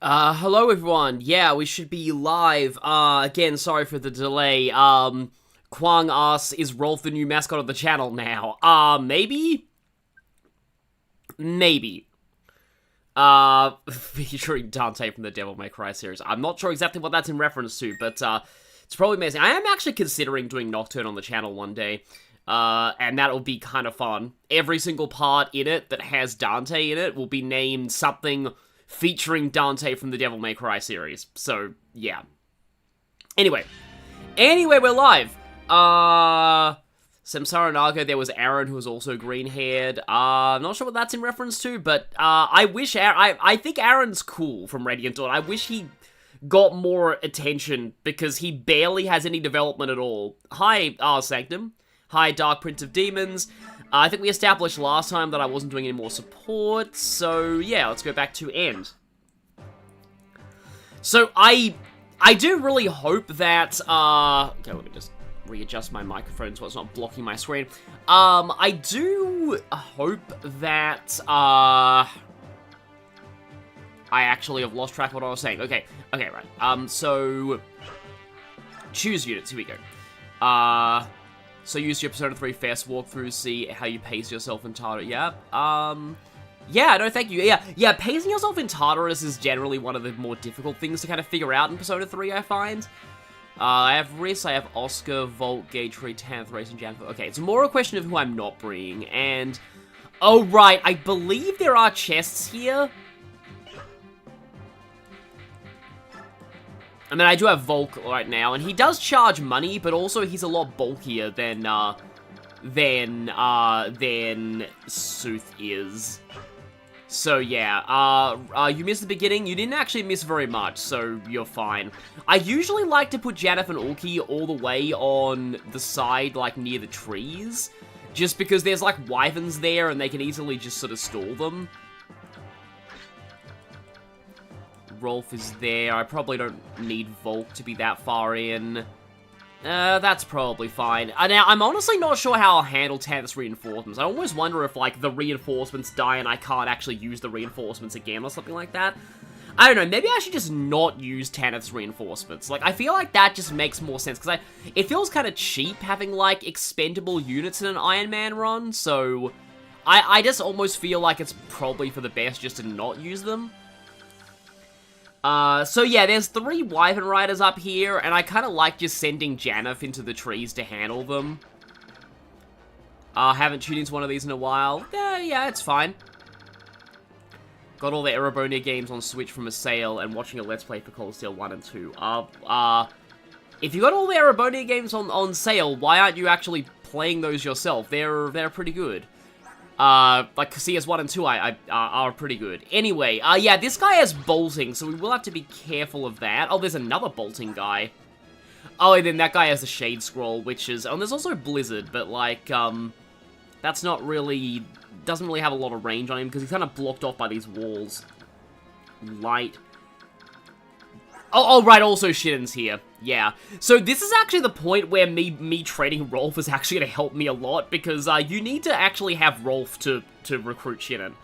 Hello everyone. Yeah, we should be live. Again, sorry for the delay. Kwang asks, is Rolf the new mascot of the channel now? Maybe? Maybe. Featuring Daein from the Devil May Cry series. I'm not sure exactly what that's in reference to, but, it's probably amazing. I am actually considering doing Nocturne on the channel one day. And that'll be kind of fun. Every single part in it that has Dante in it will be named something featuring Dante from the Devil May Cry series. So, yeah. Anyway, we're live. Samsara Naga, there was Aaron, who was also green-haired. I'm not sure what that's in reference to, but, I think Aaron's cool from Radiant Dawn. I wish he got more attention, because he barely has any development at all. Hi, Sanctum. Hi, Dark Prince of Demons. I think we established last time that I wasn't doing any more support, so yeah, let's go back to end. So, I do really hope that, okay, let me just readjust my microphone so it's not blocking my screen. I do hope that, I actually have lost track of what I was saying. Okay, right. So, choose units, here we go. So use your Persona 3 fast walkthrough, see how you pace yourself in Tartarus. Yeah, yeah, no, thank you. Yeah, pacing yourself in Tartarus is generally one of the more difficult things to kind of figure out in Persona 3, I find. I have Riss, I have Oscar, Volt, Gage, Tanith, Race, and Janfer. Okay, it's more a question of who I'm not bringing, and... Oh, right, I believe there are chests here. I mean, I do have Volk right now, and he does charge money, but also he's a lot bulkier than Sooth is. So, yeah, you missed the beginning. You didn't actually miss very much, so you're fine. I usually like to put Janeth and Ulki all the way on the side, like, near the trees, just because there's, like, wyverns there, and they can easily just sort of stall them. Rolf is there. I probably don't need Volk to be that far in. That's probably fine. Now, I'm honestly not sure how I'll handle Tanith's reinforcements. I always wonder if, like, the reinforcements die and I can't actually use the reinforcements again or something like that. I don't know, maybe I should just not use Tanith's reinforcements. Like, I feel like that just makes more sense, because it feels kind of cheap having, like, expendable units in an Ironman run, so I just almost feel like it's probably for the best just to not use them. So yeah, there's 3 Wyvern Riders up here, and I kind of like just sending Janeth into the trees to handle them. Haven't tuned into one of these in a while. Yeah, it's fine. Got all the Erebonia games on Switch from a sale, and watching a Let's Play for Cold Steel 1 and 2. If you got all the Erebonia games on sale, why aren't you actually playing those yourself? They're pretty good. Like, CS1 and 2 are pretty good. Anyway, yeah, this guy has bolting, so we will have to be careful of that. Oh, there's another bolting guy. Oh, and then that guy has the Shade Scroll, which is... Oh, and there's also Blizzard, but, like, that's not really... Doesn't really have a lot of range on him, because he's kind of blocked off by these walls. Light. Oh, right, also Shinnen's here. Yeah. So this is actually the point where me trading Rolf is actually going to help me a lot, because you need to actually have Rolf to recruit Shinnen.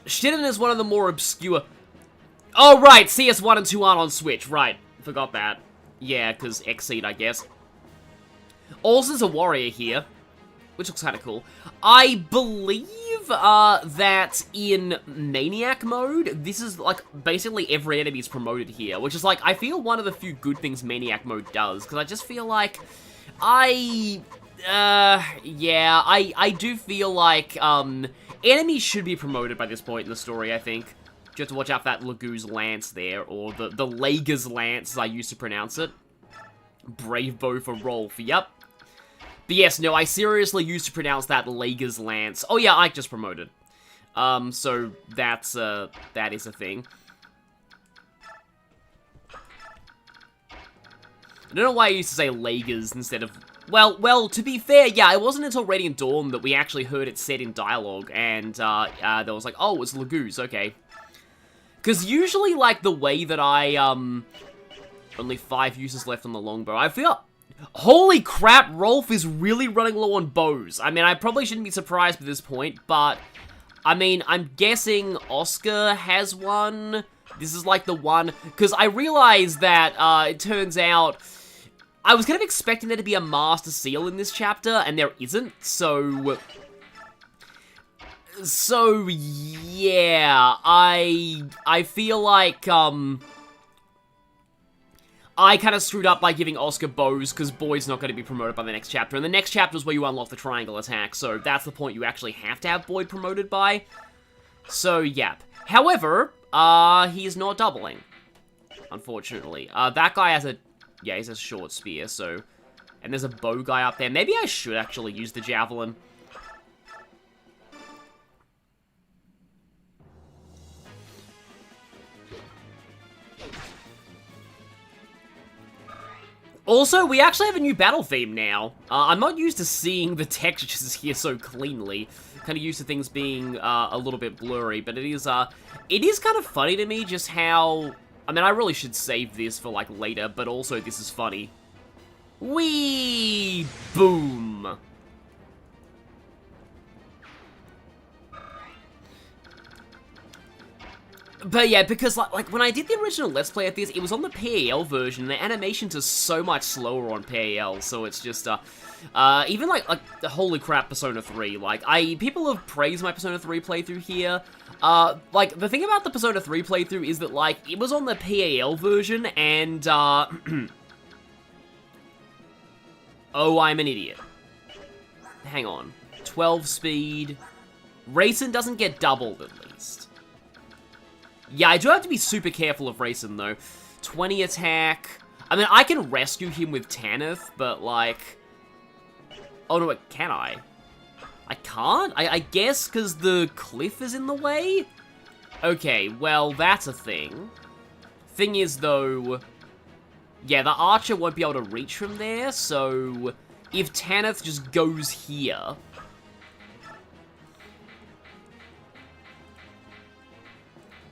Shinnen is one of the more obscure... Oh, right, CS1 and 2 aren't on Switch. Right, forgot that. Yeah, because Xseed, I guess. Also, there's a warrior here, which looks kind of cool. I believe that in Maniac mode, this is, like, basically every enemy is promoted here, which is, like, I feel one of the few good things Maniac mode does, because I just feel like I do feel like, enemies should be promoted by this point in the story, I think. You have to watch out for that Lagoo's Lance there, or the Lager's Lance, as I used to pronounce it. Brave Bow for Rolf, yep. But yes, no, I seriously used to pronounce that Lager's Lance. Oh yeah, I just promoted. So that's, that is a thing. I don't know why I used to say Lager's instead of... Well, to be fair, yeah, it wasn't until Radiant Dawn that we actually heard it said in dialogue, and, there was like, oh, it's Lagoo's, okay. Because usually, like, the way that I, only 5 uses left on the longbow, I feel... Holy crap, Rolf is really running low on bows. I mean, I probably shouldn't be surprised at this point, but I mean, I'm guessing Oscar has one. This is like the one, because I realized that it turns out I was kind of expecting there to be a Master Seal in this chapter, and there isn't, so yeah, I feel like, I kind of screwed up by giving Oscar bows, because Boyd's not going to be promoted by the next chapter, and the next chapter is where you unlock the triangle attack, so that's the point you actually have to have Boyd promoted by. So, yep. However, he's not doubling, unfortunately. That guy has he has a short spear, so, and there's a bow guy up there. Maybe I should actually use the javelin. Also, we actually have a new battle theme now. I'm not used to seeing the textures here so cleanly. Kind of used to things being a little bit blurry, but it is kind of funny to me just how... I mean, I really should save this for, like, later, but also this is funny. Whee! Boom! But yeah, because like when I did the original Let's Play of this, it was on the PAL version, and the animations are so much slower on PAL, so it's just, even like holy crap, Persona 3, like, people have praised my Persona 3 playthrough here. Like, the thing about the Persona 3 playthrough is that, like, it was on the PAL version, and, oh, I'm an idiot. Hang on. 12 speed. Racing doesn't get doubled, at least. Yeah, I do have to be super careful of Racing, though. 20 attack. I mean, I can rescue him with Tanith, but, like... Oh, no, can I? I can't? I guess because the cliff is in the way? Okay, well, that's a thing. Thing is, though... Yeah, the archer won't be able to reach from there, so... If Tanith just goes here...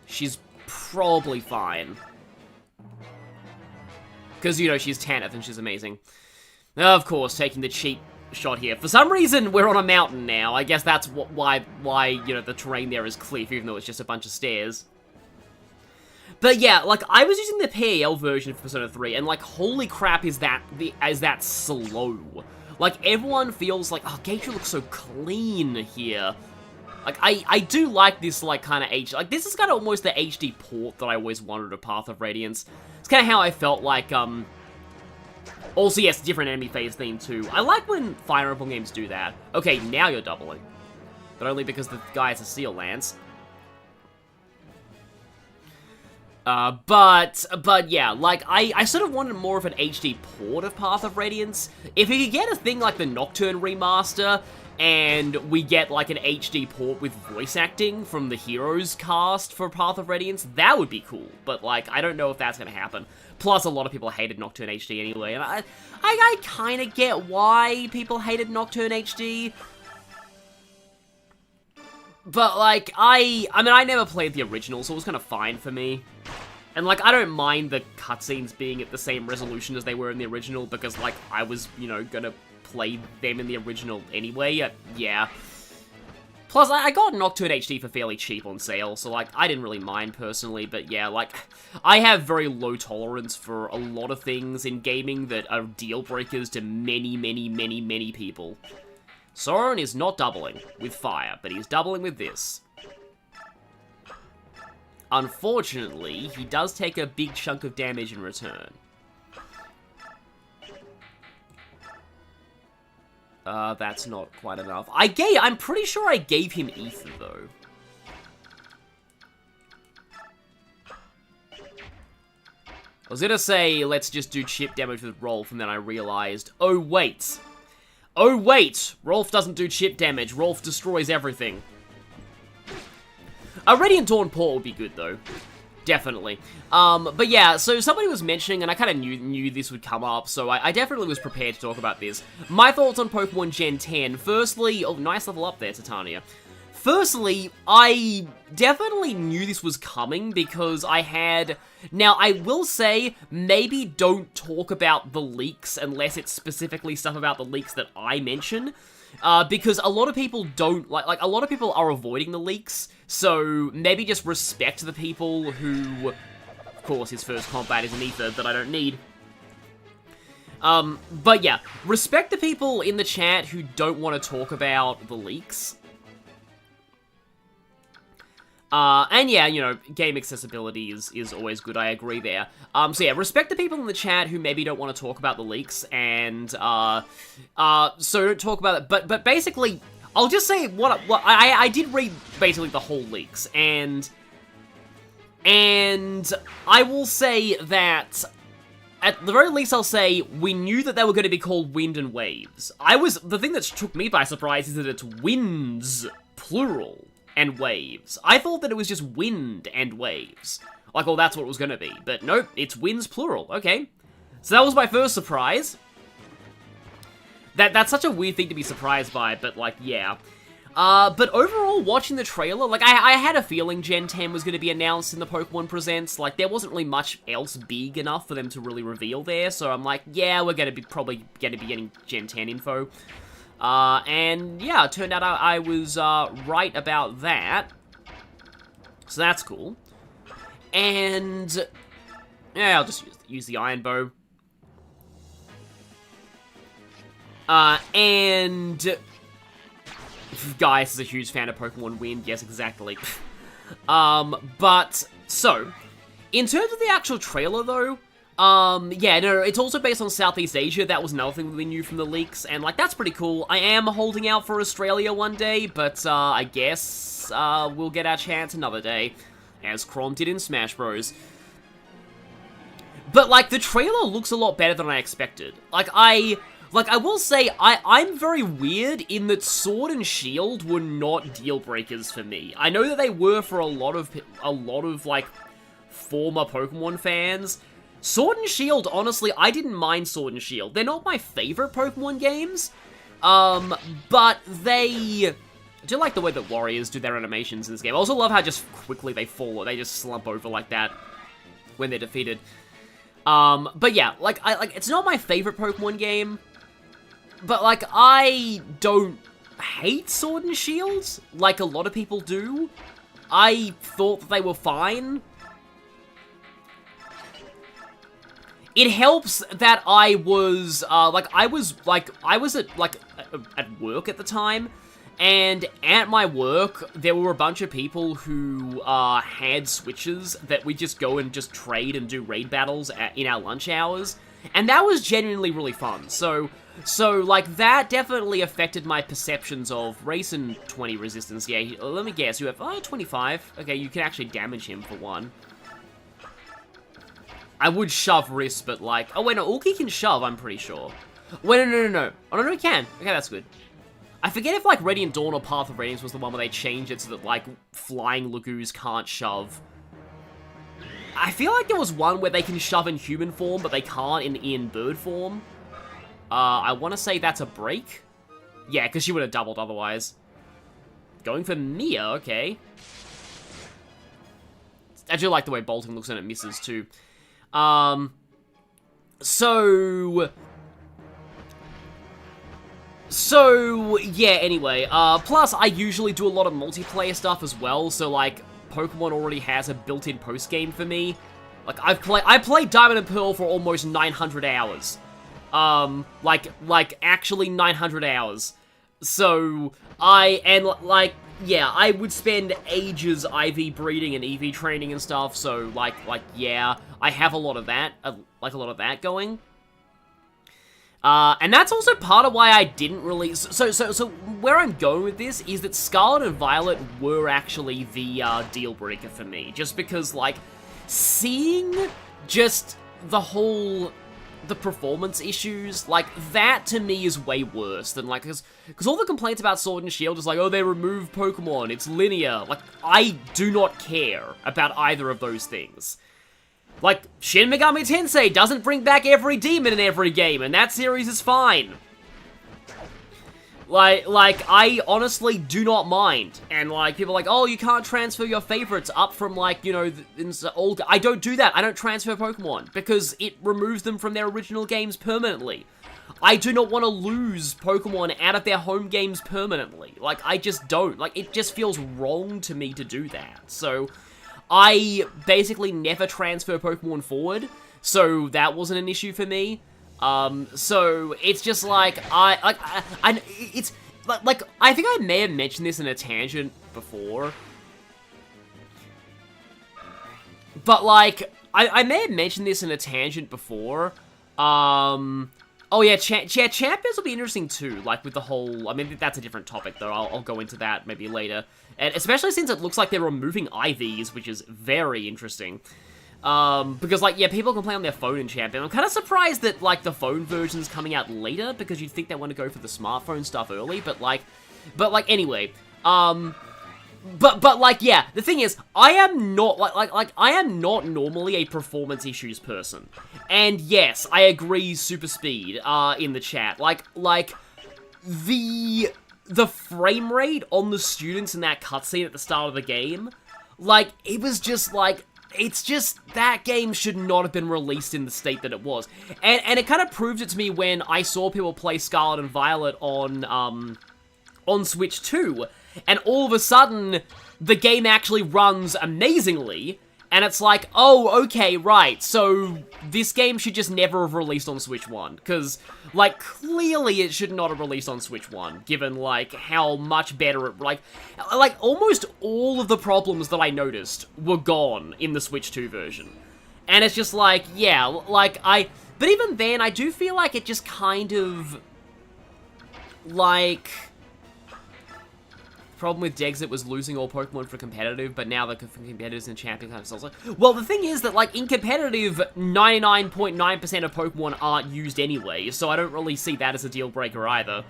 She's probably fine. Because, you know, she's Tanith and she's amazing. Of course, taking the cheap shot here. For some reason, we're on a mountain now. I guess that's why, you know, the terrain there is cliff, even though it's just a bunch of stairs. But yeah, like, I was using the PAL version for Persona 3, and, like, holy crap, is that slow. Like, everyone feels like, oh, Geisha looks so clean here. Like, I do like this, like, kind of HD... Like, this is kind of almost the HD port that I always wanted of Path of Radiance. It's kind of how I felt like, Also, yes, different enemy phase theme, too. I like when Fire Emblem games do that. Okay, now you're doubling. But only because the guy has a Seal Lance. But yeah, like, I sort of wanted more of an HD port of Path of Radiance. If we could get a thing like the Nocturne remaster... and we get, like, an HD port with voice acting from the Heroes cast for Path of Radiance, that would be cool. But, like, I don't know if that's gonna happen. Plus, a lot of people hated Nocturne HD anyway, and I kind of get why people hated Nocturne HD. But, like, I mean, I never played the original, so it was kind of fine for me. And, like, I don't mind the cutscenes being at the same resolution as they were in the original, because, like, I was, you know, gonna play them in the original anyway, yeah. Plus, I got Nocturne HD for fairly cheap on sale, so, like, I didn't really mind personally, but yeah, like, I have very low tolerance for a lot of things in gaming that are deal breakers to many, many, many, many people. Soren is not doubling with fire, but he's doubling with this. Unfortunately, he does take a big chunk of damage in return. That's not quite enough. I'm pretty sure I gave him ether, though. I was gonna say, let's just do chip damage with Rolf, and then I realized, oh wait! Oh wait! Rolf doesn't do chip damage, Rolf destroys everything. A Radiant Dawn Port would be good, though. Definitely. But yeah, so somebody was mentioning, and I kind of knew this would come up, so I definitely was prepared to talk about this. My thoughts on Pokemon Gen 10. Firstly, oh, nice level up there, Titania. Firstly, I definitely knew this was coming because I had... Now, I will say, maybe don't talk about the leaks unless it's specifically stuff about the leaks that I mention. because a lot of people don't, like, a lot of people are avoiding the leaks, so maybe just respect the people who, of course, his first combat is an ether that I don't need. But yeah, respect the people in the chat who don't want to talk about the leaks. And yeah, you know, game accessibility is always good, I agree there. So yeah, respect the people in the chat who maybe don't want to talk about the leaks, and, so don't talk about it, but basically, I'll just say what I did read basically the whole leaks, and I will say that, at the very least, I'll say, we knew that they were going to be called Wind and Waves. The thing that took me by surprise is that it's winds, plural, and waves. I thought that it was just wind and waves. Like, oh, that's what it was going to be. But nope, it's winds, plural. Okay. So that was my first surprise. That's such a weird thing to be surprised by, but, like, yeah. But overall, watching the trailer, like, I had a feeling Gen 10 was going to be announced in the Pokemon Presents. Like, there wasn't really much else big enough for them to really reveal there, so I'm like, yeah, we're going to be probably going to be getting Gen 10 info. And yeah, it turned out I was, right about that. So that's cool. And, yeah, I'll just use the Iron Bow. And Gaius is a huge fan of Pokemon Wind. Yes, exactly. But, so, in terms of the actual trailer, though, yeah, no, it's also based on Southeast Asia. That was another thing we knew from the leaks, and, like, that's pretty cool. I am holding out for Australia one day, but, I guess, we'll get our chance another day, as Chrom did in Smash Bros. But, like, the trailer looks a lot better than I expected. Like, I will say, I'm very weird in that Sword and Shield were not deal breakers for me. I know that they were for a lot of, like, former Pokemon fans. Sword and Shield, honestly, I didn't mind Sword and Shield. They're not my favorite Pokemon games, but I do like the way that warriors do their animations in this game. I also love how just quickly they fall, or they just slump over like that when they're defeated. But yeah, like, it's not my favorite Pokemon game, but, like, I don't hate Sword and Shield like a lot of people do. I thought that they were fine. It helps that I was, at work at the time, and at my work, there were a bunch of people who, had Switches that we just go and just trade and do raid battles in our lunch hours, and that was genuinely really fun. So, like, that definitely affected my perceptions of Racing 20 resistance. Yeah, let me guess, you have, 25. Okay, you can actually damage him for one. I would shove wrist, but, like, oh wait, no, Ulki can shove, I'm pretty sure. Wait, no. Oh, no, he can. Okay, that's good. I forget if, like, Radiant Dawn or Path of Radiance was the one where they changed it so that, like, flying Lagoos can't shove. I feel like there was one where they can shove in human form, but they can't in bird form. I want to say that's a break. Yeah, because she would have doubled otherwise. Going for Mia, okay. I do like the way bolting looks and it misses, too. So, yeah, anyway, plus I usually do a lot of multiplayer stuff as well, so, like, Pokemon already has a built-in post-game for me. Like, I played Diamond and Pearl for almost 900 hours. Actually 900 hours. So, yeah, I would spend ages IV breeding and EV training and stuff, so, yeah, I have a lot of that, going. And that's also part of why I didn't really, so where I'm going with this is that Scarlet and Violet were actually the, deal breaker for me, just because, like, seeing just the performance issues, like, that to me is way worse than, like, because all the complaints about Sword and Shield is like, oh, they removed Pokemon, it's linear. Like, I do not care about either of those things. Like, Shin Megami Tensei doesn't bring back every demon in every game, and that series is fine. Like, I honestly do not mind. And, like, people are like, oh, you can't transfer your favorites up from, like, you know, old... I don't do that. I don't transfer Pokemon, because it removes them from their original games permanently. I do not want to lose Pokemon out of their home games permanently. Like, I just don't. Like, it just feels wrong to me to do that. So, I basically never transfer Pokemon forward, so that wasn't an issue for me. So, it's just like, I think I may have mentioned this in a tangent before. But, like, I may have mentioned this in a tangent before. Oh yeah, champions will be interesting too, like with the whole, I mean, that's a different topic though, I'll go into that maybe later. And especially since it looks like they're removing IVs, which is very interesting. Because like, yeah, people can play on their phone in Champion. I'm kind of surprised that like the phone version's coming out later, because you'd think they want to go for the smartphone stuff early, but anyway, But like, yeah, the thing is, I am not, I am not normally a performance issues person. And yes, I agree, super speed, in the chat. Like, the frame rate on the students in that cutscene at the start of the game, like, it was just like, it's just, that game should not have been released in the state that it was. And it kind of proved it to me when I saw people play Scarlet and Violet on Switch 2, and all of a sudden, the game actually runs amazingly, and it's like, oh, okay, right, so this game should just never have released on Switch 1, because, like, clearly it should not have released on Switch 1, given, like, how much better it, like, almost all of the problems that I noticed were gone in the Switch 2 version. And it's just like, yeah, like, but even then, I do feel like it just kind of, like, problem with Dexit was losing all Pokemon for competitive, but now the competitors in Champion kind of sells like, well, the thing is that, like, in competitive, 99.9% of Pokemon aren't used anyway, so I don't really see that as a deal breaker either.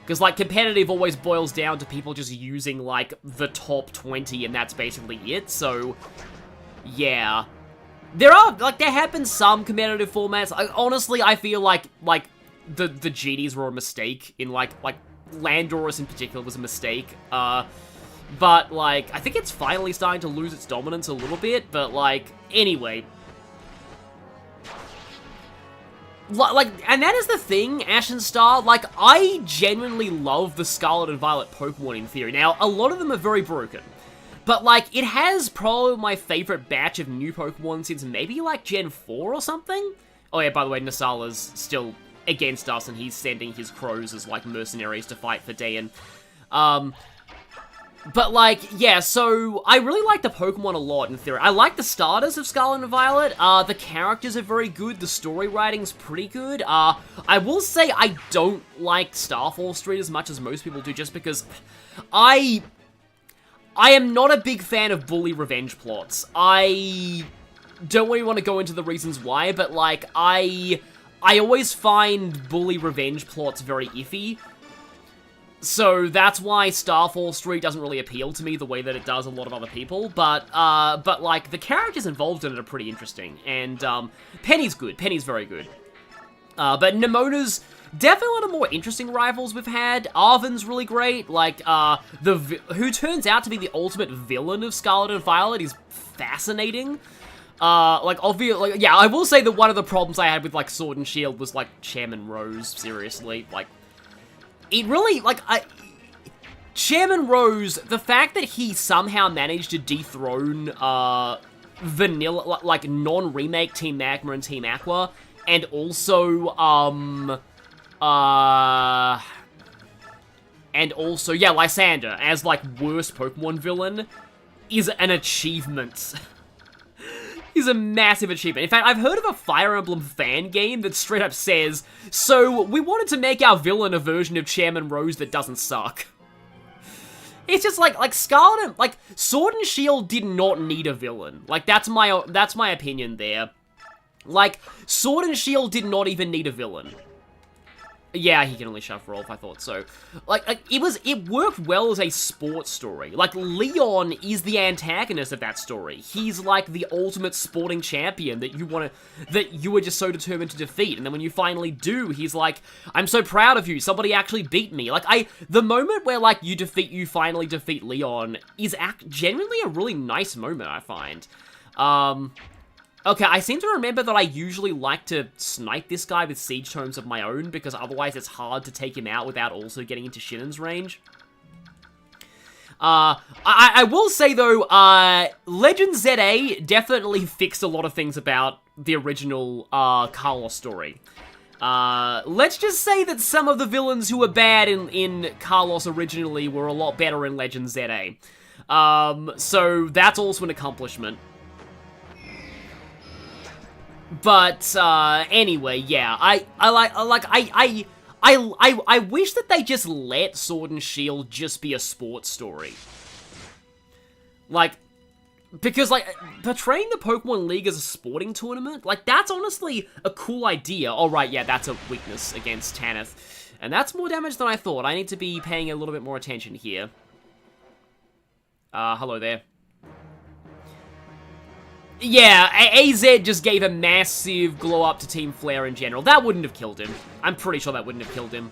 Because, like, competitive always boils down to people just using, like, the top 20, and that's basically it, so, yeah. There have been some competitive formats. Honestly, I feel like the Genies were a mistake in, like, Landorus in particular was a mistake, but, like, I think it's finally starting to lose its dominance a little bit, but, like, anyway. And that is the thing, Ashen Star, like, I genuinely love the Scarlet and Violet Pokemon in theory. Now, a lot of them are very broken, but, like, it has probably my favorite batch of new Pokemon since maybe, like, Gen 4 or something? Oh yeah, by the way, Nasala's still against us, and he's sending his crows as, like, mercenaries to fight for Daein. But, like, yeah, so I really like the Pokemon a lot, in theory. I like the starters of Scarlet and Violet. The characters are very good. The story writing's pretty good. I will say I don't like Starfall Street as much as most people do, just because I am not a big fan of bully revenge plots. I don't really want to go into the reasons why, but, like, I always find bully revenge plots very iffy. So that's why Starfall Street doesn't really appeal to me the way that it does a lot of other people. But like, the characters involved in it are pretty interesting. And, Penny's good. Penny's very good. But Nemona's definitely one of the more interesting rivals we've had. Arven's really great. Like, who turns out to be the ultimate villain of Scarlet and Violet is fascinating. Yeah, I will say that one of the problems I had with, like, Sword and Shield was, like, Chairman Rose, seriously. Like, it really, like, Chairman Rose, the fact that he somehow managed to dethrone, vanilla, like, non-remake Team Magma and Team Aqua, and also, yeah, Lysander, as, like, worst Pokemon villain, is an achievement. Is a massive achievement. In fact, I've heard of a Fire Emblem fan game that straight up says, so we wanted to make our villain a version of Chairman Rose that doesn't suck. It's just like Scarlet and, like, Sword and Shield did not need a villain. Like, that's my opinion there. Like, Sword and Shield did not even need a villain. Yeah, he can only shove Rolf, I thought so. Like, it worked well as a sports story. Like, Leon is the antagonist of that story. He's, like, the ultimate sporting champion that you were just so determined to defeat. And then when you finally do, he's like, I'm so proud of you, somebody actually beat me. Like, the moment where, like, you finally defeat Leon is genuinely a really nice moment, I find. Okay, I seem to remember that I usually like to snipe this guy with siege tomes of my own, because otherwise it's hard to take him out without also getting into Shinnen's range. I will say, though, Legend ZA definitely fixed a lot of things about the original, Carlos story. Let's just say that some of the villains who were bad in Carlos originally were a lot better in Legend ZA. So that's also an accomplishment. But, anyway, yeah, I wish that they just let Sword and Shield just be a sports story. Like, because, like, portraying the Pokemon League as a sporting tournament, like, that's honestly a cool idea. Oh, right, yeah, that's a weakness against Tanith. And that's more damage than I thought. I need to be paying a little bit more attention here. Hello there. Yeah, AZ just gave a massive glow up to Team Flare in general. That wouldn't have killed him. I'm pretty sure that wouldn't have killed him.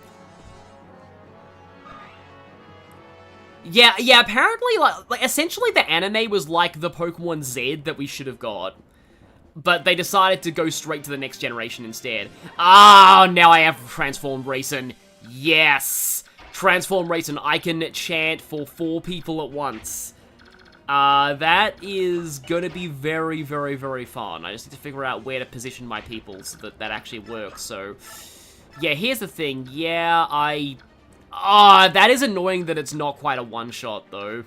Yeah, apparently, like essentially the anime was like the Pokemon Z that we should have got. But they decided to go straight to the next generation instead. Ah, now I have Transformed Raisin. Yes! Transformed Raisin, I can chant for 4 people at once. That is gonna be very, very, very fun. I just need to figure out where to position my people so that that actually works, so... Yeah, here's the thing. Yeah, that is annoying that it's not quite a one-shot, though.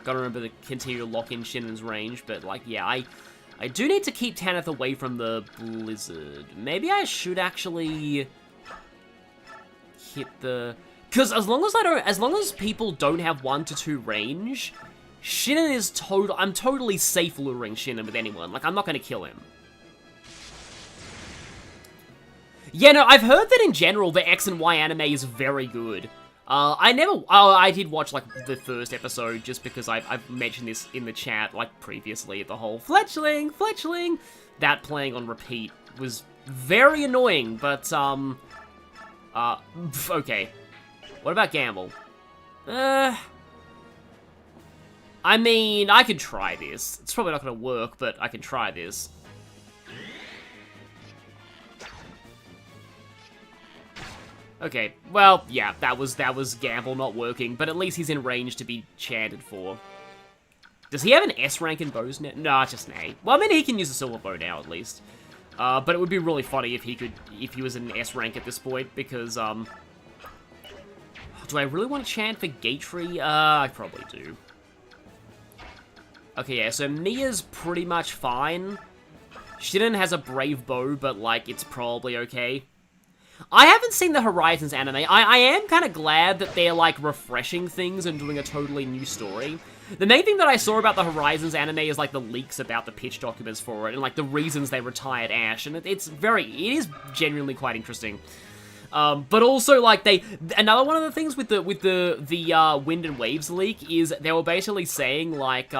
Gotta remember to continue to lock in Shinnen's range, but, like, yeah, I do need to keep Tanith away from the Blizzard. Maybe I should actually... hit the... Because as long as people don't have 1 to 2 range, Shinnen is I'm totally safe luring Shinnen with anyone. Like, I'm not gonna kill him. Yeah, no, I've heard that in general, the X and Y anime is very good. I did watch, like, the first episode, just because I've mentioned this in the chat, like, previously, the whole Fletchling, that playing on repeat was very annoying, but, okay. What about Gamble? I mean, I could try this. It's probably not gonna work, but I can try this. Okay, well, yeah, that was Gamble not working, but at least he's in range to be chanted for. Does he have an S rank in bows now? No, it's just an A. Well, I mean, he can use a silver bow now, at least. But it would be really funny if he was an S rank at this point, because, do I really want to chant for Gatry? I probably do. Okay, yeah, so Mia's pretty much fine. Shinnen has a Brave Bow, but, like, it's probably okay. I haven't seen the Horizons anime. I am kind of glad that they're, like, refreshing things and doing a totally new story. The main thing that I saw about the Horizons anime is, like, the leaks about the pitch documents for it, and, like, the reasons they retired Ash, and it is genuinely quite interesting. But also, like, another one of the things with the Wind and Waves leak is they were basically saying, like,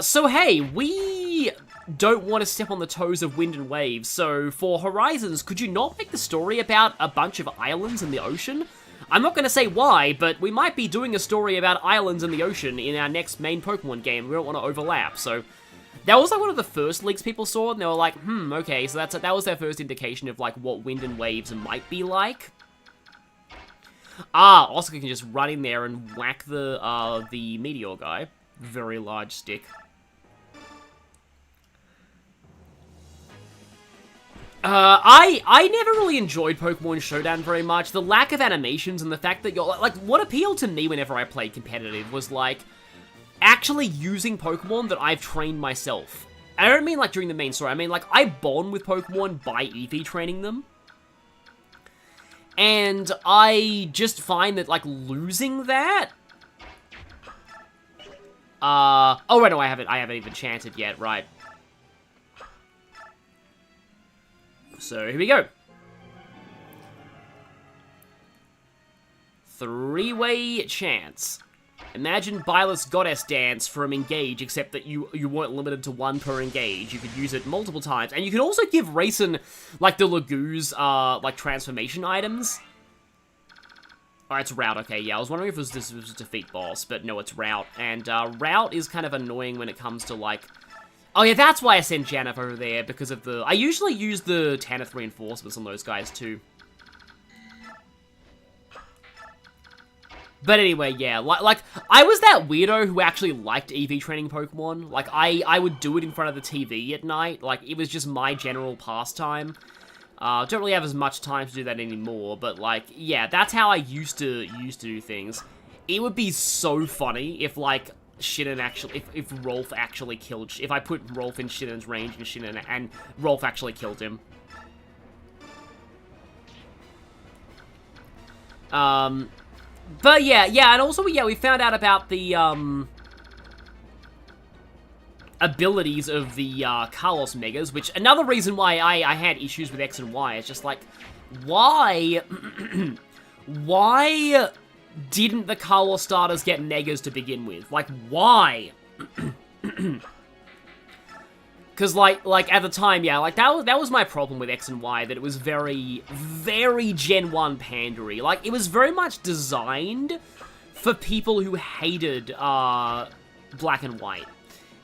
so hey, we don't want to step on the toes of Wind and Waves, so for Horizons, could you not make the story about a bunch of islands in the ocean? I'm not going to say why, but we might be doing a story about islands in the ocean in our next main Pokemon game. We don't want to overlap, so... That was, like, one of the first leaks people saw, and they were like, okay, so that was their first indication of, like, what Wind and Waves might be like. Ah, Oscar can just run in there and whack the Meteor guy. Very large stick. I never really enjoyed Pokemon Showdown very much. The lack of animations and the fact that you're, like, what appealed to me whenever I played competitive was, like, actually using Pokemon that I've trained myself. I don't mean, like, during the main story. I mean, like, I bond with Pokemon by Eevee training them. And I just find that, like, losing that... oh, wait, no, I haven't even chanted yet, right. So, here we go. 3-way chants. Imagine Byleth's Goddess Dance from Engage, except that you weren't limited to 1 per engage. You could use it multiple times. And you could also give Raisin, like, the Lagoo's, like, transformation items. Oh, it's Route, okay, yeah. I was wondering if this was a defeat boss, but no, it's Route. And Route is kind of annoying when it comes to, like... Oh, yeah, that's why I sent Janeth over there, because of the... I usually use the Tanith reinforcements on those guys, too. But anyway, yeah, like, I was that weirdo who actually liked EV training Pokemon. Like, I would do it in front of the TV at night. Like, it was just my general pastime. Don't really have as much time to do that anymore, but, like, yeah, that's how I used to do things. It would be so funny if, like, Shinnen actually, if Rolf actually killed, if I put Rolf in Shinnen's range and Rolf actually killed him. But yeah, and also, yeah, we found out about the, abilities of the, Carlos Megas, which, another reason why I had issues with X and Y, is just like, why, why didn't the Carlos starters get Megas to begin with? Like, why? Because, like, at the time, yeah, like, that was my problem with X and Y, that it was very, very Gen 1 pandery. Like, it was very much designed for people who hated, Black and White.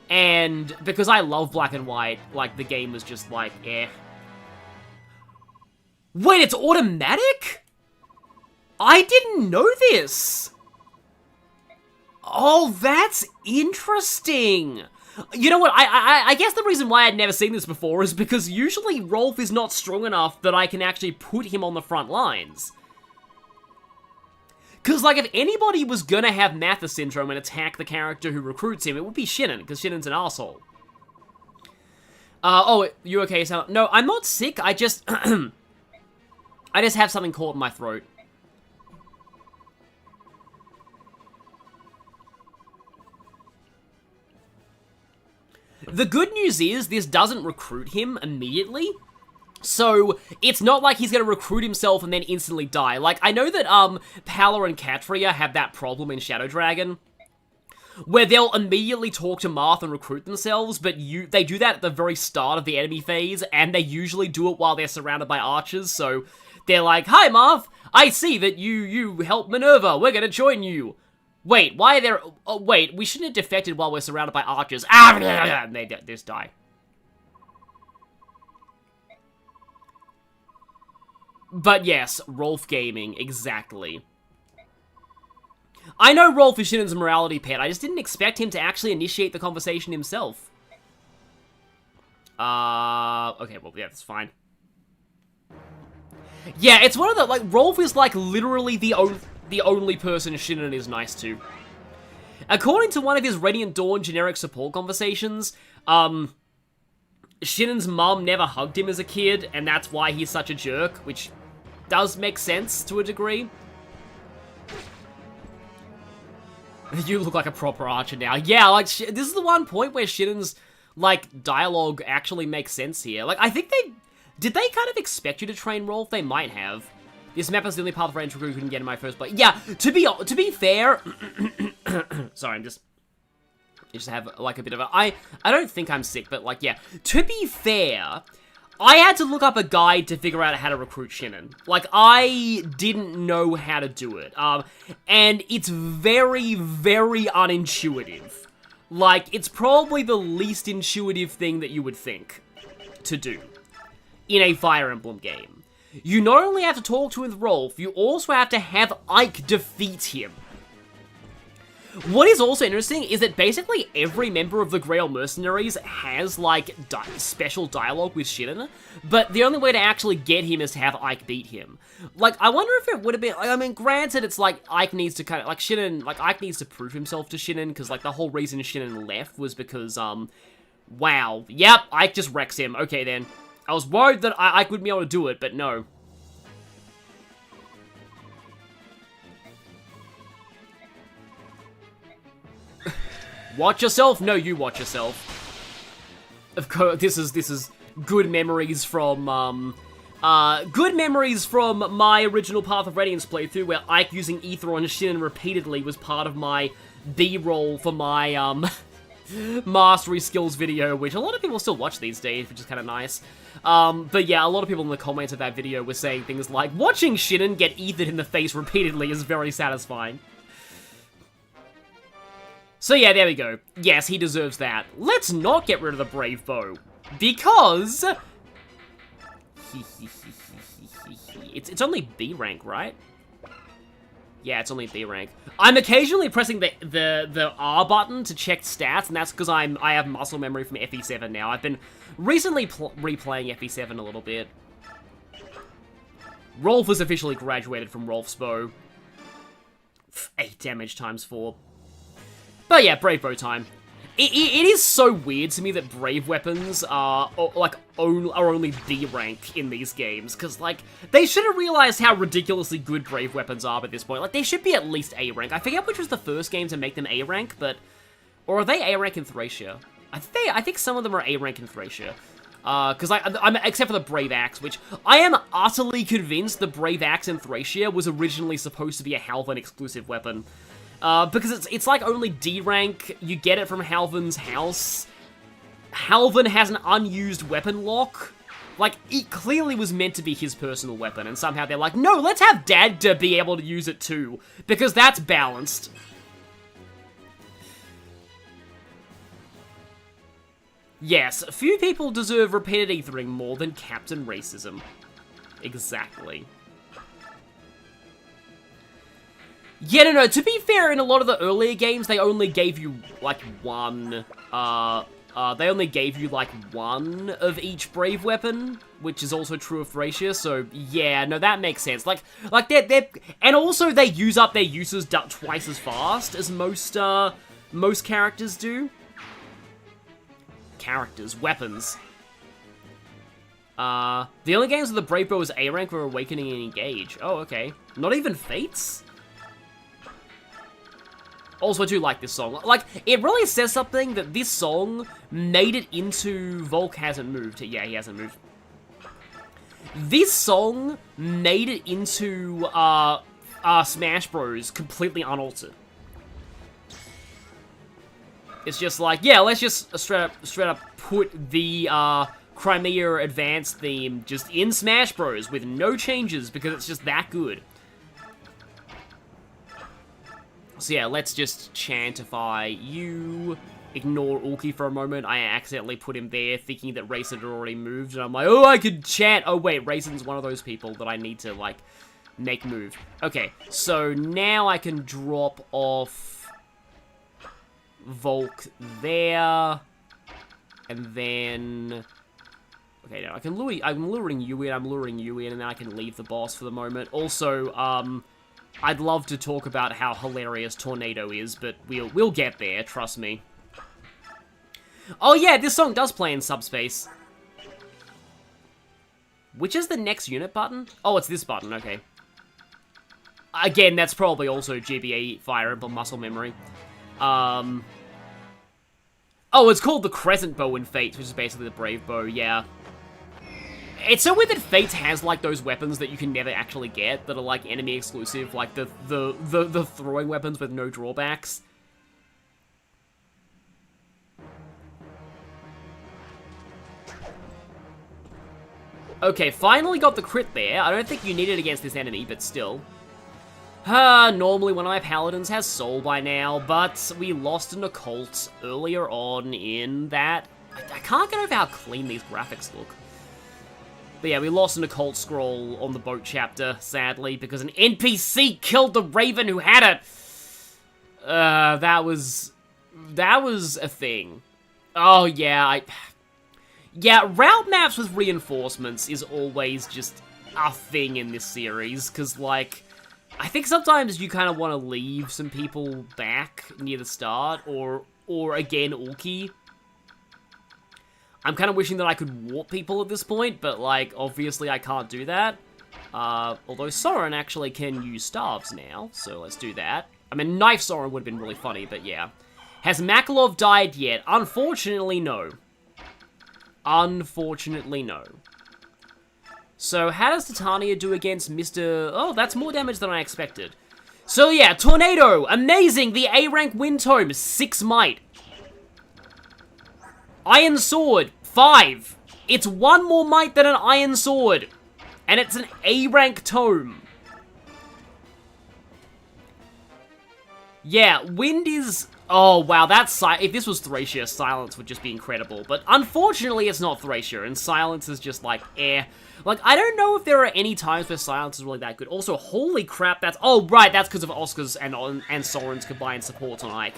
And because I love Black and White, like, the game was just like, eh. Wait, it's automatic? I didn't know this! Oh, that's interesting! You know what, I guess the reason why I'd never seen this before is because usually Rolf is not strong enough that I can actually put him on the front lines. Because, like, if anybody was gonna have Mathis syndrome and attack the character who recruits him, it would be Shinnen, because Shinnen's an asshole. Oh, you okay, Sam? No, I'm not sick, I just... I just have something caught in my throat. The good news is, this doesn't recruit him immediately. So, it's not like he's gonna recruit himself and then instantly die. Like, I know that, Pala and Katria have that problem in Shadow Dragon, where they'll immediately talk to Marth and recruit themselves, but they do that at the very start of the enemy phase, and they usually do it while they're surrounded by archers, so they're like, "Hi, Marth! I see that you helped Minerva, we're gonna join you!" Wait, why are there... Oh, wait, we shouldn't have defected while we're surrounded by archers. Ah, and they just die. But yes, Rolf Gaming, exactly. I know Rolf is Shinnen's morality pet, I just didn't expect him to actually initiate the conversation himself. Okay, well, yeah, that's fine. Yeah, it's one of the, like, Rolf is, like, literally the only person Shinnen is nice to. According to one of his Radiant Dawn generic support conversations, Shinnen's mum never hugged him as a kid, and that's why he's such a jerk, which does make sense to a degree. You look like a proper archer now. Yeah, like, this is the one point where Shinnen's, like, dialogue actually makes sense here. Like, I think did they kind of expect you to train Rolf? They might have. This map is the only path of range recruit couldn't get in my first place. Yeah, to be fair... Sorry, I'm just have, like, a bit of a... I don't think I'm sick, but, like, yeah. To be fair, I had to look up a guide to figure out how to recruit Shinnen. Like, I didn't know how to do it. And it's very, very unintuitive. Like, it's probably the least intuitive thing that you would think to do in a Fire Emblem game. You not only have to talk to with Rolf, you also have to have Ike defeat him. What is also interesting is that basically every member of the Grail Mercenaries has, like, special dialogue with Shinnen, but the only way to actually get him is to have Ike beat him. Like, I wonder if it would have been, I mean, granted, it's like, Ike needs to kind of, like, Shinnen, like, Ike needs to prove himself to Shinnen, because, like, the whole reason Shinnen left was because, wow, yep, Ike just wrecks him, okay then. I was worried that Ike would be able to do it, but no. Watch yourself? No, you watch yourself. Of course, this is good memories from, good memories from my original Path of Radiance playthrough, where Ike using Ether on Shinnen repeatedly was part of my B-roll for my, mastery skills video, which a lot of people still watch these days, which is kind of nice. But yeah, a lot of people in the comments of that video were saying things like, watching Shinnen get ethered in the face repeatedly is very satisfying. So yeah, there we go. Yes, he deserves that. Let's not get rid of the Brave Bow, because... It's only B rank, right? Yeah, it's only B rank. I'm occasionally pressing the R button to check stats, and that's because I have muscle memory from FE7 now. I've been recently replaying FE7 a little bit. Rolf has officially graduated from Rolf's bow. 8 damage times 4. But yeah, Brave Bow time. It is so weird to me that Brave weapons are only D rank in these games, because, like, they should have realized how ridiculously good Brave weapons are by this point. Like, they should be at least A rank. I forget which was the first game to make them A rank, but... Or are they A rank in Thracia? I think some of them are A rank in Thracia. Because I'm except for the Brave Axe, which I am utterly convinced the Brave Axe in Thracia was originally supposed to be a Halvin exclusive weapon. Because it's like only D rank, you get it from Halvin's house. Halvin has an unused weapon lock. Like, it clearly was meant to be his personal weapon, and somehow they're like, no, let's have Dagda be able to use it too, because that's balanced. Yes, few people deserve repeated ethering more than Captain Racism. Exactly. Yeah, no, to be fair, in a lot of the earlier games, they only gave you, like, one of each Brave weapon, which is also true of Thracia, so, yeah, no, that makes sense. Like, and also they use up their uses twice as fast as most characters do. Weapons. The only games with the Brave Bow was A rank were Awakening and Engage. Oh, okay. Not even Fates? Also, I do like this song. Like, it really says something that this song made it into... Volk hasn't moved. Yeah, he hasn't moved. This song made it into Smash Bros. Completely unaltered. It's just like, yeah, let's just straight up put the Crimea Advance theme just in Smash Bros. With no changes because it's just that good. So yeah, let's just chantify you. Ignore Ulki for a moment. I accidentally put him there thinking that Raisin had already moved. And I'm like, oh, I could chant. Oh, wait, Raisin's one of those people that I need to, like, make move. Okay, so now I can drop off Volk there. And then... Okay, now I'm luring you in, and then I can leave the boss for the moment. Also, I'd love to talk about how hilarious Tornado is, but we'll get there, trust me. Oh yeah, this song does play in Subspace. Which is the next unit button? Oh, it's this button, okay. Again, that's probably also GBA Fire Emblem Muscle Memory. Oh, it's called the Crescent Bow in Fates, which is basically the Brave Bow, yeah. It's so weird that Fates has, like, those weapons that you can never actually get, that are, like, enemy exclusive, like the throwing weapons with no drawbacks. Okay, finally got the crit there. I don't think you need it against this enemy, but still. Normally one of my paladins has soul by now, but we lost an occult earlier on in that. I can't get over how clean these graphics look. But yeah, we lost an occult scroll on the boat chapter, sadly, because an NPC killed the raven who had it. That was a thing. Oh yeah, yeah, route maps with reinforcements is always just a thing in this series, because, like, I think sometimes you kind of want to leave some people back near the start, or again, Ulki. I'm kind of wishing that I could warp people at this point, but, like, obviously I can't do that. Although Soren actually can use staves now, so let's do that. I mean, Knife Soren would have been really funny, but yeah. Has Makalov died yet? Unfortunately, no. Unfortunately, no. So, how does Titania do against Mr... Oh, that's more damage than I expected. So, yeah, Tornado! Amazing! The A-rank Wind Tome, 6 might. Iron Sword, 5. It's 1 more might than an Iron Sword. And it's an A rank tome. Yeah, Wind is... Oh, wow, that's... If this was Thracia, Silence would just be incredible. But unfortunately, it's not Thracia, and Silence is just like, eh. Like, I don't know if there are any times where Silence is really that good. Also, holy crap, that's... Oh, right, that's because of Oscar's and Soren's combined supports on Ike.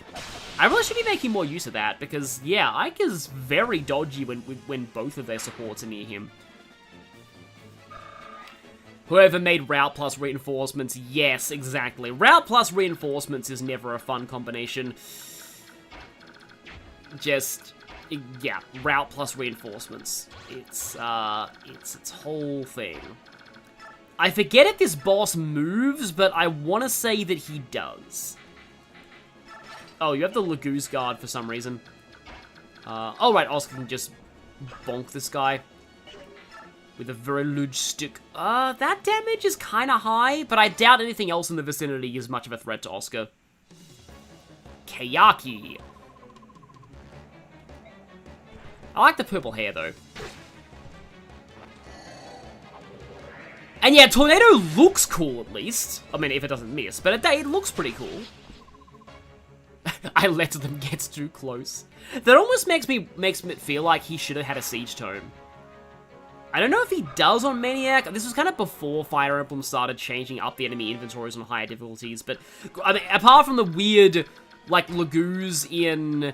I really should be making more use of that, because, yeah, Ike is very dodgy when both of their supports are near him. Whoever made Route plus Reinforcements, yes, exactly. Route plus Reinforcements is never a fun combination. Just, yeah, Route plus Reinforcements. It's its whole thing. I forget if this boss moves, but I want to say that he does. Oh, you have the Lagoose Guard for some reason. Oh, right, Oscar can just bonk this guy with a very large stick. That damage is kind of high, but I doubt anything else in the vicinity is much of a threat to Oscar. Kayaki. I like the purple hair, though. And yeah, Tornado looks cool, at least. I mean, if it doesn't miss, but it looks pretty cool. I let them get too close. That almost makes me feel like he should have had a Siege Tome. I don't know if he does on Maniac. This was kind of before Fire Emblem started changing up the enemy inventories on higher difficulties, but I mean, apart from the weird, like, Lagoos in...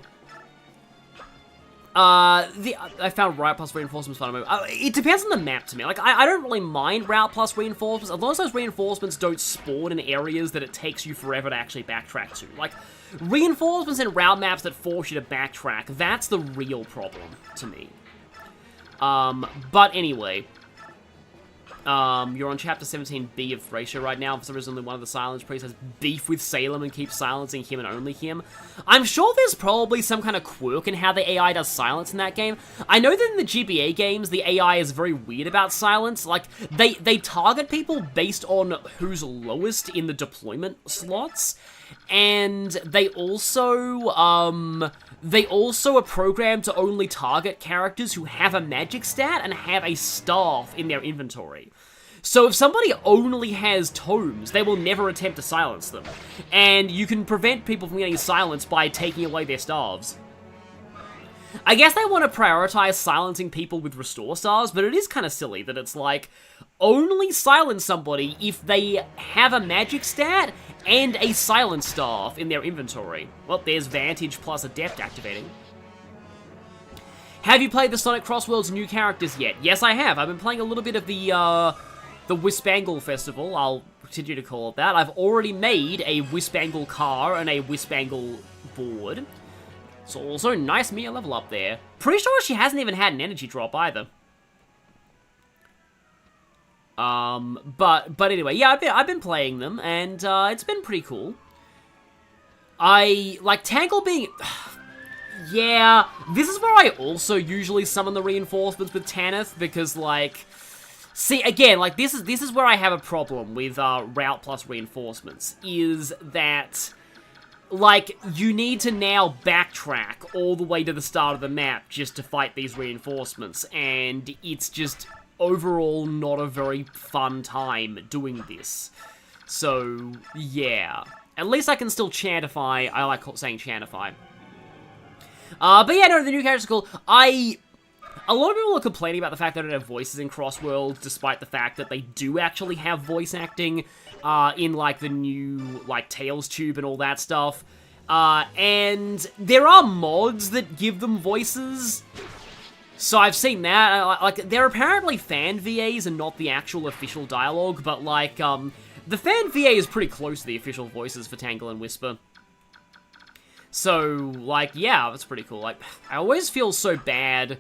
I found Route plus Reinforcements fun. It depends on the map to me. Like, I don't really mind Route plus Reinforcements, as long as those Reinforcements don't spawn in areas that it takes you forever to actually backtrack to. Like, Reinforcements in route maps that force you to backtrack, that's the real problem to me. But anyway, you're on Chapter 17B of Thracia right now. For some reason, only one of the Silence Priests has beef with Salem and keeps silencing him and only him. I'm sure there's probably some kind of quirk in how the AI does silence in that game. I know that in the GBA games, the AI is very weird about silence. Like, they target people based on who's lowest in the deployment slots. And they also are programmed to only target characters who have a magic stat and have a staff in their inventory. So if somebody only has tomes, they will never attempt to silence them. And you can prevent people from getting silenced by taking away their staves. I guess they want to prioritize silencing people with restore stars, but it is kind of silly that it's like, only silence somebody if they have a magic stat and a silence staff in their inventory. Well, there's Vantage plus Adept activating. Have you played the Sonic Crossworld's new characters yet? Yes, I have. I've been playing a little bit of the Wispangle Festival. I'll continue to call it that. I've already made a Wispangle car and a Wispangle board. So also, nice Mia level up there. Pretty sure she hasn't even had an energy drop either. But anyway, yeah, I've been playing them, and, it's been pretty cool. I, like, Tangle being... yeah, this is where I also usually summon the reinforcements with Tanith, because, like... See, again, like, this is where I have a problem with, Route plus Reinforcements, is that... Like, you need to now backtrack all the way to the start of the map just to fight these reinforcements, and it's just overall not a very fun time doing this. So, yeah. At least I can still chantify. I like saying chantify. But yeah, no, the new characters are cool. A lot of people are complaining about the fact that they don't have voices in Crossworld, despite the fact that they do actually have voice acting in, like, the new, like, Tails Tube and all that stuff. And there are mods that give them voices. So I've seen that. Like, they're apparently fan VAs and not the actual official dialogue, but, like, the fan VA is pretty close to the official voices for Tangle and Whisper. So, like, yeah, that's pretty cool. Like, I always feel so bad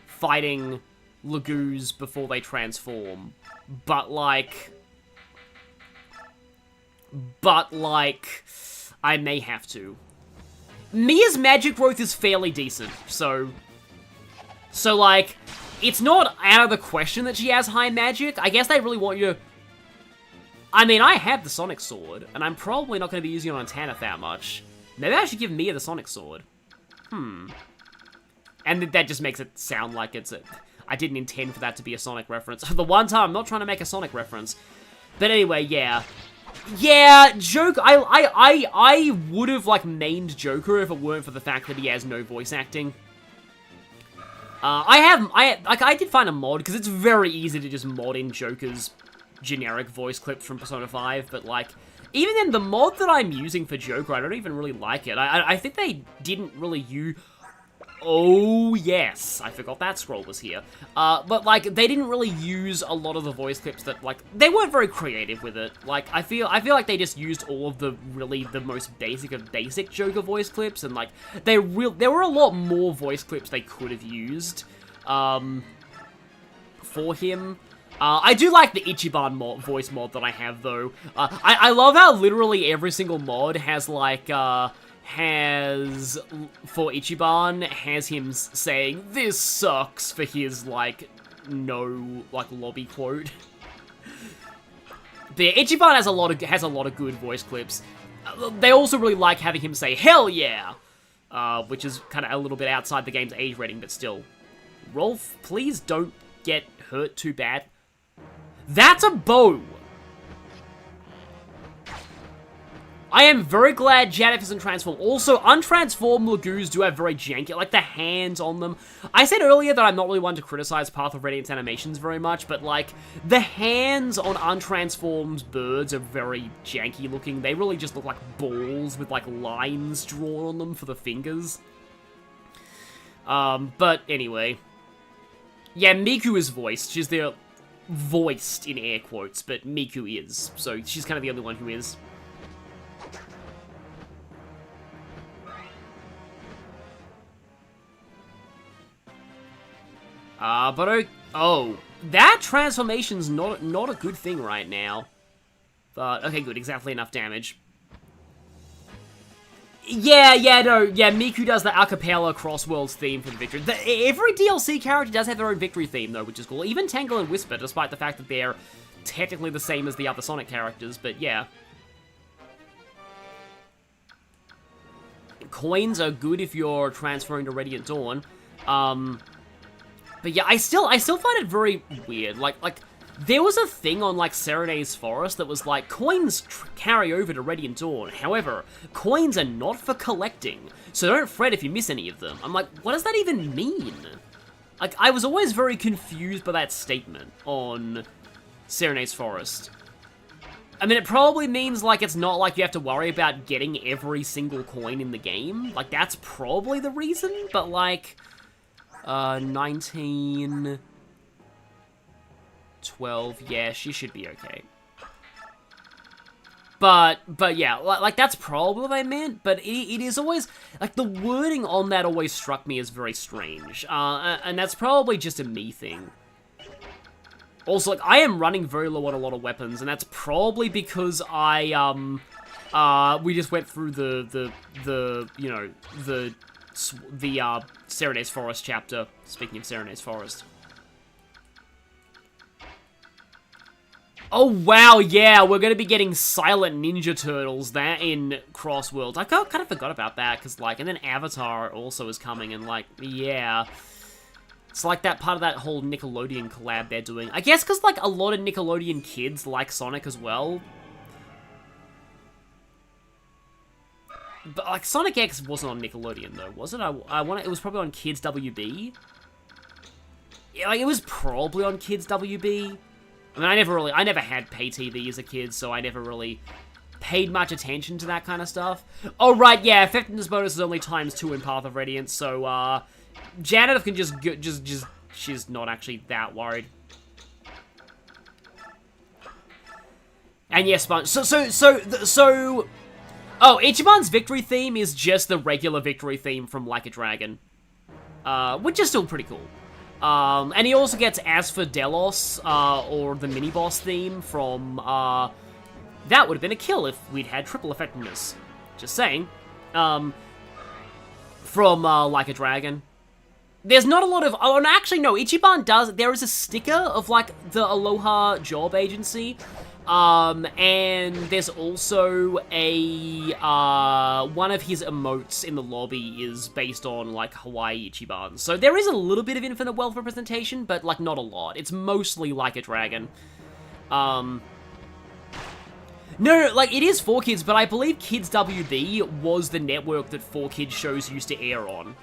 fighting Lagoos before they transform, but like, I may have to. Mia's magic growth is fairly decent, so like, it's not out of the question that she has high magic. I guess they really want you to... I mean, I have the Sonic Sword, and I'm probably not going to be using it on Tanith that much. Maybe I should give Mia the Sonic Sword. And that just makes it sound like it's a... I didn't intend for that to be a Sonic reference. The one time, I'm not trying to make a Sonic reference. But anyway, yeah. Yeah, Joker, I would have, like, mained Joker if it weren't for the fact that he has no voice acting. I did find a mod, because it's very easy to just mod in Joker's generic voice clips from Persona 5, but, like, even then, the mod that I'm using for Joker, I don't even really like it. I think they didn't really use... Oh, yes. I forgot that scroll was here. But, like, they didn't really use a lot of the voice clips that, like, they weren't very creative with it. Like, I feel like they just used all of the, really, the most basic of basic Joker voice clips, and, like, there were a lot more voice clips they could have used, for him. I do like the Ichiban voice mod that I have, though. I love how literally every single mod has, like, for Ichiban, has him saying, "This sucks," for his, like, no, like, lobby quote. But yeah, Ichiban has a lot of good voice clips. They also really like having him say, "Hell yeah!" Which is kind of a little bit outside the game's age rating, but still. Rolf, please don't get hurt too bad. That's a bow! I am very glad Janeth isn't transformed. Also, untransformed Lagoos do have very janky, like the hands on them. I said earlier that I'm not really one to criticize Path of Radiance animations very much, but like, the hands on untransformed birds are very janky looking. They really just look like balls with like lines drawn on them for the fingers. But anyway. Yeah, Miku is voiced. She's the voiced in air quotes, but Miku is. So she's kind of the only one who is. Oh, that transformation's not a good thing right now. But, okay, good, exactly enough damage. Yeah, Miku does the acapella Crossworlds theme for the victory. Every DLC character does have their own victory theme, though, which is cool. Even Tangle and Whisper, despite the fact that they're technically the same as the other Sonic characters, but yeah. Coins are good if you're transferring to Radiant Dawn. But yeah, I still find it very weird. Like there was a thing on like Serenade's Forest that was like coins carry over to Radiant Dawn. However, coins are not for collecting, so don't fret if you miss any of them. I'm like, what does that even mean? Like, I was always very confused by that statement on Serenade's Forest. I mean, it probably means like it's not like you have to worry about getting every single coin in the game. Like, that's probably the reason, but like 19, 12, yeah, she should be okay. But yeah, like, that's probably what I meant, but it is always, like, the wording on that always struck me as very strange, and that's probably just a me thing. Also, like, I am running very low on a lot of weapons, and that's probably because we just went through the Serenade's Forest chapter. Speaking of Serenade's Forest. Oh, wow, yeah, we're gonna be getting Silent Ninja Turtles that in Crossworlds. I kind of forgot about that, because, like, and then Avatar also is coming, and, like, yeah. It's like that part of that whole Nickelodeon collab they're doing. I guess because, like, a lot of Nickelodeon kids like Sonic as well. But, like, Sonic X wasn't on Nickelodeon, though, was it? It was probably on Kids WB. Yeah, like, it was probably on Kids WB. I mean, I never had pay TV as a kid, so I never really paid much attention to that kind of stuff. Oh, right, yeah, effectiveness bonus is only ×2 in Path of Radiance, so, Janet can just, she's not actually that worried. And yes, oh, Ichiban's victory theme is just the regular victory theme from Like a Dragon. Which is still pretty cool. And he also gets As for Delos, or the mini-boss theme from, that would have been a kill if we'd had triple effectiveness. Just saying. From, Like a Dragon. There's not a lot of... Oh, and actually, no, Ichiban does... There is a sticker of, like, the Aloha job agency, And there's also a, one of his emotes in the lobby is based on, like, Hawaii Ichiban. So there is a little bit of Infinite Wealth representation, but, like, not a lot. It's mostly like a dragon. No, like, it is 4Kids, but I believe Kids WB was the network that 4Kids shows used to air on.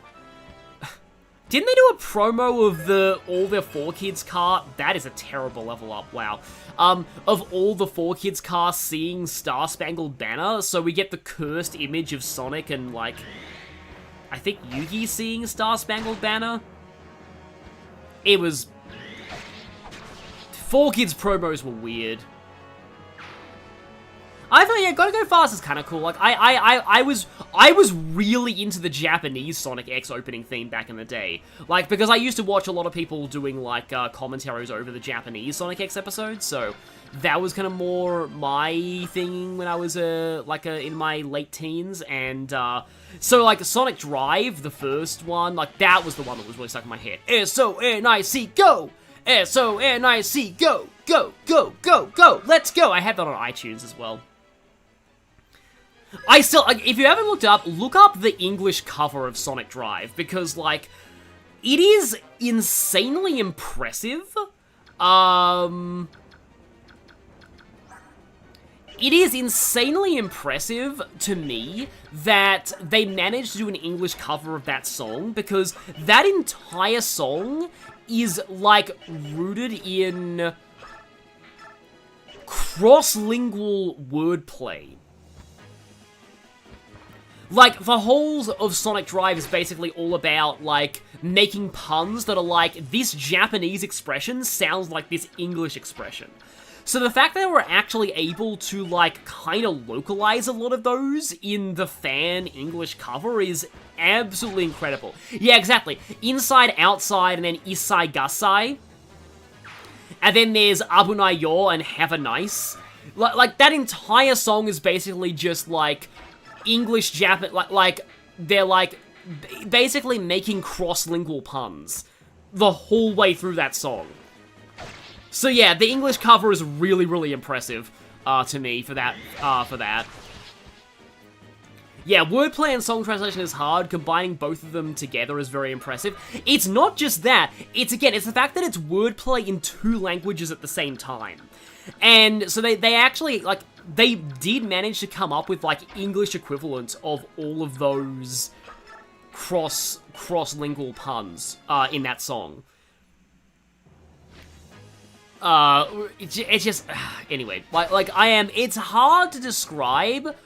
Didn't they do a promo of all their 4Kids cast? That is a terrible level up, wow. Of all the 4Kids cast seeing Star Spangled Banner, so we get the cursed image of Sonic and, like, I think Yugi seeing Star Spangled Banner? It was... 4Kids promos were weird. I thought, yeah, Gotta Go Fast is kind of cool. Like, I was really into the Japanese Sonic X opening theme back in the day. Like, because I used to watch a lot of people doing, like, commentaries over the Japanese Sonic X episodes, so that was kind of more my thing when I was, in my late teens, and, so, like, Sonic Drive, the first one, like, that was the one that was really stuck in my head. S-O-N-I-C, go! S-O-N-I-C, go! Go, go, go, go! Let's go! I had that on iTunes as well. I still, like, if you haven't looked up, look up the English cover of Sonic Drive, because, like, it is insanely impressive. It is insanely impressive to me that they managed to do an English cover of that song, because that entire song is, like, rooted in cross-lingual wordplay. Like, the whole of Sonic Drive is basically all about, like, making puns that are like, this Japanese expression sounds like this English expression. So the fact that they were actually able to, like, kind of localize a lot of those in the fan English cover is absolutely incredible. Yeah, exactly. Inside, outside, and then Issai Gassai. And then there's Abunai Yo and Have a Nice. Like, that entire song is basically just, like, English, Japan, like, they're, like, basically making cross-lingual puns the whole way through that song. So yeah, the English cover is really, really impressive, to me, for that. Yeah, wordplay and song translation is hard. Combining both of them together is very impressive. It's not just that. It's the fact that it's wordplay in two languages at the same time. And so they actually, like, they did manage to come up with, like, English equivalents of all of those cross-lingual puns, in that song. It's just, anyway, it's hard to describe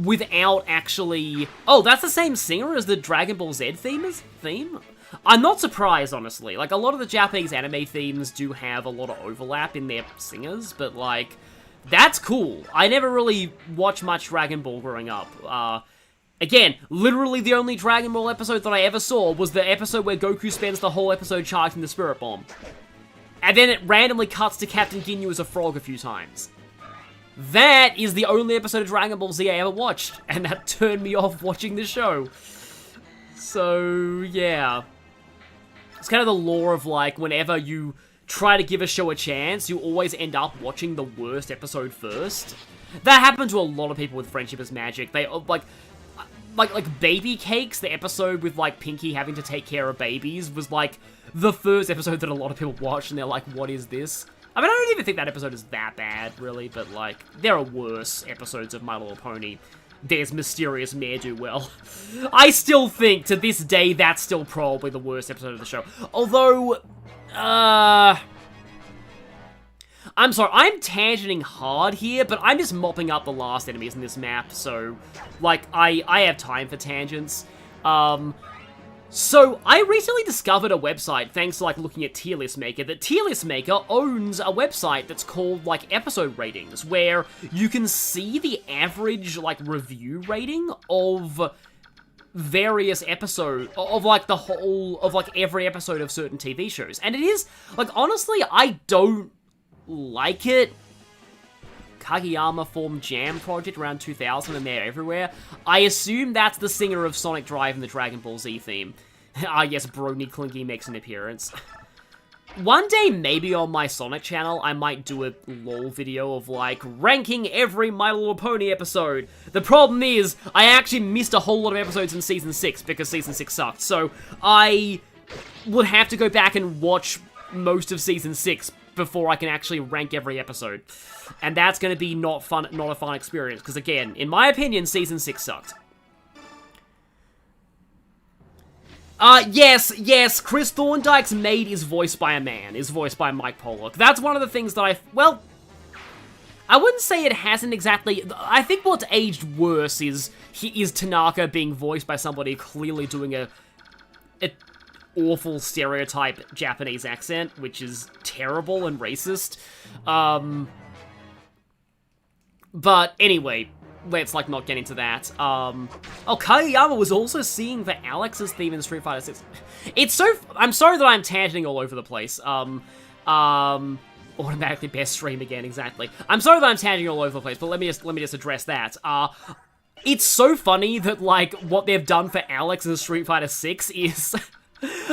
without actually, oh, that's the same singer as the Dragon Ball Z theme? I'm not surprised, honestly. Like, a lot of the Japanese anime themes do have a lot of overlap in their singers, but, like, that's cool. I never really watched much Dragon Ball growing up. Again, literally the only Dragon Ball episode that I ever saw was the episode where Goku spends the whole episode charging the Spirit Bomb. And then it randomly cuts to Captain Ginyu as a frog a few times. That is the only episode of Dragon Ball Z I ever watched, and that turned me off watching the show. So, yeah. It's kind of the lore of, like, whenever you try to give a show a chance, you always end up watching the worst episode first. That happened to a lot of people with Friendship is Magic. They, like Baby Cakes, the episode with, like, Pinky having to take care of babies, was, like, the first episode that a lot of people watched, and they're like, what is this? I mean, I don't even think that episode is that bad, really, but, like, there are worse episodes of My Little Pony. There's Mysterious Ne'er-Do-Well. I still think, to this day, that's still probably the worst episode of the show. Although, I'm sorry, I'm tangenting hard here, but I'm just mopping up the last enemies in this map, so, like, I have time for tangents. So, I recently discovered a website, thanks to, like, looking at Tier List Maker, that Tier List Maker owns a website that's called, like, episode ratings, where you can see the average, like, review rating of various episodes, of, like, the whole, of, like, every episode of certain TV shows. And it is, like, honestly, I don't like it. Kageyama formed Jam Project around 2000 and they're everywhere. I assume that's the singer of Sonic Drive and the Dragon Ball Z theme. Ah yes, Brony Clinky makes an appearance. one day, maybe on my Sonic channel, I might do a LOL video of, like, ranking every My Little Pony episode. The problem is, I actually missed a whole lot of episodes in Season 6, because Season 6 sucked. So, I would have to go back and watch most of Season 6 before I can actually rank every episode. And that's going to be not a fun experience, because again, in my opinion, Season 6 sucked. Yes, Chris Thorndike's maid is voiced by a man, is voiced by Mike Pollock. That's one of the things that well, I wouldn't say it hasn't exactly, I think what's aged worse is Tanaka being voiced by somebody clearly doing a awful stereotype Japanese accent, which is terrible and racist. But anyway, let's, like, not get into that. Oh, Kageyama was also singing for Alex's theme in Street Fighter 6. It's so... I'm sorry that I'm tangenting all over the place. Automatically best stream again, exactly. I'm sorry that I'm tangenting all over the place, but let me just address that. It's so funny that, like, what they've done for Alex in Street Fighter 6 is...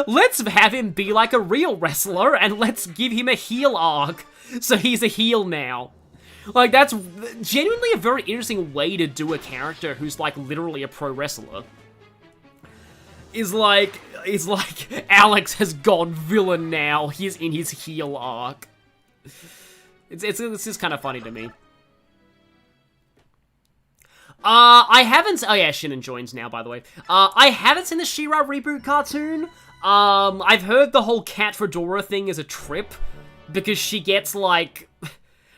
let's have him be like a real wrestler, and let's give him a heel arc, so he's a heel now. Like, that's genuinely a very interesting way to do a character who's, like, literally a pro wrestler. Is like, Alex has gone villain now, he's in his heel arc. It's just kind of funny to me. I haven't... Oh yeah, Shinnen joins now, by the way. I haven't seen the She-Ra reboot cartoon. I've heard the whole Cat Fedora thing is a trip, because she gets, like...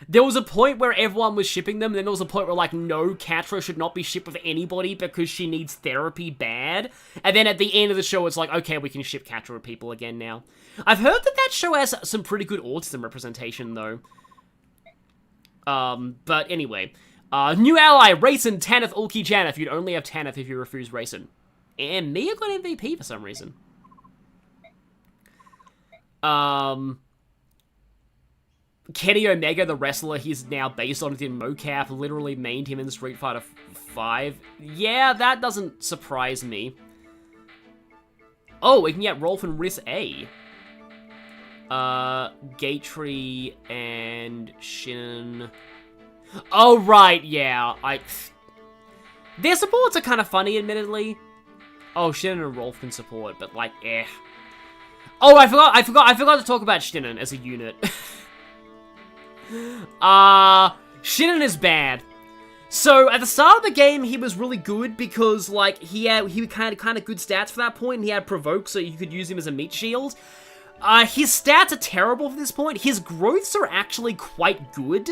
There was a point where everyone was shipping them, and then there was a point where, like, no, Catra should not be shipped with anybody because she needs therapy bad. And then at the end of the show, it's like, okay, we can ship Catra with people again now. I've heard that show has some pretty good autism representation, though. But anyway. New ally, Racing, Tanith, Ulki, Janeth. You'd only have Tanith if you refuse Racing. And Mia got MVP for some reason. Kenny Omega, the wrestler he's now based on, is in mocap, literally mained him in Street Fighter 5. Yeah, that doesn't surprise me. Oh, we can get Rolf and Riss A. Gatry and Shinnen. Oh, right, yeah. Their supports are kind of funny, admittedly. Oh, Shinnen and Rolf can support, but, like, eh. Oh, I forgot to talk about Shinnen as a unit. Shinnen is bad. So, at the start of the game, he was really good because, like, he had kind of good stats for that point, and he had Provoke, so you could use him as a meat shield. His stats are terrible for this point. His growths are actually quite good,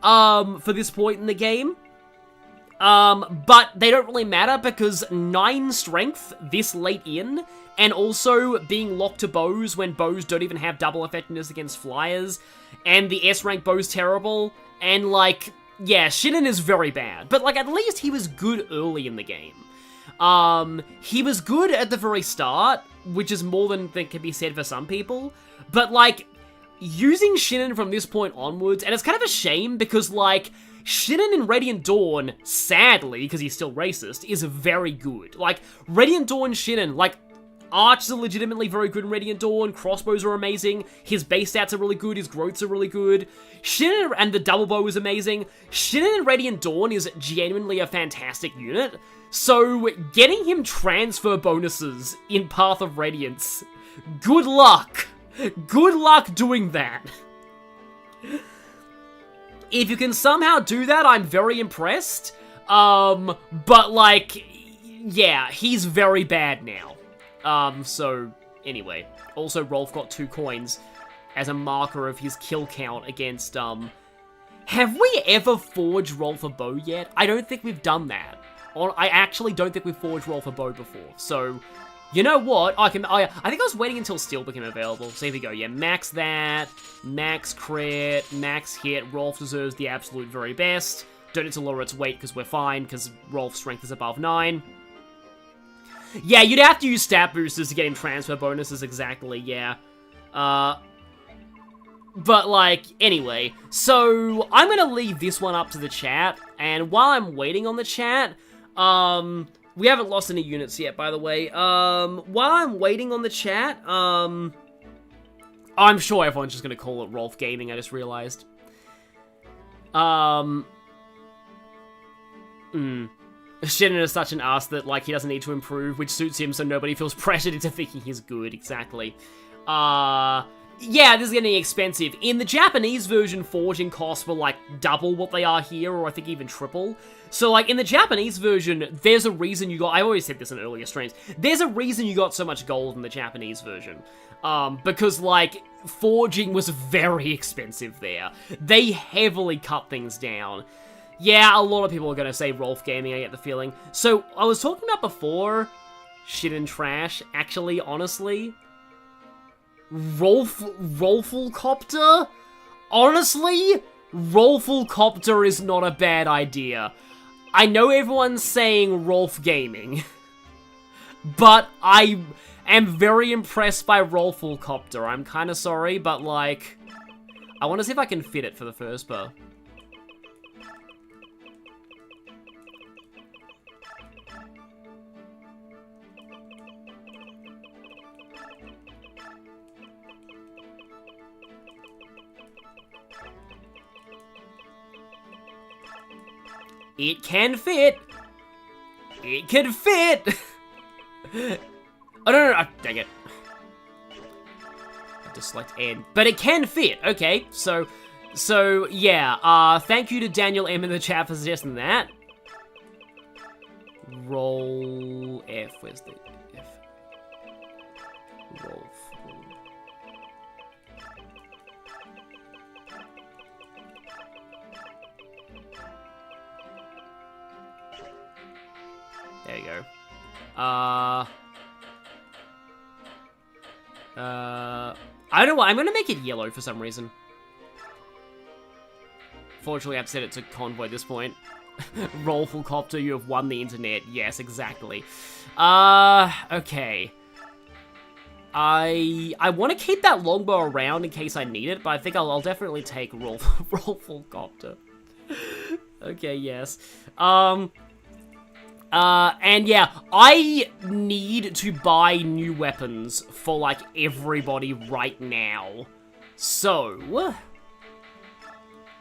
for this point in the game. But they don't really matter because 9 strength this late in, and also being locked to bows when bows don't even have double effectiveness against flyers, and the S-rank bow's terrible, and, like, yeah, Shinnen is very bad. But, like, at least he was good early in the game. He was good at the very start, which is more than can be said for some people, but, like, using Shinnen from this point onwards, and it's kind of a shame because, like, Shinnen in Radiant Dawn, sadly, because he's still racist, is very good. Like, Radiant Dawn Shinnen, like, archers are legitimately very good in Radiant Dawn, crossbows are amazing, his base stats are really good, his growths are really good, Shinnen and the double bow is amazing, Shinnen in Radiant Dawn is genuinely a fantastic unit, so getting him transfer bonuses in Path of Radiance, good luck! Good luck doing that! If you can somehow do that, I'm very impressed, but, like, yeah, he's very bad now. So, anyway. Also, Rolf got 2 coins as a marker of his kill count against, Have we ever forged Rolf a bow yet? I don't think we've done that. I actually don't think we've forged Rolf a bow before, so... You know what? I think I was waiting until Steel became available. So here we go. Yeah, max that, max crit, max hit. Rolf deserves the absolute very best. Don't need to lower its weight because we're fine, because Rolf's strength is above 9. Yeah, you'd have to use stat boosters to get him transfer bonuses, exactly, yeah. But, like, anyway. So, I'm gonna leave this one up to the chat, and while I'm waiting on the chat, we haven't lost any units yet, by the way. While I'm waiting on the chat, I'm sure everyone's just gonna call it Rolf Gaming, I just realized. Shannon is such an ass that, like, he doesn't need to improve, which suits him so nobody feels pressured into thinking he's good, exactly. Yeah, this is getting expensive. In the Japanese version, forging costs were, like, double what they are here, or I think even triple. So, like, in the Japanese version, there's a reason you got... I always said this in earlier streams. There's a reason you got so much gold in the Japanese version. Because, like, forging was very expensive there. They heavily cut things down. Yeah, a lot of people are going to say Rolf Gaming, I get the feeling. So, I was talking about before, shit and trash, actually, honestly... Rolfulcopter? Honestly, Rolfulcopter is not a bad idea. I know everyone's saying Rolf Gaming, but I am very impressed by Rolfulcopter. I'm kind of sorry, but like, I want to see if I can fit it for the first bar. It can fit! It can fit! Oh, no, dang it. I just select N. But it can fit, okay. So, yeah, thank you to Daniel M in the chat for suggesting that. Roll F, where's the F? Rolf. There you go. I don't know what, I'm gonna make it yellow for some reason. Fortunately, I've set it to convoy at this point. Rolfulcopter, you have won the internet. Yes, exactly. Okay. I want to keep that longbow around in case I need it, but I think I'll definitely take Rolfulcopter. Okay, yes. And yeah, I need to buy new weapons for, like, everybody right now. So,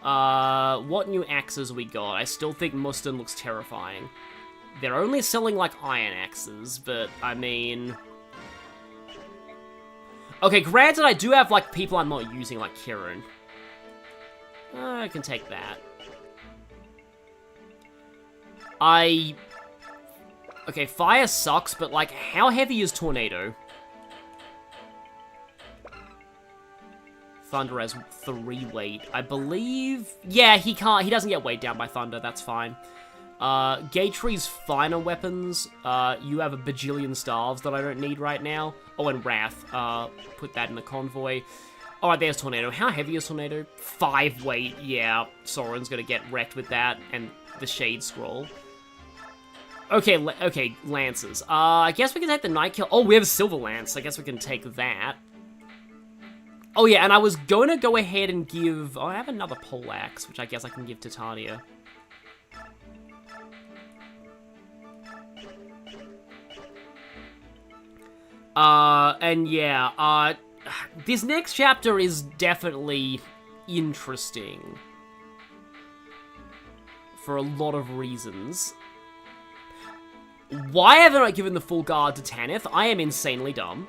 what new axes we got? I still think Mustang looks terrifying. They're only selling, like, iron axes, but, I mean... Okay, granted, I do have, like, people I'm not using, like Kieran. I can take that. Okay, fire sucks, but, like, how heavy is Tornado? Thunder has 3 weight. I believe... Yeah, he doesn't get weighed down by Thunder, that's fine. Gatry's finer weapons. You have a bajillion starves that I don't need right now. Oh, and Wrath. Put that in the convoy. Alright, there's Tornado. How heavy is Tornado? 5 weight, yeah. Soren's gonna get wrecked with that, and the Shade Scroll. Okay, okay, Lances. I guess we can take the Nightkill. Oh, we have a Silver Lance. I guess we can take that. Oh, yeah, and I was going to go ahead and give... Oh, I have another Poleaxe, which I guess I can give Titania. And yeah, this next chapter is definitely interesting. For a lot of reasons. Why haven't I given the full guard to Tanith? I am insanely dumb.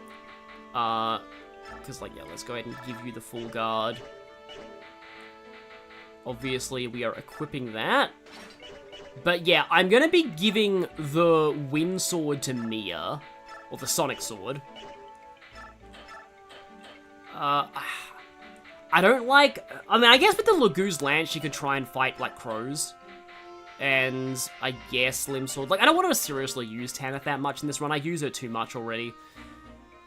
Because, like, yeah, let's go ahead and give you the full guard. Obviously, we are equipping that. But, yeah, I'm gonna be giving the Wind Sword to Mia. Or the Sonic Sword. I don't like... I mean, I guess with the Lagoo's Lance, she could try and fight, like, crows. And I guess Slim Sword. Like, I don't want to seriously use Tanith that much in this run. I use her too much already.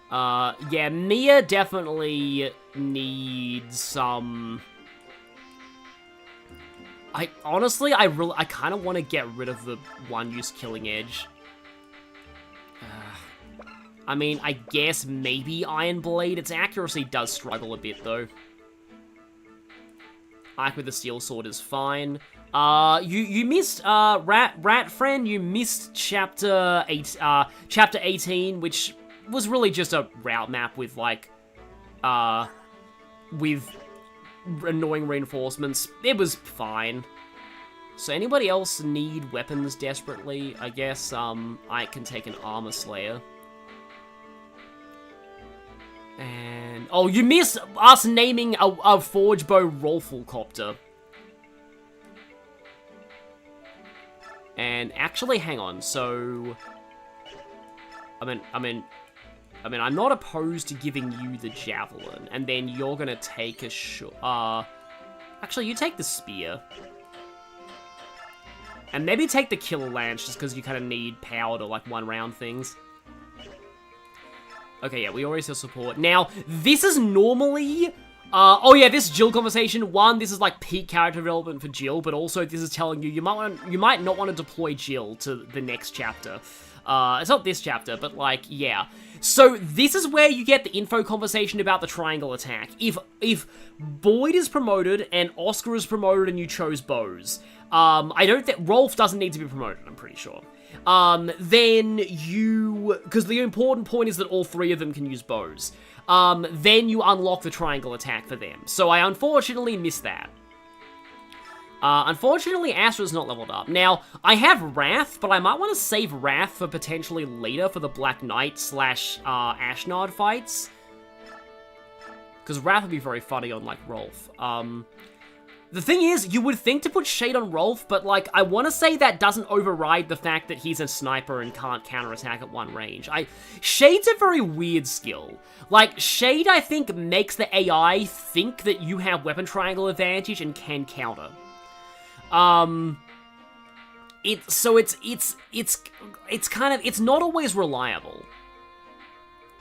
Yeah, Mia definitely needs some... Honestly, I kind of want to get rid of the one-use Killing Edge. I mean, I guess maybe Iron Blade. Its accuracy does struggle a bit, though. Ike with the Steel Sword is fine. You missed, Rat Friend, you missed chapter 18, which was really just a route map with, like, with annoying reinforcements. It was fine. So anybody else need weapons desperately? I guess, I can take an Armor Slayer. And... oh, you missed us naming a Forge Bow Rolfulcopter. And actually, hang on, so... I mean, I'm not opposed to giving you the Javelin, and then you're gonna take a actually, you take the Spear. And maybe take the Killer Lance, just because you kind of need power to, like, one-round things. Okay, yeah, we already have support. Now, this is normally... oh yeah, this Jill conversation. One, this is like peak character development for Jill, but also this is telling you you might not want to deploy Jill to the next chapter. It's not this chapter, but like, yeah. So this is where you get the info conversation about the triangle attack. If Boyd is promoted and Oscar is promoted and you chose bows, I don't think Rolf doesn't need to be promoted, I'm pretty sure. Then you, because the important point is that all three of them can use bows. Then you unlock the triangle attack for them. So I unfortunately missed that. Unfortunately, Astra's not leveled up. Now, I have Wrath, but I might want to save Wrath for potentially later for the Black Knight / Ashnard fights. Because Wrath would be very funny on, like, Rolf. The thing is, you would think to put Shade on Rolf, but, like, I want to say that doesn't override the fact that he's a sniper and can't counterattack at one range. Shade's a very weird skill. Like, Shade, I think, makes the AI think that you have weapon triangle advantage and can counter. It's not always reliable.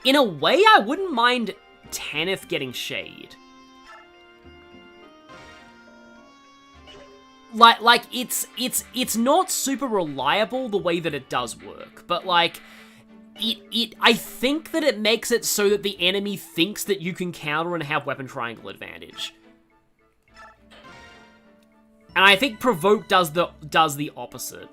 In a way, I wouldn't mind Tanith getting Shade. Like, it's not super reliable the way that it does work, but, like, I think that it makes it so that the enemy thinks that you can counter and have weapon triangle advantage. And I think Provoke does the opposite.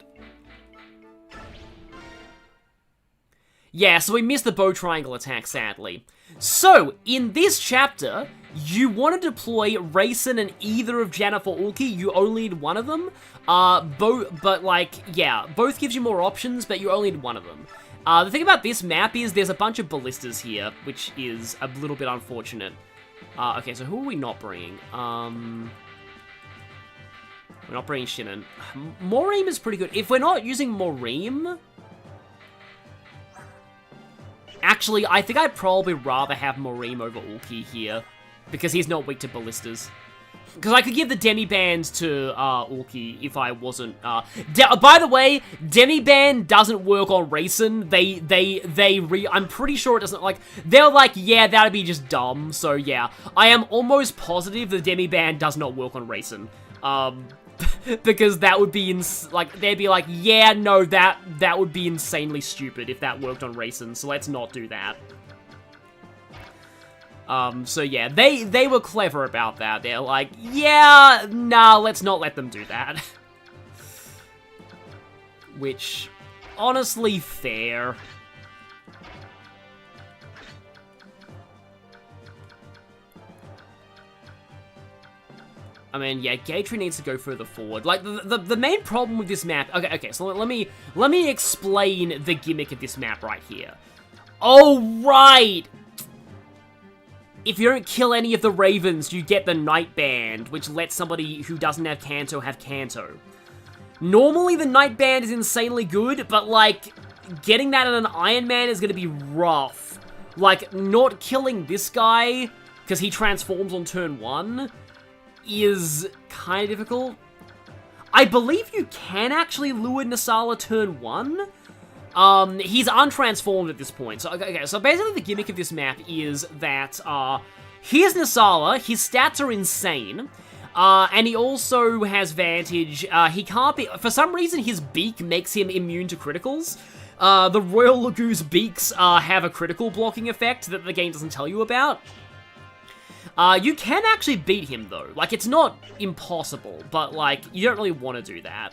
Yeah, so we missed the bow triangle attack, sadly. So, in this chapter, you want to deploy Rayson and either of Jennifer Ulki. You only need one of them. But like, yeah, both gives you more options, but you only need one of them. The thing about this map is there's a bunch of ballistas here, which is a little bit unfortunate. Okay, so who are we not bringing? We're not bringing Shinnon. Morim is pretty good. If we're not using Morim... Actually, I think I'd probably rather have Morim over Ulki here, because he's not weak to ballistas. Because I could give the Demi-Band to Ulki if I wasn't... by the way, Demi-Band doesn't work on Rayson. I'm pretty sure it doesn't, like... They're like, yeah, that'd be just dumb. So, yeah. I am almost positive the Demi-Band does not work on Rayson. Because that would be, like, they'd be like, yeah, no, that would be insanely stupid if that worked on Rayson, so let's not do that. So yeah, they were clever about that. They're like, yeah, nah, let's not let them do that. Which, honestly, fair. I mean, yeah, Gatry needs to go further forward. Like, the main problem with this map... Okay, so let me explain the gimmick of this map right here. Oh, right! If you don't kill any of the Ravens, you get the Night Band, which lets somebody who doesn't have Kanto have Kanto. Normally, the Night Band is insanely good, but, like, getting that in an Ironman is gonna be rough. Like, not killing this guy, because he transforms on turn 1... is kind of difficult. I believe you can actually lure Nasala turn 1. He's untransformed at this point. So, okay, so basically the gimmick of this map is that, here's Nasala, his stats are insane, and he also has Vantage. He can't be, for some reason his beak makes him immune to criticals. The Royal Lagoo's beaks, have a critical blocking effect that the game doesn't tell you about. You can actually beat him, though. Like, it's not impossible, but, like, you don't really want to do that.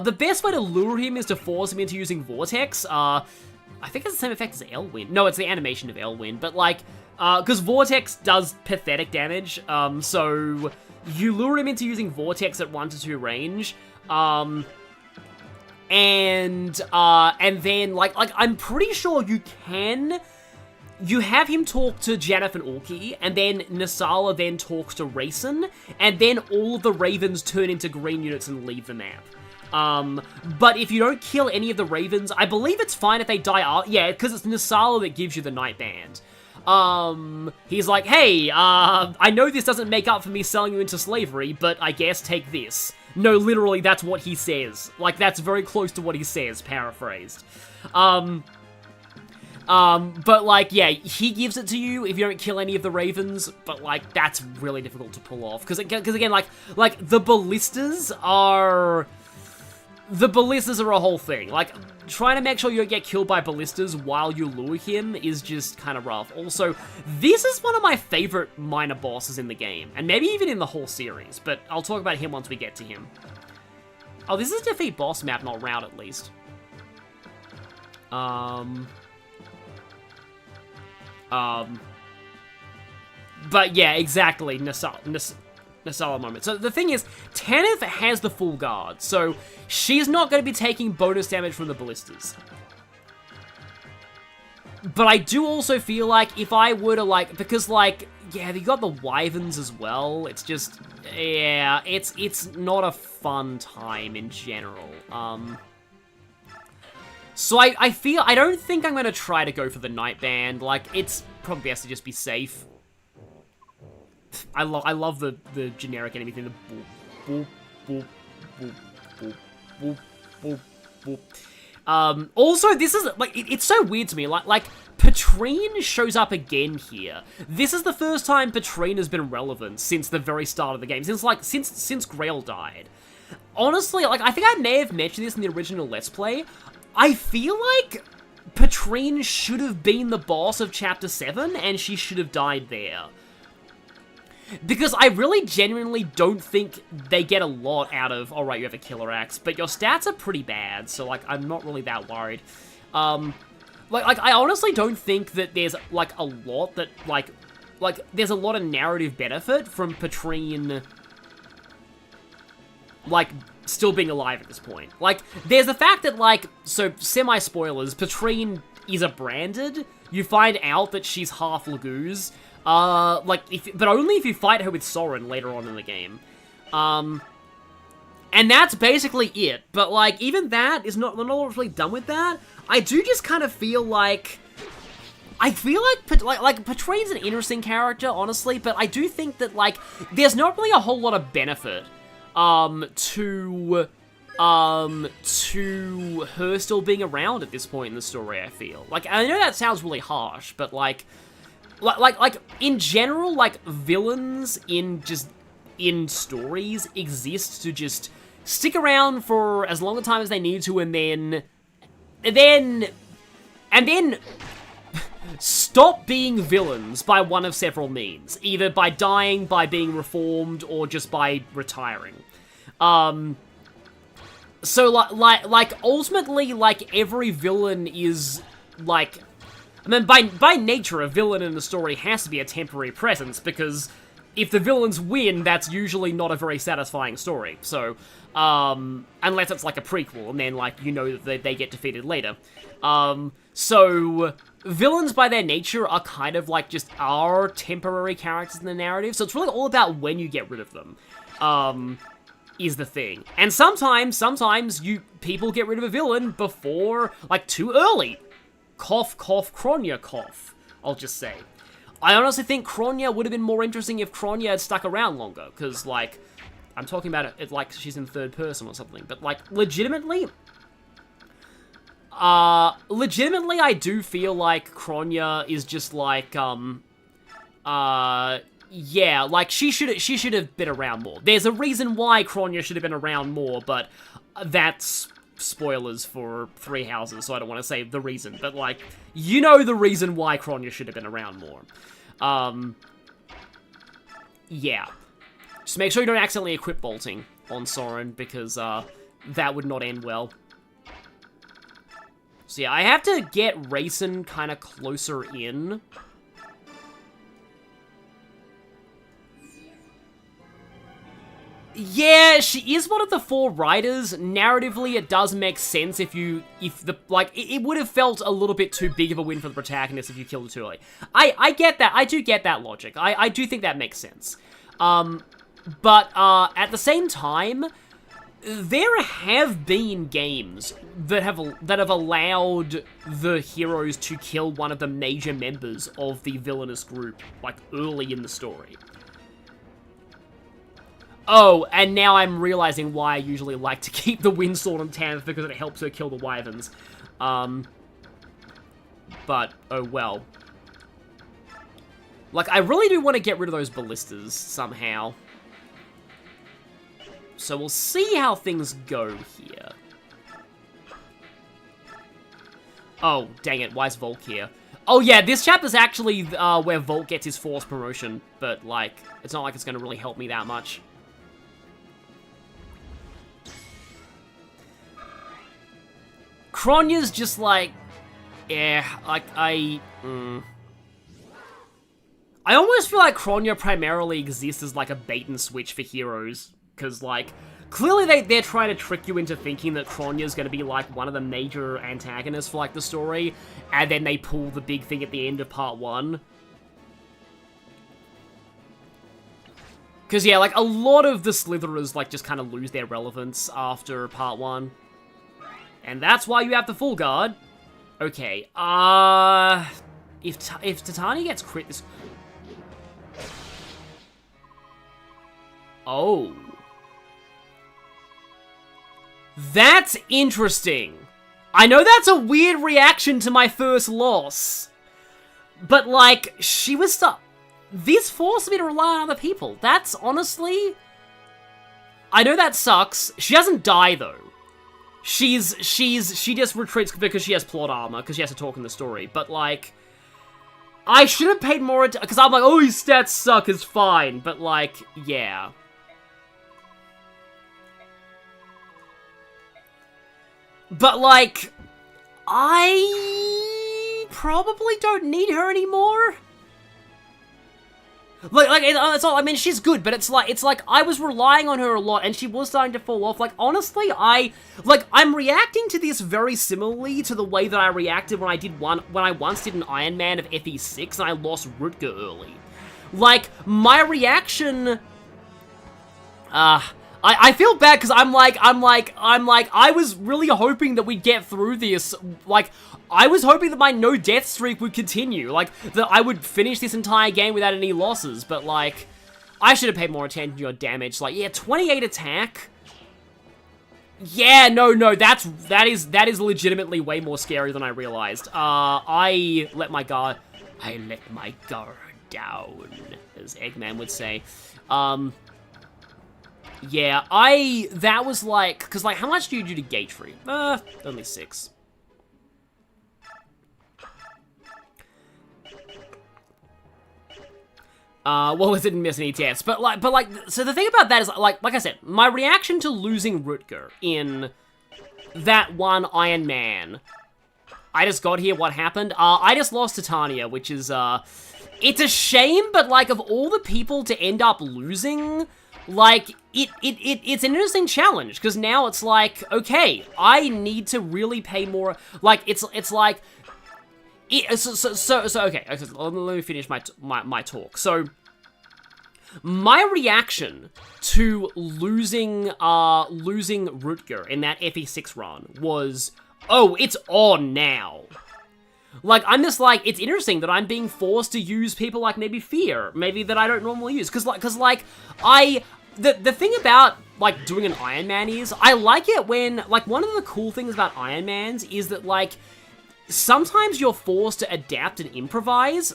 The best way to lure him is to force him into using Vortex. I think it's the same effect as Elwind. No, it's the animation of Elwind, but like, because Vortex does pathetic damage, so you lure him into using Vortex at 1 to 2 range, and then, like, I'm pretty sure you have him talk to Janeth and Orki, and then Nasala then talks to Rayson, and then all of the Ravens turn into green units and leave the map. But if you don't kill any of the Ravens, I believe it's fine if they die out. Yeah, because it's Nasala that gives you the Night Band. He's like, hey, I know this doesn't make up for me selling you into slavery, but I guess take this. No, literally, that's what he says. Like, that's very close to what he says, paraphrased. But, like, yeah, he gives it to you if you don't kill any of the Ravens, but, like, that's really difficult to pull off. Because again, like, the ballistas are... The ballistas are a whole thing. Like, trying to make sure you don't get killed by ballistas while you lure him is just kind of rough. Also, this is one of my favorite minor bosses in the game, and maybe even in the whole series, but I'll talk about him once we get to him. Oh, this is a defeat boss map, not route at least. But yeah, exactly, Nasala moment. So the thing is, Tanith has the full guard, so she's not going to be taking bonus damage from the ballistas. But I do also feel like if I were to, like, because, like, yeah, you got the Wyverns as well, it's just, yeah, it's not a fun time in general. So I feel, I don't think I'm going to try to go for the Night Band, like, it's probably best to just be safe. I love the generic enemy thing, the boop, boop, boop, boop, boop, boop, boop, boop. Also, this is, like, it's so weird to me, like, Petrine shows up again here. This is the first time Petrine has been relevant since the very start of the game, since Grail died. Honestly, like, I think I may have mentioned this in the original Let's Play, I feel like Petrine should have been the boss of Chapter 7, and she should have died there. Because I really genuinely don't think they get a lot out of, alright, you have a killer axe, but your stats are pretty bad, so, like, I'm not really that worried. Like, I honestly don't think that there's, like, a lot that, like, there's a lot of narrative benefit from Petrine, like, still being alive at this point. Like, there's the fact that, like, so, semi-spoilers, Petrine is a branded, you find out that she's half Laguz, like, but only if you fight her with Soren later on in the game. And that's basically it. But, like, even that is not, we're not really done with that. I do just kind of feel like, Petrine's an interesting character, honestly, but I do think that, like, there's not really a whole lot of benefit, to her still being around at this point in the story, I feel. Like, I know that sounds really harsh, but, like, in general, like, villains in stories exist to just stick around for as long a time as they need to, and then stop being villains by one of several means. Either by dying, by being reformed, or just by retiring. So, like, ultimately, like, every villain is, like, I mean, by nature, a villain in the story has to be a temporary presence, because if the villains win, that's usually not a very satisfying story. So, unless it's like a prequel, and then, like, you know that they get defeated later. So, villains by their nature are kind of like just our temporary characters in the narrative, so it's really all about when you get rid of them, is the thing. And sometimes people get rid of a villain before, like, too early. Cough, cough, Kronya, cough, I'll just say. I honestly think Kronya would have been more interesting if Kronya had stuck around longer, because, like, I'm talking about it like she's in third person or something, but, like, legitimately, I do feel like Kronya is just, like, yeah, like, she should have been around more. There's a reason why Kronya should have been around more, but that's spoilers for Three Houses, so I don't want to say the reason, but, like, you know the reason why Kronya should have been around more. Yeah. Just make sure you don't accidentally equip bolting on Soren, because, that would not end well. So yeah, I have to get Racing kind of closer in. Yeah, she is one of the 4 riders. Narratively, it does make sense if it would have felt a little bit too big of a win for the protagonist if you killed her too early. I get that. I do get that logic. I do think that makes sense. But at the same time, there have been games that have allowed the heroes to kill one of the major members of the villainous group, like, early in the story. Oh, and now I'm realizing why I usually like to keep the Windsword on Tanith, because it helps her kill the Wyverns. But, oh well. Like, I really do want to get rid of those ballistas somehow. So we'll see how things go here. Oh, dang it, why is Volk here? Oh yeah, this chapter's actually where Volk gets his force promotion, but, like, it's not like it's going to really help me that much. Kronya's just like, yeah, like, I almost feel like Kronya primarily exists as, like, a bait and switch for heroes. Because, like, clearly they're trying to trick you into thinking that Kronya's going to be, like, one of the major antagonists for, like, the story. And then they pull the big thing at the end of part 1. Because, yeah, like, a lot of the Slitherers, like, just kind of lose their relevance after part 1. And that's why you have the full guard. Okay, if Titania gets crit this... Oh. That's interesting. I know that's a weird reaction to my first loss. But, like, she was stuck. This forced me to rely on other people. That's honestly... I know that sucks. She doesn't die, though. She just retreats because she has plot armor, because she has to talk in the story. But, like, I should have paid more attention, because I'm like, oh, his stats suck, it's fine. But, like, yeah. But, like, I probably don't need her anymore. Like, it's all, I mean, she's good, but it's like, I was relying on her a lot, and she was starting to fall off. Like, honestly, I'm reacting to this very similarly to the way that I reacted when I once did an Ironman of FE6, and I lost Rutger early. Like, my reaction, I feel bad, because I'm like, I was really hoping that we'd get through this, like, I was hoping that my no-death streak would continue, like, that I would finish this entire game without any losses, but, like, I should have paid more attention to your damage. Like, yeah, 28 attack. Yeah, no, that is legitimately way more scary than I realized. I let my guard down, as Eggman would say. Yeah, that was like, because, like, how much do you do to gauge free? Only 6. Well, it didn't miss any tests, but like, so the thing about that is, like I said, my reaction to losing Rutger in that one Iron Man, I just got here, what happened? I just lost Titania, which is, it's a shame, but, like, of all the people to end up losing, like, it's an interesting challenge, because now it's like, okay, I need to really pay more, like, it's like, okay, let me finish my talk. So, my reaction to losing Rutger in that FE6 run was, oh, it's on now. Like, I'm just like, it's interesting that I'm being forced to use people like maybe Fear, maybe that I don't normally use, because the thing about, like, doing an Iron Man is, I like it when, like, one of the cool things about Iron Mans is that, like, sometimes you're forced to adapt and improvise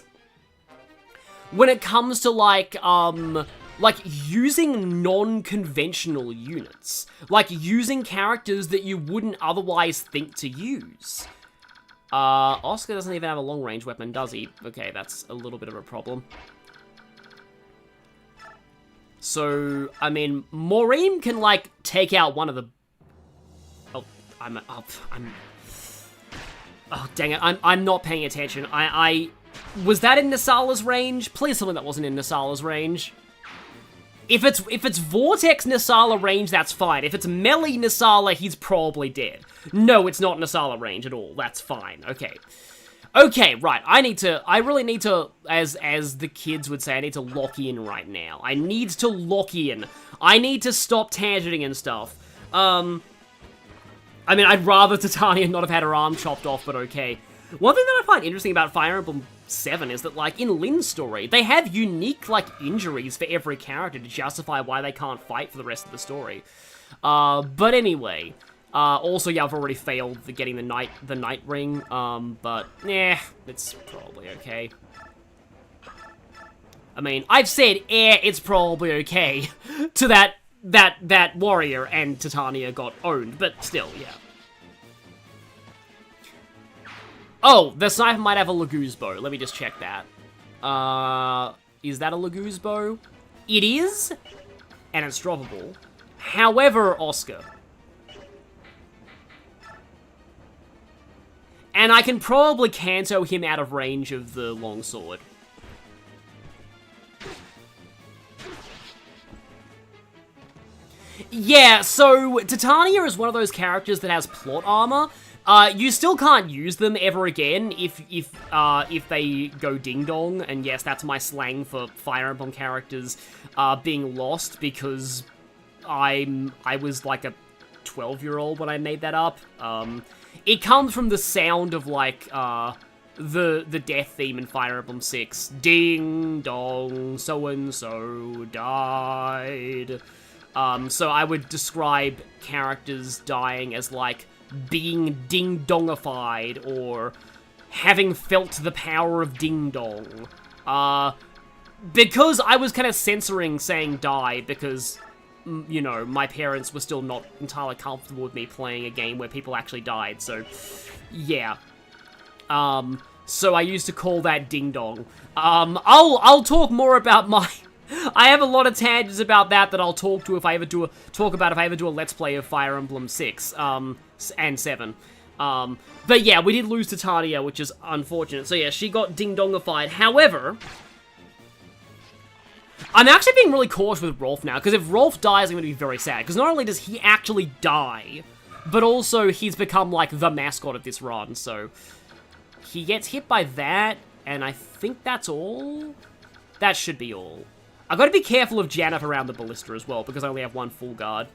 when it comes to, like, using non-conventional units. Like, using characters that you wouldn't otherwise think to use. Oscar doesn't even have a long-range weapon, does he? Okay, that's a little bit of a problem. So, I mean, Maureen can, like, take out one of the... Oh, Oh, dang it. I'm not paying attention. Was that in Nasala's range? Please tell me that wasn't in Nasala's range. If it's Vortex Nasala range, that's fine. If it's Melee Nasala, he's probably dead. No, it's not Nasala range at all. That's fine. Okay. Okay, right. I really need to, as the kids would say, I need to lock in right now. I need to lock in. I need to stop tangenting and stuff. I mean, I'd rather Titania not have had her arm chopped off, but okay. One thing that I find interesting about Fire Emblem 7 is that, like, in Lynn's story, they have unique, like, injuries for every character to justify why they can't fight for the rest of the story. But anyway, also, yeah, I've already failed getting the night ring, but, it's probably okay. I mean, I've said, it's probably okay to that warrior, and Titania got owned, but still, yeah. Oh, the sniper might have a Laguz bow. Let me just check that. Is that a Laguz bow? It is, and it's droppable. However, Oscar. And I can probably Kanto him out of range of the longsword. Yeah, so Titania is one of those characters that has plot armor. You still can't use them ever again if they go ding-dong, and yes, that's my slang for Fire Emblem characters being lost, because I was like a 12-year-old when I made that up. It comes from the sound of, like, the death theme in Fire Emblem 6. Ding dong, so-and-so died. So I would describe characters dying as, like, being ding-dongified, or having felt the power of ding-dong. Because I was kind of censoring saying die, because, you know, my parents were still not entirely comfortable with me playing a game where people actually died, so, yeah. So I used to call that ding-dong. I'll talk more about my... I have a lot of tangents about that I'll talk to if I ever do a Let's Play of Fire Emblem 6, and 7. But yeah, we did lose to Titania, which is unfortunate. So yeah, she got ding-dongified. However, I'm actually being really cautious with Rolf now, because if Rolf dies, I'm going to be very sad. Because not only does he actually die, but also he's become, like, the mascot of this run, so... He gets hit by that, and I think that's all? That should be all. I've got to be careful of Janeth around the ballista as well, because I only have one full guard.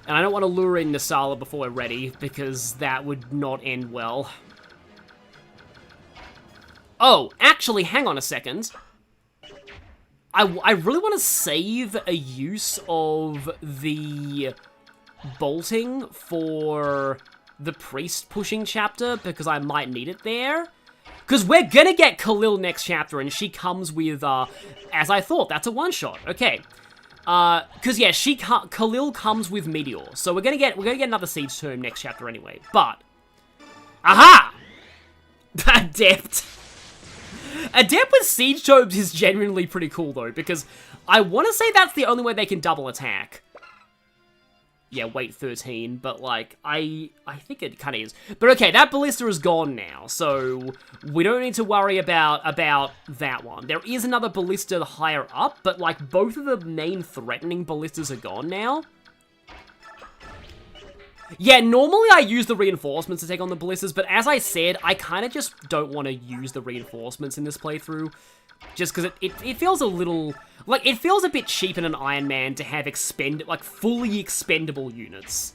And I don't want to lure in Nasala before we're ready, because that would not end well. Oh, actually, hang on a second. I really want to save a use of the bolting for the priest pushing chapter, because I might need it there. Because we're gonna get Khalil next chapter, and she comes with, as I thought, that's a one-shot. Okay. Because, yeah, Khalil comes with Meteor. So we're gonna get another Siege Tome next chapter anyway. But, aha! Adept. Adept with Siege Tomes is genuinely pretty cool, though, because I want to say that's the only way they can double attack. Yeah, weight 13, but, like, I think it kind of is. But okay, that ballista is gone now, so we don't need to worry about that one. There is another ballista higher up, but, like, both of the main threatening ballistas are gone now. Yeah, normally I use the reinforcements to take on the ballistas, but as I said, I kind of just don't want to use the reinforcements in this playthrough. Just because it feels a little... Like, it feels a bit cheap in an Ironman to have fully expendable units.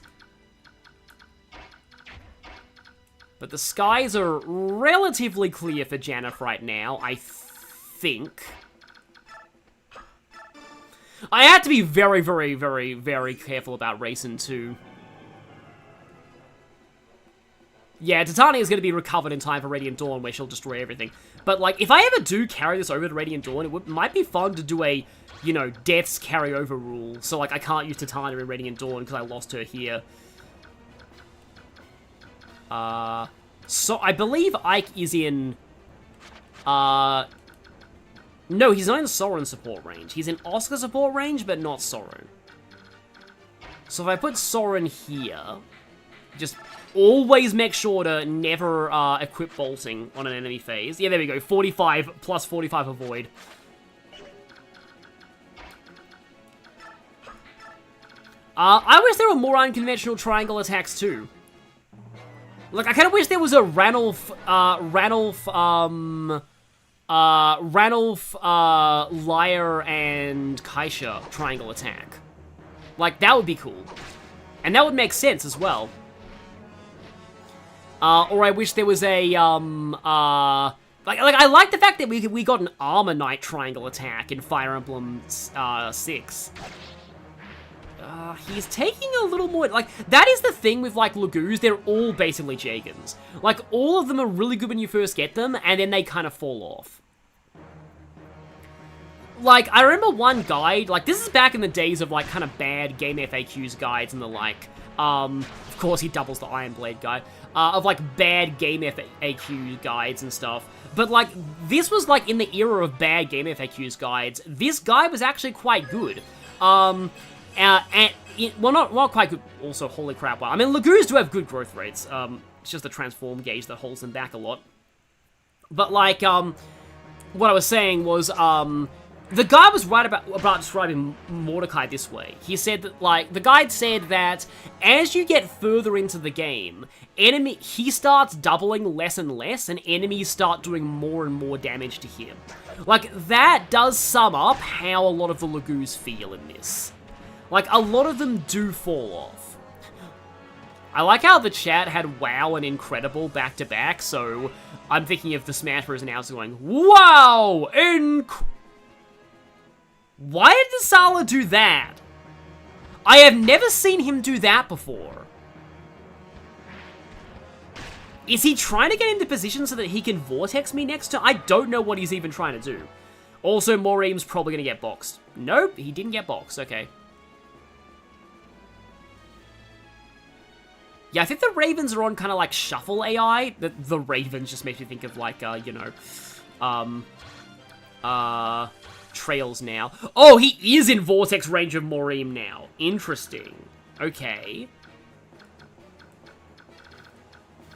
But the skies are relatively clear for Janeth right now, I think. I have to be very, very, very, very careful about racing too. Yeah, Titania is going to be recovered in time for Radiant Dawn, where she'll destroy everything. But, like, if I ever do carry this over to Radiant Dawn, it might be fun to do a, you know, deaths carryover rule. So, like, I can't use Titania in Radiant Dawn because I lost her here. So, I believe Ike is in... No, he's not in Soren support range. He's in Oscar support range, but not Soren. So if I put Soren here, just always make sure to never equip bolting on an enemy phase. Yeah, there we go. 45 plus 45 avoid. I wish there were more unconventional triangle attacks too. Like, I kind of wish there was a Ranulf, Lyre, and Kaisha triangle attack. Like, that would be cool. And that would make sense as well. Or I wish there was a, I like the fact that we got an Armor Knight triangle attack in Fire Emblem 6. He's taking a little more, like, that is the thing with, like, Lagoos, they're all basically Jagans. Like, all of them are really good when you first get them, and then they kind of fall off. Like, I remember one guide, like, this is back in the days of, like, kind of bad game FAQs guides and the like. Of course, he doubles the Iron Blade guy. Of, like, bad game FAQ guides and stuff. But, like, this was, like, in the era of bad game FAQs guides. This guide was actually quite good. Well, not quite good. Also, holy crap, wow. I mean, Lagoos do have good growth rates. It's just the transform gauge that holds them back a lot. But, like, what I was saying was, the guy was right about describing Mordecai this way. He said that, like, the guide said that as you get further into the game, he starts doubling less and less, and enemies start doing more and more damage to him. Like, that does sum up how a lot of the Lagoos feel in this. Like, a lot of them do fall off. I like how the chat had WoW and Incredible back to back, so I'm thinking of the Smash Bros. Announcer going, WoW! Why did Nasala do that? I have never seen him do that before. Is he trying to get into position so that he can Vortex me next turn? I don't know what he's even trying to do. Also, Moreem's probably going to get boxed. Nope, he didn't get boxed. Okay. Yeah, I think the Ravens are on kind of like shuffle AI. The Ravens just makes me think of like, you know, Trails now. Oh, he is in Vortex range of Moreem now. Interesting. Okay.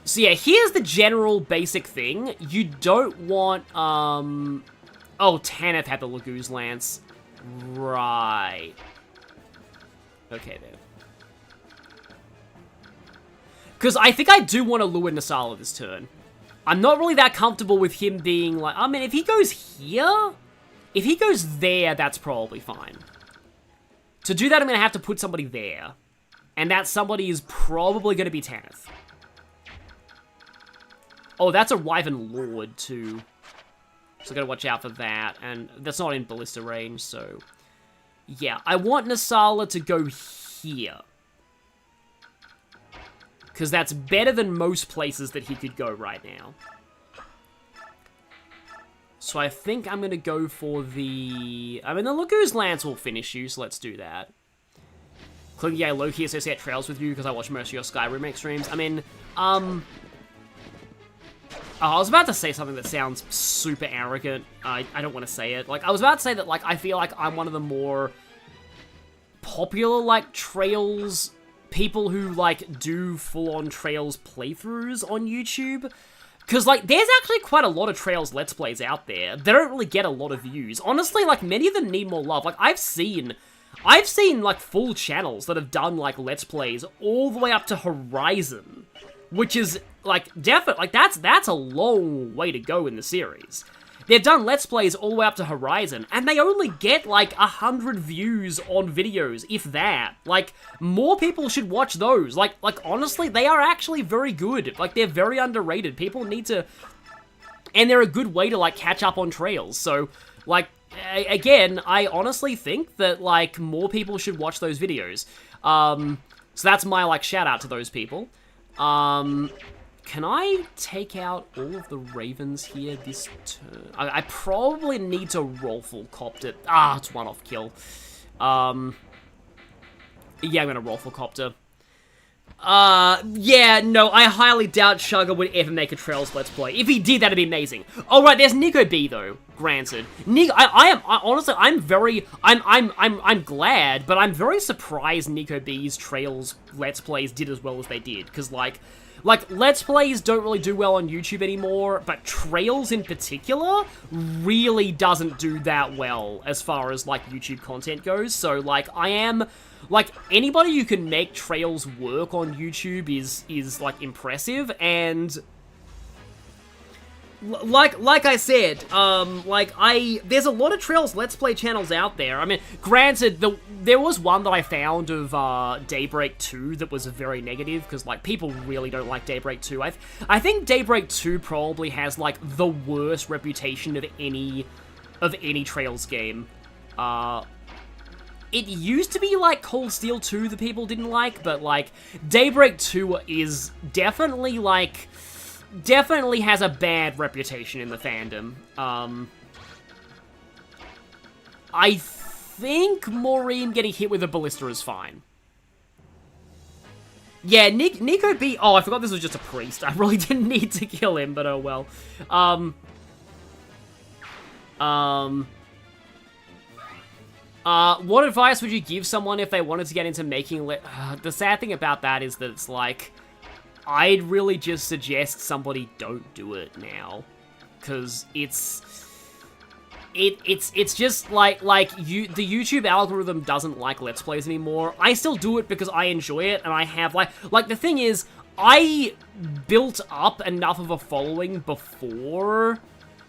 So yeah, here's the general basic thing. You don't want, oh, Tanith had the Lagoos Lance. Right. Okay, then. Because I think I do want to lure Nasala this turn. I'm not really that comfortable with him being like... I mean, if he goes here... If he goes there, that's probably fine. To do that, I'm going to have to put somebody there. And that somebody is probably going to be Tanith. Oh, that's a Wyvern Lord, too. So got to watch out for that. And that's not in Ballista range, so... Yeah, I want Nasala to go here. Because that's better than most places that he could go right now. So I think I'm going to go for the... I mean, the Lagoos Lance will finish you, so let's do that. Clearly, yeah, low-key associate Trails with you because I watch most of your Skyrim make streams. I mean, oh, I was about to say something that sounds super arrogant. I don't want to say it. Like, I was about to say that, like, I feel like I'm one of the more popular, like, Trails... people who, like, do full-on Trails playthroughs on YouTube. Because, like, there's actually quite a lot of Trails Let's Plays out there. They don't really get a lot of views. Honestly, like, many of them need more love. Like, I've seen, like, full channels that have done, like, Let's Plays all the way up to Horizon. Which is, like, definitely, like, that's a long way to go in the series. They've done Let's Plays all the way up to Horizon, and they only get, like, 100 views on videos, if that. Like, more people should watch those. Like, honestly, they are actually very good. Like, they're very underrated. People need to... And they're a good way to, like, catch up on Trails. So, like, again, I honestly think that, like, more people should watch those videos. So that's my, like, shout-out to those people. Can I take out all of the Ravens here this turn? I probably need to Rolfle Copter. Ah, it's one-off kill. Yeah, I'm gonna Rolfle Copter. Yeah, no, I highly doubt Sugar would ever make a Trails Let's Play. If he did, that'd be amazing. Oh, right, there's Nico B, though. Granted. Honestly, I'm glad, but I'm very surprised Nico B's Trails Let's Plays did as well as they did. Because, like... Like, Let's Plays don't really do well on YouTube anymore, but Trails in particular really doesn't do that well as far as, like, YouTube content goes. So, like, like, anybody who can make Trails work on YouTube is like, impressive, and like I said, there's a lot of Trails Let's Play channels out there. I mean, granted, there was one that I found of Daybreak 2 that was very negative, because, like, people really don't like Daybreak 2. I think Daybreak 2 probably has, like, the worst reputation of any Trails game. It used to be, like, Cold Steel 2 that people didn't like, but, like, Daybreak 2 is definitely, like, definitely has a bad reputation in the fandom. I think Maureen getting hit with a ballista is fine. Yeah, Nico B... Oh, I forgot this was just a priest. I really didn't need to kill him, but oh well. What advice would you give someone if they wanted to get into making... the sad thing about that is that it's like... I'd really just suggest somebody don't do it now, because it's just like the YouTube algorithm doesn't like Let's Plays anymore. I still do it because I enjoy it, and I have like the thing is, I built up enough of a following before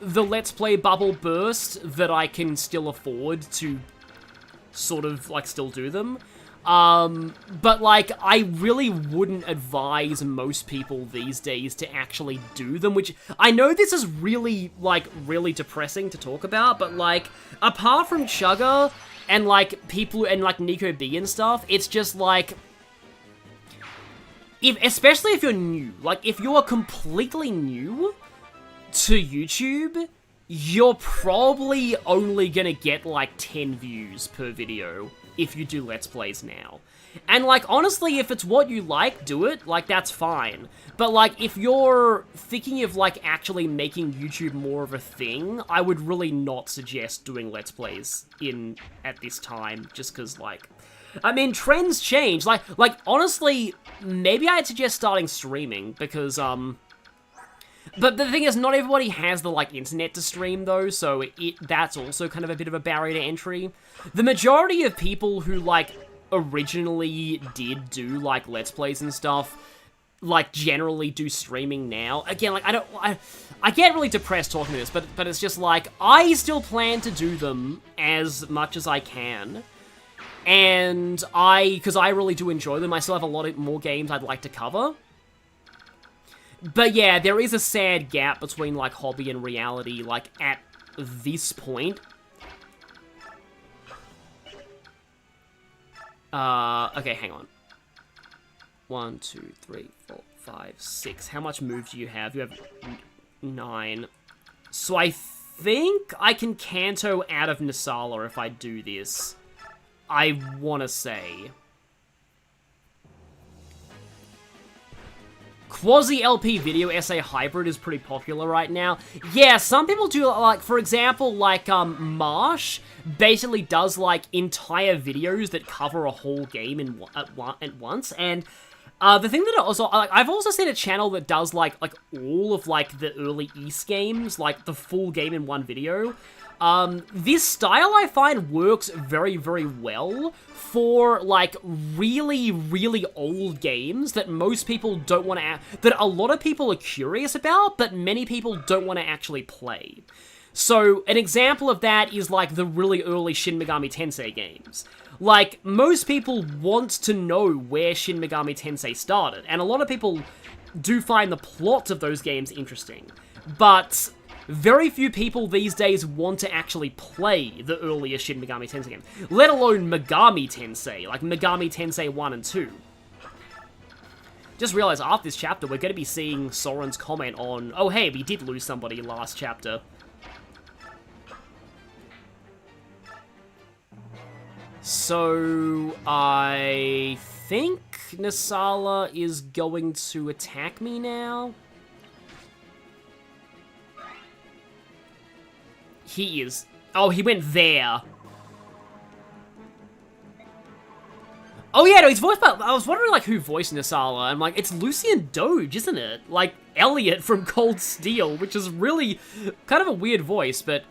the Let's Play bubble burst that I can still afford to sort of like still do them. But, like, I really wouldn't advise most people these days to actually do them, which, I know this is really, like, really depressing to talk about, but, like, apart from Chugga, and, like, people, and, like, Nico B and stuff, it's just, like, especially if you're new, like, if you're completely new to YouTube, you're probably only gonna get, like, 10 views per video if you do Let's Plays now. And, like, honestly, if it's what you like, do it. Like, that's fine. But, like, if you're thinking of, like, actually making YouTube more of a thing, I would really not suggest doing Let's Plays at this time, just because, like... I mean, trends change. Like, honestly, maybe I'd suggest starting streaming, because, But the thing is, not everybody has the, like, internet to stream, though, so that's also kind of a bit of a barrier to entry. The majority of people who, like, originally did do, like, Let's Plays and stuff, like, generally do streaming now. Again, like, I get really depressed talking to this, but it's just, like, I still plan to do them as much as I can. And because I really do enjoy them, I still have a lot more games I'd like to cover. But yeah, there is a sad gap between, like, hobby and reality, like, at this point. Okay, hang on. 1, 2, 3, 4, 5, 6. How much move do you have? You have 9. So I think I can Kanto out of Nasala if I do this. I want to say. Quasi-LP video essay hybrid is pretty popular right now. Yeah, some people do, like, for example, like, Marsh basically does, like, entire videos that cover a whole game at once, and the thing that also, like, I've also seen a channel that does, like, all of, like, the early East games, like, the full game in one video. This style, I find, works very, very well for, like, really, really old games that most people don't want to... that a lot of people are curious about, but many people don't want to actually play. So, an example of that is, like, the really early Shin Megami Tensei games. Like, most people want to know where Shin Megami Tensei started, and a lot of people do find the plots of those games interesting. But very few people these days want to actually play the earlier Shin Megami Tensei games, let alone Megami Tensei, like Megami Tensei 1 and 2. Just realized after this chapter, we're going to be seeing Soren's comment on, oh hey, we did lose somebody last chapter. So, I think Nasala is going to attack me now. He is. Oh, he went there. Oh yeah, no, he's voiced by... I was wondering, like, who voiced Nisala. I'm like, it's Lucian Doge, isn't it? Like, Elliot from Cold Steel, which is really kind of a weird voice, but...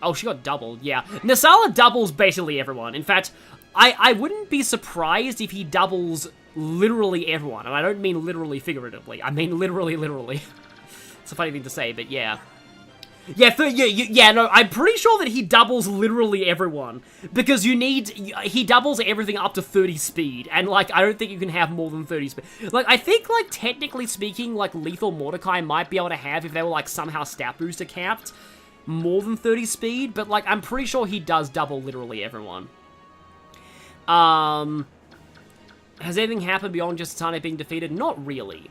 Oh, she got doubled, yeah. Nisala doubles basically everyone. In fact, I wouldn't be surprised if he doubles literally everyone. And I don't mean literally figuratively. I mean literally. It's a funny thing to say, but yeah. Yeah, no, I'm pretty sure that he doubles literally everyone. Because he doubles everything up to 30 speed. And, like, I don't think you can have more than 30 speed. Like, I think, like, technically speaking, like, Lethal Mordecai might be able to have, if they were, like, somehow stat booster capped, more than 30 speed. But, like, I'm pretty sure he does double literally everyone. Has anything happened beyond just Satane being defeated? Not really.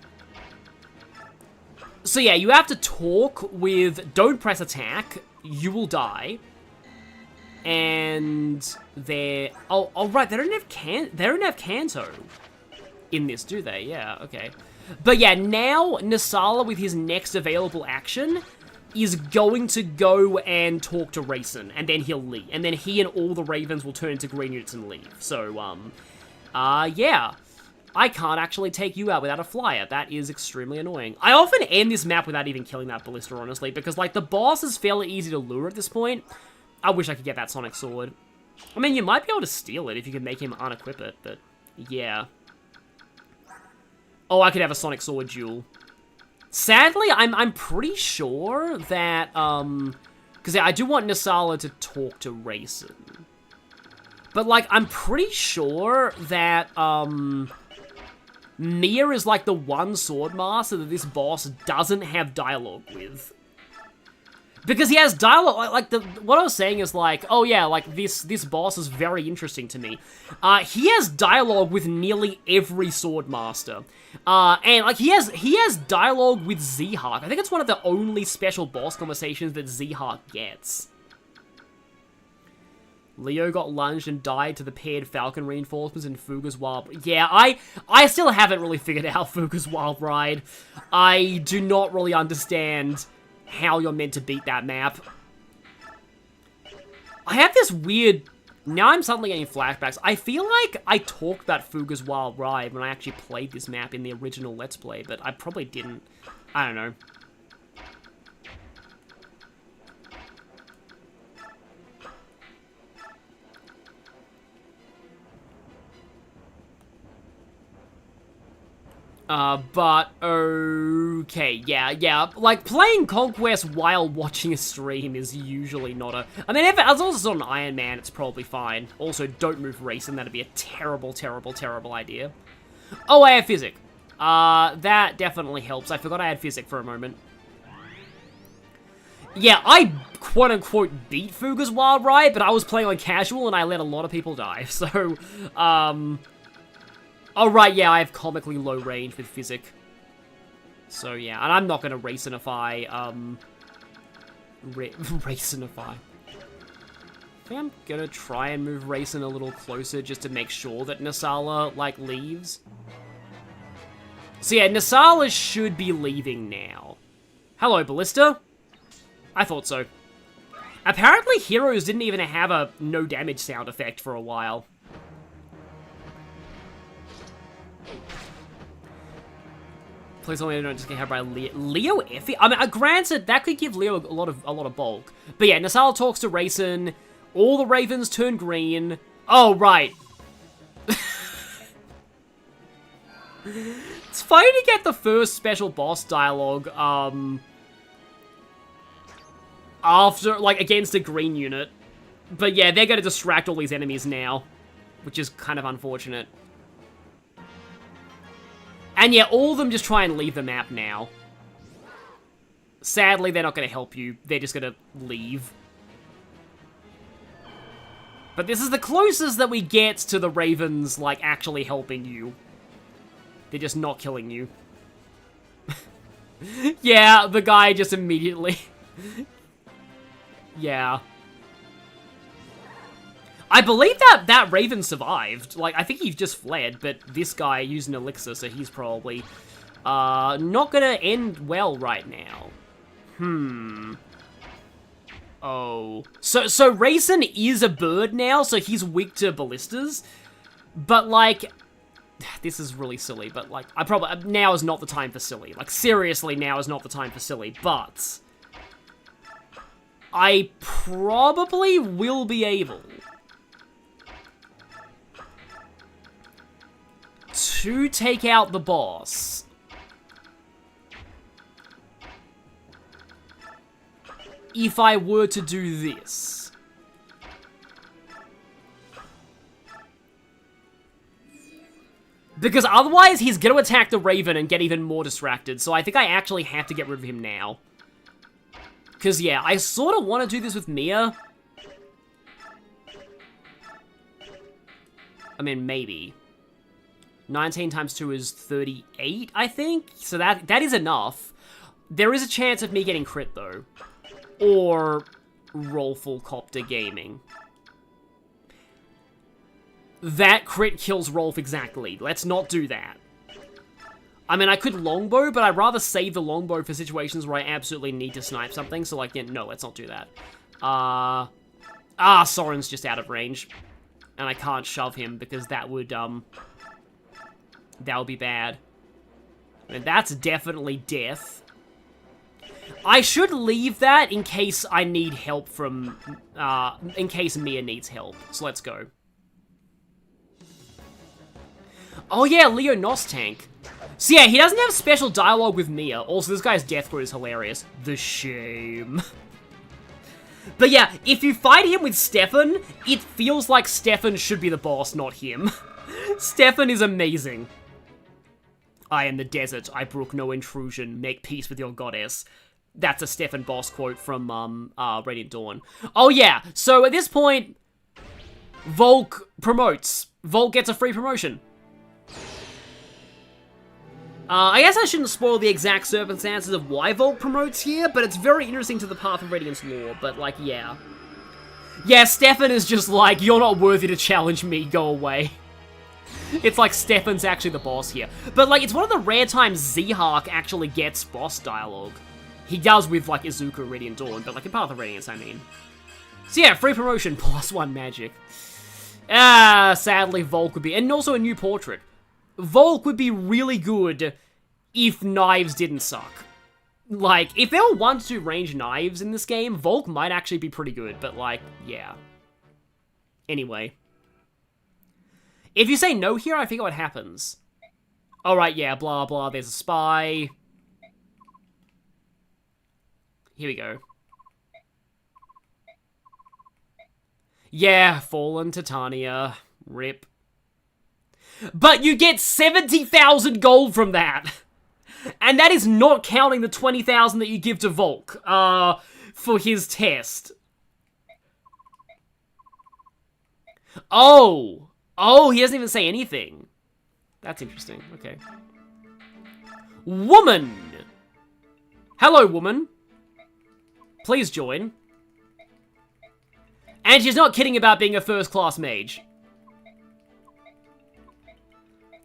So yeah, you have to talk with don't press attack, you will die. And they're oh right, they don't have Kanto in this, do they? Yeah, okay. But yeah, now Nisala with his next available action is going to go and talk to Rayson, and then he'll leave. And then he and all the Ravens will turn into green units and leave. So yeah. I can't actually take you out without a flyer. That is extremely annoying. I often end this map without even killing that ballista, honestly, because, like, the boss is fairly easy to lure at this point. I wish I could get that Sonic Sword. I mean, you might be able to steal it if you can make him unequip it, but yeah. Oh, I could have a Sonic Sword duel. Sadly, I'm pretty sure that, because yeah, I do want Nisala to talk to Rayson. But, like, I'm pretty sure that, Mia is, like, the one Swordmaster that this boss doesn't have dialogue with. Because he has dialogue, like, what I was saying is, like, oh yeah, like, this boss is very interesting to me. He has dialogue with nearly every Swordmaster. And, like, he has dialogue with Z-Hark. I think it's one of the only special boss conversations that Z-Hark gets. Leo got lunged and died to the paired Falcon reinforcements in Fuga's Wild... Yeah, I still haven't really figured out Fuga's Wild Ride. I do not really understand how you're meant to beat that map. I have this weird... Now I'm suddenly getting flashbacks. I feel like I talked about Fuga's Wild Ride when I actually played this map in the original Let's Play, but I probably didn't. I don't know. But, okay, yeah, like, playing Conquest while watching a stream is usually not a... I mean, if it's also on Iron Man, it's probably fine. Also, don't move Rayson, that'd be a terrible idea. Oh, I have Physic. That definitely helps. I forgot I had Physic for a moment. Yeah, I quote-unquote beat Fuga's Wild Ride, but I was playing on casual and I let a lot of people die, so, oh, right, yeah, I have comically low range with Physic. So, yeah, and I'm not gonna Racinify, Racinify. I think I'm gonna try and move Rayson a little closer just to make sure that Nisala, like, leaves. So, yeah, Nisala should be leaving now. Hello, Ballista. I thought so. Apparently, heroes didn't even have a no damage sound effect for a while. Please tell me I don't just get hit by Leo Effie? I mean, granted, that could give Leo a lot of bulk. But yeah, Nisala talks to Rayson. All the Ravens turn green. Oh, right. It's funny to get the first special boss dialogue, after, like, against a green unit. But yeah, they're gonna distract all these enemies now, which is kind of unfortunate. And yeah, all of them just try and leave the map now. Sadly, they're not going to help you. They're just going to leave. But this is the closest that we get to the Ravens, like, actually helping you. They're just not killing you. Yeah, the guy just immediately... Yeah. I believe that Raven survived. Like, I think he just fled, but this guy used an elixir, so he's probably not gonna end well right now. Oh. So Raisin is a bird now, so he's weak to ballistas. But, like... This is really silly, but, like, now is not the time for silly. Like, seriously, now is not the time for silly, but... I probably will be able... to take out the boss... if I were to do this. Because otherwise, he's going to attack the Raven and get even more distracted, so I think I actually have to get rid of him now. Because, yeah, I sort of want to do this with Mia. I mean, maybe. 19 times 2 is 38, I think? So that is enough. There is a chance of me getting crit, though. Or Rolf Copter Gaming. That crit kills Rolf exactly. Let's not do that. I mean, I could longbow, but I'd rather save the longbow for situations where I absolutely need to snipe something. So, like, yeah, no, let's not do that. Soren's just out of range. And I can't shove him because that would be bad. And that's definitely death. I should leave that in case I need help from, in case Mia needs help. So let's go. Oh yeah, Leo Nos tank. So yeah, he doesn't have special dialogue with Mia. Also, this guy's death crew is hilarious. The shame. But yeah, if you fight him with Stefan, it feels like Stefan should be the boss, not him. Stefan is amazing. I am the desert, I brook no intrusion, make peace with your goddess. That's a Stefan boss quote from, Radiant Dawn. Oh yeah, so at this point, Volk promotes. Volk gets a free promotion. I guess I shouldn't spoil the exact circumstances of why Volk promotes here, but it's very interesting to the Path of Radiance lore, but like, yeah. Yeah, Stefan is just like, you're not worthy to challenge me, go away. It's like Stefan's actually the boss here. But like, it's one of the rare times Zehawk actually gets boss dialogue. He does with like Izuku, Radiant Dawn, but like in Path of Radiance, I mean. So yeah, free promotion, +1 magic. Sadly Volk would be, and also a new portrait. Volk would be really good if knives didn't suck. Like, if there were 1 to 2 range knives in this game, Volk might actually be pretty good, but like, yeah. Anyway. If you say no here, I figure what happens. Alright, yeah, blah blah, there's a spy. Here we go. Yeah, Fallen Titania. Rip. But you get 70,000 gold from that! And that is not counting the 20,000 that you give to Volk, for his test. Oh! Oh, he doesn't even say anything. That's interesting, okay. Woman! Hello, woman. Please join. And she's not kidding about being a first-class mage.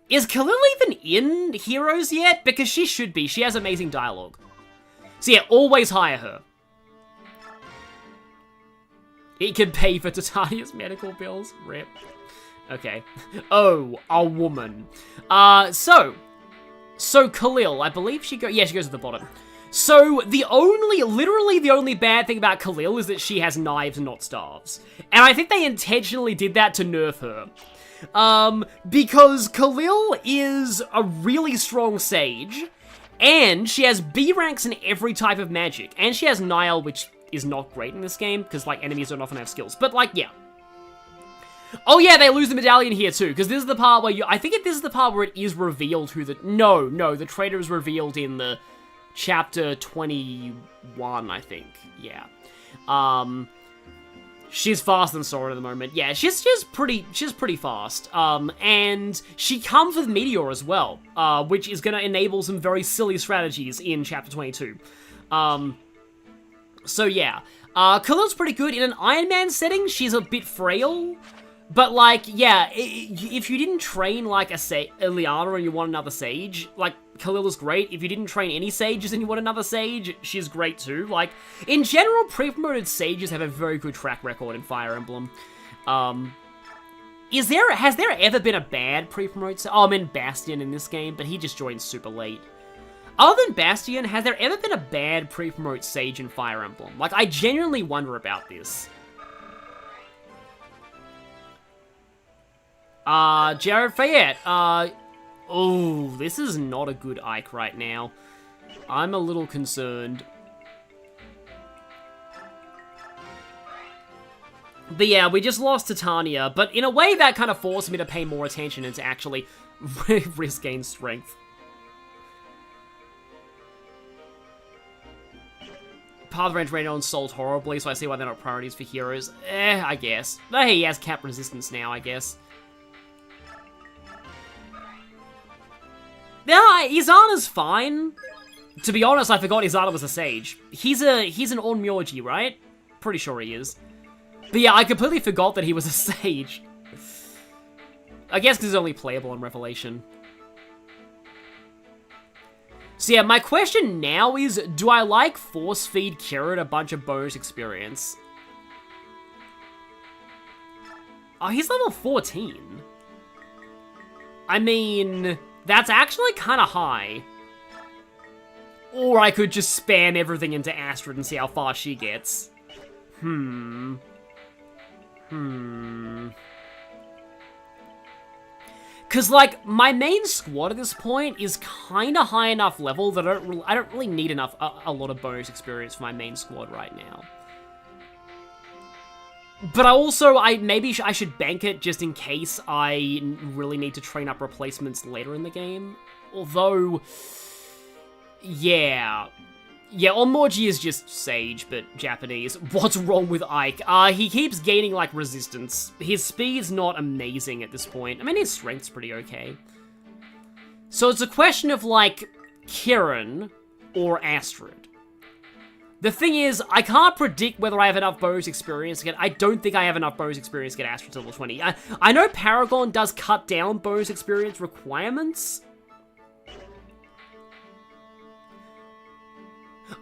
Is Khalil even in Heroes yet? Because she should be. She has amazing dialogue. So yeah, always hire her. He can pay for Titania's medical bills. Rip. Okay. Oh, a woman. So Khalil, I believe she goes... Yeah, she goes at the bottom. So, literally the only bad thing about Khalil is that she has knives and not staves. And I think they intentionally did that to nerf her. Because Khalil is a really strong sage, and she has B ranks in every type of magic, and she has Nile, which is not great in this game, because, like, enemies don't often have skills, but, like, yeah. Oh yeah, they lose the medallion here too, because this is the part where I think this is the part where it is revealed who the... No, the traitor is revealed in the chapter 21, I think, yeah. She's faster than Sora at the moment. Yeah, she's pretty fast. And she comes with Meteor as well, which is gonna enable some very silly strategies in chapter 22. So yeah, Khalil's pretty good. In an Ironman setting, she's a bit frail, But, like, yeah, if you didn't train, like, a Liana and you want another Sage, like, Kalila's great. If you didn't train any Sages and you want another Sage, she's great too. Like, in general, pre-promoted Sages have a very good track record in Fire Emblem. Has there ever been a bad pre-promote? Oh, I meant Bastion in this game, but he just joined super late. Other than Bastion, has there ever been a bad pre-promote Sage in Fire Emblem? Like, I genuinely wonder about this. Jared Fayette, oh, this is not a good Ike right now. I'm a little concerned. But yeah, we just lost Titania, but in a way that kind of forced me to pay more attention and to actually risk gain strength. Path Range Radiance sold horribly, so I see why they're not priorities for heroes. I guess. But hey, he has cap resistance now, I guess. Yeah, Izana's fine. To be honest, I forgot Izana was a Sage. He's an Onmyoji, right? Pretty sure he is. But yeah, I completely forgot that he was a Sage. I guess because he's only playable in Revelation. So yeah, my question now is, do I like force feed Kirin a bunch of bonus experience? Oh, he's level 14. I mean, that's actually kind of high. Or I could just spam everything into Astrid and see how far she gets. Because, like, my main squad at this point is kind of high enough level that I don't really need a lot of bonus experience for my main squad right now. But maybe I should bank it just in case I really need to train up replacements later in the game. Although, yeah, Onmoji is just Sage, but Japanese. What's wrong with Ike? He keeps gaining, like, resistance. His speed's not amazing at this point. I mean, his strength's pretty okay. So it's a question of, like, Kirin or Astrid. The thing is, I can't predict whether I have enough bonus experience to get... I don't think I have enough bonus experience to get Astrid to level 20. I know Paragon does cut down bonus experience requirements.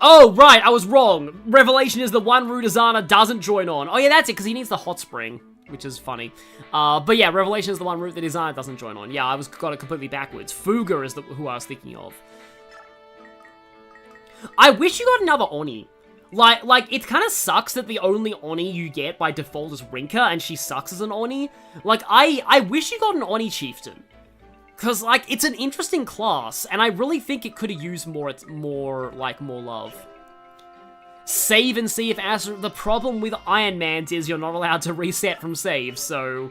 Oh, right, I was wrong. Revelation is the one route Izana doesn't join on. Oh, yeah, that's it, because he needs the Hot Spring, which is funny. But yeah, Revelation is the one route that Izana doesn't join on. Yeah, got it completely backwards. Fuga is who I was thinking of. I wish you got another Oni. Like, it kind of sucks that the only Oni you get by default is Rinka, and she sucks as an Oni. Like, I wish you got an Oni Chieftain. Because, like, it's an interesting class, and I really think it could have used more love. Save and see if Astrid... The problem with Ironmans is you're not allowed to reset from save, so...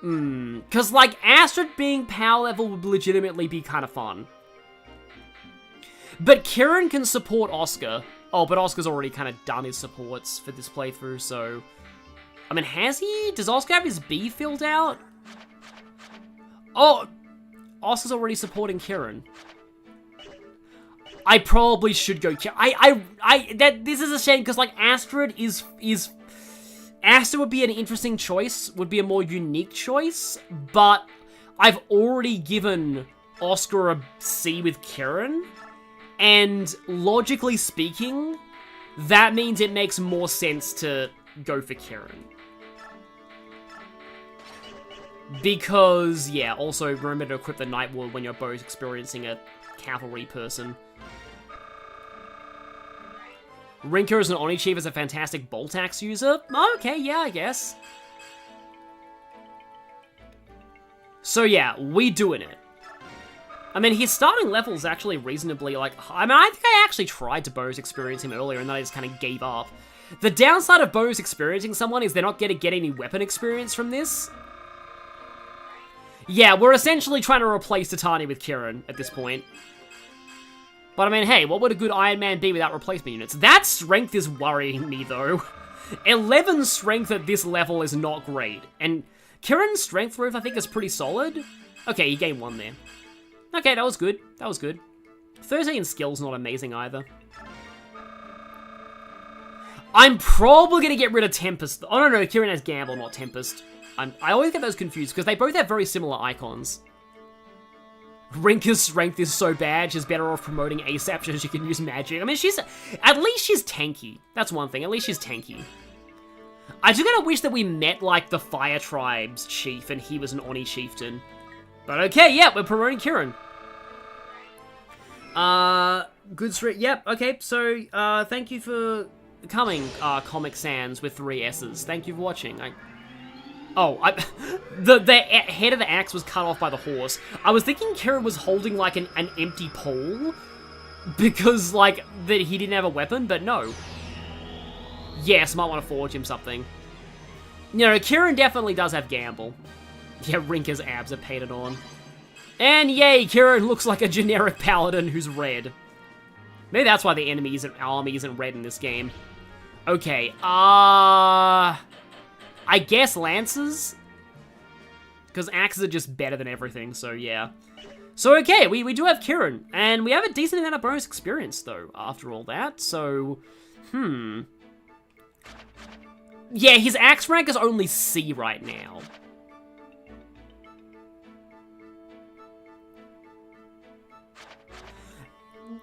Because, like, Astrid being power level would legitimately be kind of fun. But Kirin can support Oscar. Oh, but Oscar's already kind of done his supports for this playthrough, so... I mean, has he? Does Oscar have his B filled out? Oh! Oscar's already supporting Kirin. I probably should go Kirin. This is a shame, because, like, Astrid is... Astrid would be an interesting choice, would be a more unique choice, but I've already given Oscar a C with Kirin. And logically speaking, that means it makes more sense to go for Kirin. Because, yeah, also remember to equip the Nightward when you're both experiencing a cavalry person. Rinka as an Oni Chief is a fantastic Bolt Axe user. Okay, yeah, I guess. So yeah, we doing it. I mean, his starting level is actually reasonably, like... I mean, I think I actually tried to bonus experience him earlier, and then I just kind of gave up. The downside of bonus experiencing someone is they're not going to get any weapon experience from this. Yeah, we're essentially trying to replace Titania with Kirin at this point. But I mean, hey, what would a good Iron Man be without replacement units? That strength is worrying me, though. 11 strength at this level is not great. And Kirin's strength roof, I think, is pretty solid. Okay, you gained 1 there. Okay, that was good. That was good. 13 skill's not amazing either. I'm probably going to get rid of Tempest. Oh, no, Kirin has Gamble, not Tempest. I always get those confused, because they both have very similar icons. Rinka's strength is so bad, she's better off promoting ASAP so she can use magic. I mean, at least she's tanky. That's one thing, at least she's tanky. I do kind of wish that we met, like, the Fire Tribe's chief, and he was an Oni chieftain. But okay, yeah, we're promoting Kirin. Good street, yep, okay, so, thank you for coming, Comic Sans with 3 S's. Thank you for watching. The head of the axe was cut off by the horse. I was thinking Kirin was holding, like, an empty pole, because, like, that he didn't have a weapon, but no. Yes, might want to forge him something. You know, Kirin definitely does have gamble. Yeah, Rinka's abs are painted on. And yay, Kirin looks like a generic paladin who's red. Maybe that's why the army isn't red in this game. Okay, I guess lances? Because axes are just better than everything, so yeah. So okay, we do have Kirin, and we have a decent amount of bonus experience, though, after all that, so... Yeah, his axe rank is only C right now.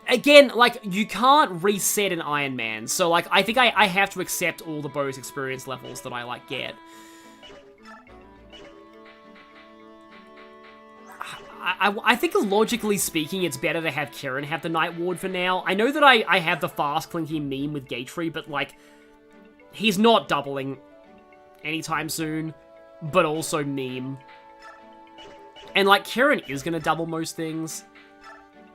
Again, like, you can't reset an Ironman, so, like, I think I have to accept all the bonus experience levels that I, like, get. I think, logically speaking, it's better to have Kirin have the Night Ward for now. I know that I have the fast clinky meme with Gatry, but, like, he's not doubling anytime soon, but also meme. And, like, Kirin is gonna double most things.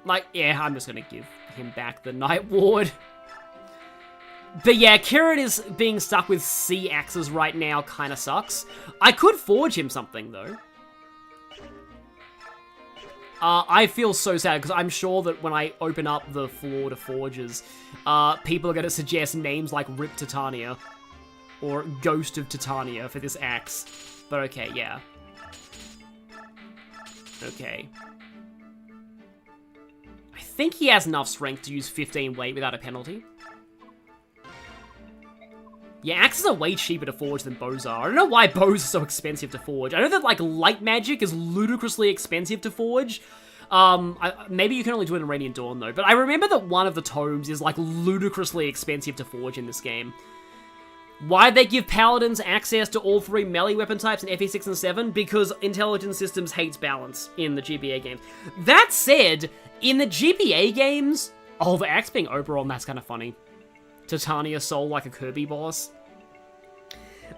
Like, yeah, I'm just gonna give him back the Night Ward. But yeah, Kirin is being stuck with C axes right now kinda sucks. I could forge him something, though. I feel so sad, because I'm sure that when I open up the floor to forges, people are gonna suggest names like Rip Titania, or Ghost of Titania for this axe. But okay, yeah. Okay. I think he has enough strength to use 15 weight without a penalty. Yeah, axes are way cheaper to forge than bows are. I don't know why bows are so expensive to forge. I know that, like, light magic is ludicrously expensive to forge. Maybe you can only do it in Radiant Dawn, though. But I remember that one of the tomes is, like, ludicrously expensive to forge in this game. Why'd they give Paladins access to all 3 melee weapon types in FE6 and 7? Because Intelligent Systems hates balance in the GBA games. That said, in the GBA games... Oh, the axe being Oberon, that's kind of funny. Titania Soul like a Kirby boss.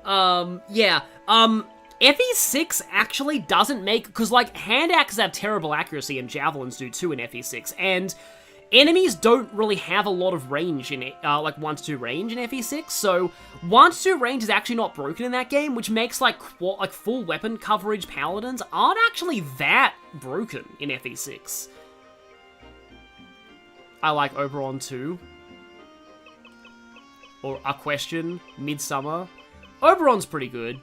Yeah. FE6 actually doesn't make... Because, like, hand axes have terrible accuracy, and javelins do too in FE6, and... Enemies don't really have a lot of range in it, like 1-2 range in FE6, so 1-2 range is actually not broken in that game, which makes like full weapon coverage paladins aren't actually that broken in FE6. I like Oberon too. Or A Question, Midsummer. Oberon's pretty good.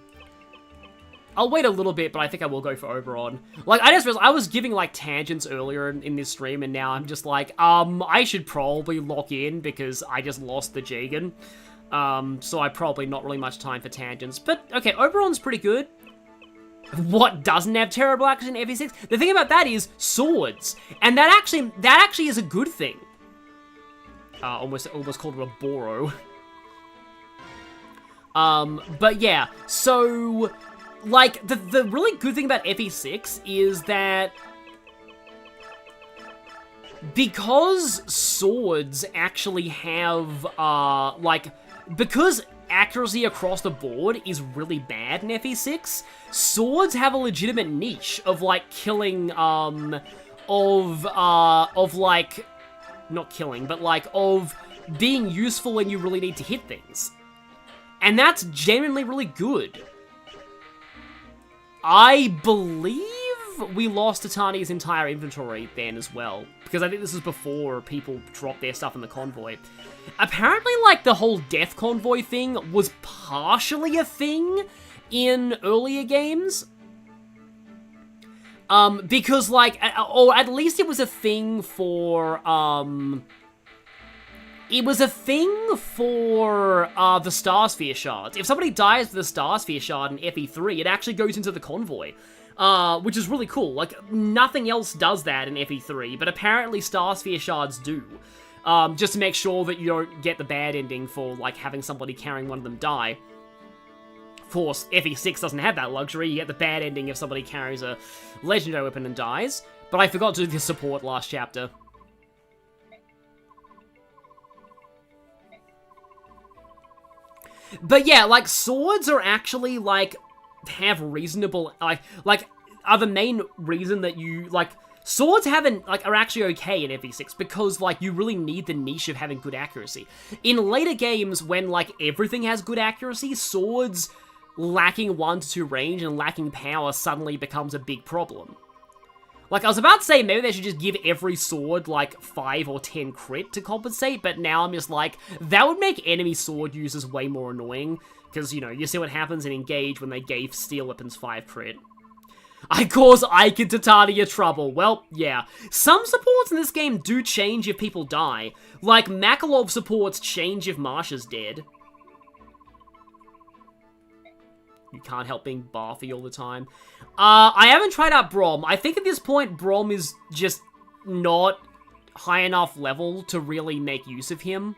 I'll wait a little bit, but I think I will go for Oberon. Like, I just realized I was giving, like, tangents earlier in this stream, and now I'm just like, I should probably lock in, because I just lost the Jagan. So I probably not really much time for tangents. But, okay, Oberon's pretty good. What doesn't have terrible action in FE6? The thing about that is swords. And that actually is a good thing. Almost called it a Boro. But yeah, so... Like, the really good thing about FE6 is that because swords actually have, because accuracy across the board is really bad in FE6, swords have a legitimate niche of, like, killing, not killing, but, like, of being useful when you really need to hit things. And that's genuinely really good. I believe we lost Titania's entire inventory then as well, because I think this is before people dropped their stuff in the convoy. Apparently, like, the whole death convoy thing was partially a thing in earlier games. Because, like, or at least it was a thing for, It was a thing for the Starsphere shards. If somebody dies with a Starsphere shard in FE3, it actually goes into the convoy. Which is really cool. Like, nothing else does that in FE3, but apparently Starsphere shards do. Just to make sure that you don't get the bad ending for, like, having somebody carrying one of them die. Of course, FE6 doesn't have that luxury. You get the bad ending if somebody carries a legendary weapon and dies. But I forgot to do the support last chapter. But yeah, like, swords are actually, like, have reasonable, like, are the main reason that you, like, swords are actually okay in FE6 because, like, you really need the niche of having good accuracy. In later games, when, like, everything has good accuracy, swords lacking 1 to 2 range and lacking power suddenly becomes a big problem. Like, I was about to say, maybe they should just give every sword, like, 5 or 10 crit to compensate, but now I'm just like, that would make enemy sword users way more annoying, because, you know, you see what happens in Engage when they gave steel weapons 5 crit. I cause Ike and Titania trouble. Well, yeah. Some supports in this game do change if people die. Like, Makalov supports change if Marsha's dead. You can't help being barfy all the time. I haven't tried out Brom. I think at this point, Brom is just not high enough level to really make use of him.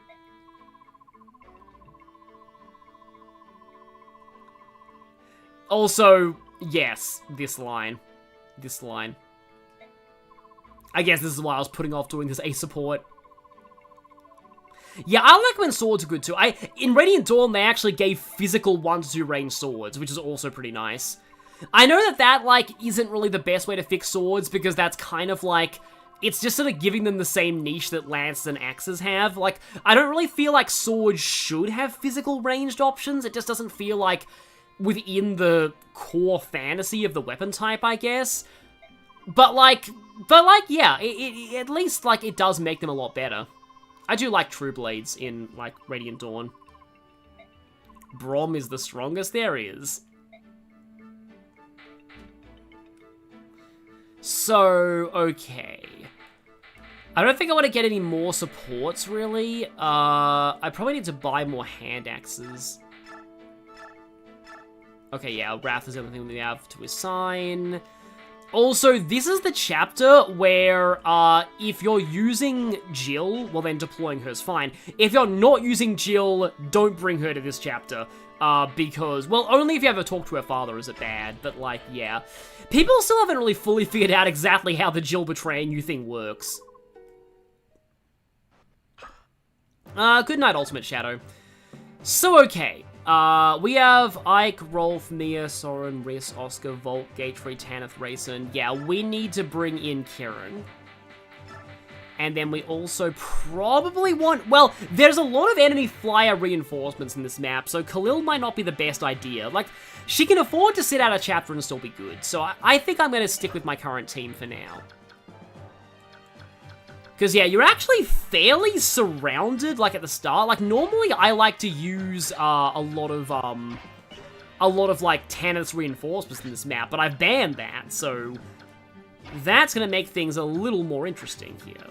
Also, yes, this line. This line. I guess this is why I was putting off doing this A support. Yeah, I like when swords are good too. In Radiant Dawn, they actually gave physical 1 to 2 range swords, which is also pretty nice. I know that, like, isn't really the best way to fix swords, because that's kind of like, it's just sort of giving them the same niche that lances and axes have. Like, I don't really feel like swords should have physical ranged options. It just doesn't feel like within the core fantasy of the weapon type, I guess. But yeah, at least, like, it does make them a lot better. I do like True Blades in, like, Radiant Dawn. Brom is the strongest there is. So, okay. I don't think I want to get any more supports, really. I probably need to buy more hand axes. Okay, yeah, Wrath is the only thing we have to assign. Also, this is the chapter where, if you're using Jill, well then deploying her is fine. If you're not using Jill, don't bring her to this chapter. Because, well, only if you ever talk to her father is it bad, but like, yeah. People still haven't really fully figured out exactly how the Jill betraying you thing works. Good night, Ultimate Shadow. So, okay. We have Ike, Rolf, Mia, Soren, Riss, Oscar, Volk, Gatefree, Tanith, Rayson. Yeah, we need to bring in Kieran. And then we also probably want... Well, there's a lot of enemy flyer reinforcements in this map, so Khalil might not be the best idea. Like, she can afford to sit out a chapter and still be good, so I think I'm going to stick with my current team for now. Because, yeah, you're actually fairly surrounded, like, at the start. Like, normally I like to use a lot of, like, Tanith's reinforcements in this map, but I've banned that, so that's going to make things a little more interesting here.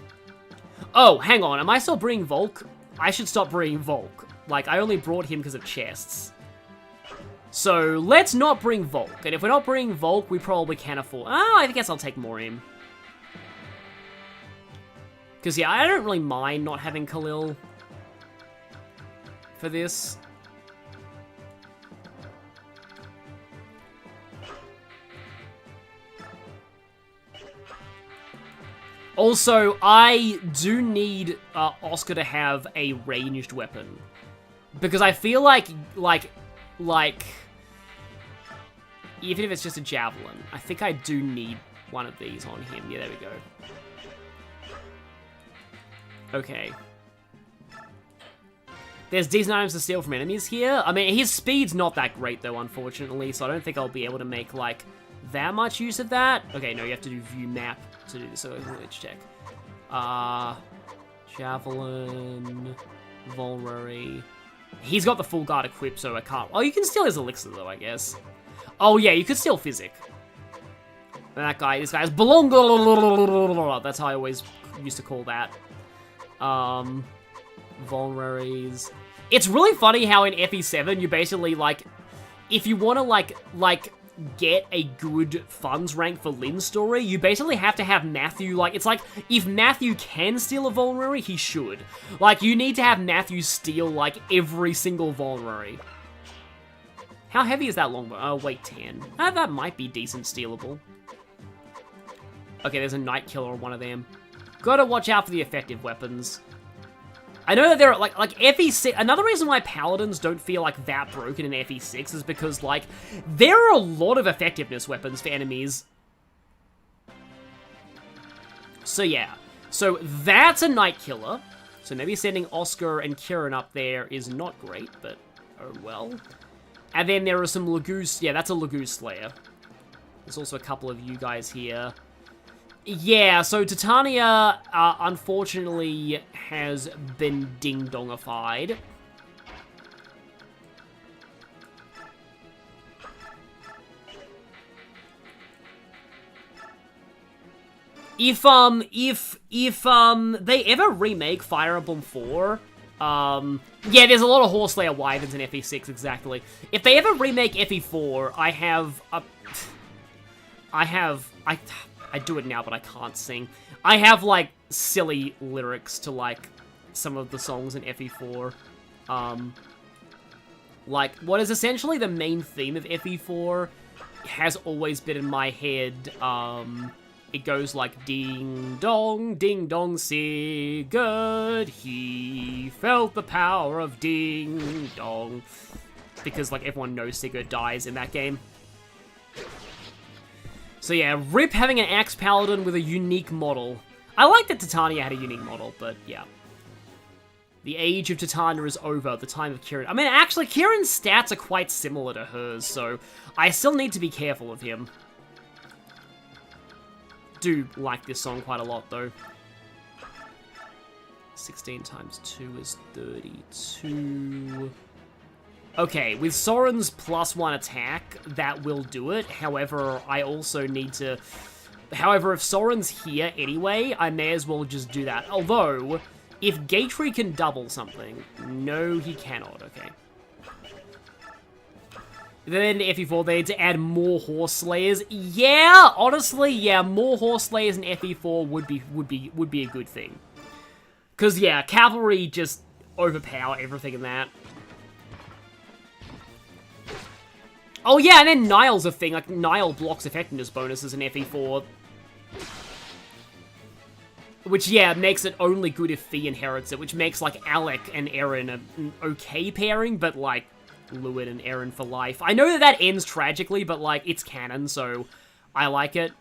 Oh, hang on, am I still bringing Volk? I should stop bringing Volk. Like, I only brought him because of chests. So, let's not bring Volk, and if we're not bringing Volk, we probably can't afford... Oh, I guess I'll take Morim. Because, yeah, I don't really mind not having Khalil for this. Also, I do need Oscar to have a ranged weapon. Because I feel like, even if it's just a javelin, I think I do need one of these on him. Yeah, there we go. Okay. There's decent items to steal from enemies here. I mean, his speed's not that great, though, unfortunately, so I don't think I'll be able to make, like, that much use of that. Okay, no, you have to do view map to do this, so let's check. Javelin, Vulnerary. He's got the full guard equipped, so I can't... Oh, you can steal his elixir, though, I guess. Oh, yeah, you could steal Physic. And that guy, this guy's Belongo. That's how I always used to call that. vulneraries. It's really funny how in FE7 you basically, like, if you want to, like, get a good funds rank for Lynn's story, you basically have to have Matthew, like, it's like, if Matthew can steal a vulnerary, he should. Like, you need to have Matthew steal, like, every single vulnerary. How heavy is that longbow? Oh, weight 10. That might be decent stealable. Okay, there's a Night Killer on one of them. Gotta watch out for the effective weapons. I know that there are, like FE6, another reason why Paladins don't feel, like, that broken in FE6 is because, like, there are a lot of effectiveness weapons for enemies. So, yeah. So, that's a Night Killer. So, maybe sending Oscar and Kieran up there is not great, but oh well. And then there are some Lagoose, yeah, that's a Lagoose Slayer. There's also a couple of you guys here. Yeah, so Titania, unfortunately, has been ding-dongified. If they ever remake Fire Emblem 4, yeah, there's a lot of Horslayer Wyverns in FE6, exactly. If they ever remake FE4, I do it now, but I can't sing. I have, like, silly lyrics to, like, some of the songs in FE4. Like, what is essentially the main theme of FE4 has always been in my head. It goes like, ding dong, Sigurd, he felt the power of ding dong. Because, like, everyone knows Sigurd dies in that game. So yeah, rip having an Axe Paladin with a unique model. I like that Titania had a unique model, but yeah. The age of Titania is over, the time of Kieran. I mean, actually, Kieran's stats are quite similar to hers, so I still need to be careful of him. Do like this song quite a lot, though. 16 times 2 is 32... Okay, with Soren's +1 attack, that will do it. However, I also need to... However, if Soren's here anyway, I may as well just do that. Although, if Gatry can double something... No, he cannot, okay. Then FE4, they need to add more Horse Slayers. Yeah, honestly, yeah, more Horse Slayers in FE4 would be a good thing. Because, yeah, Cavalry just overpower everything in that. Oh yeah, and then Niall's a thing, like, Niall blocks effectiveness bonuses in FE4. Which, yeah, makes it only good if Fee inherits it, which makes, like, Alec and Eren an okay pairing, but, like, Lewin and Eren for life. I know that that ends tragically, but, like, it's canon, so I like it.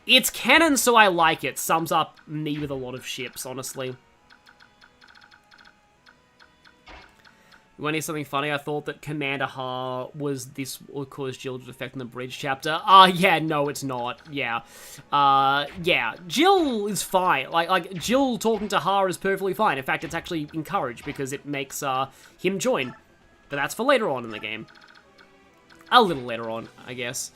It's canon, so I like it. Sums up me with a lot of ships, honestly. You want to hear something funny? I thought that Commander Ha was this would cause Jill to defect in the bridge chapter. Yeah, no, it's not. Yeah. Yeah, Jill is fine. Like Jill talking to Ha is perfectly fine. In fact, it's actually encouraged because it makes, him join. But that's for later on in the game. A little later on, I guess.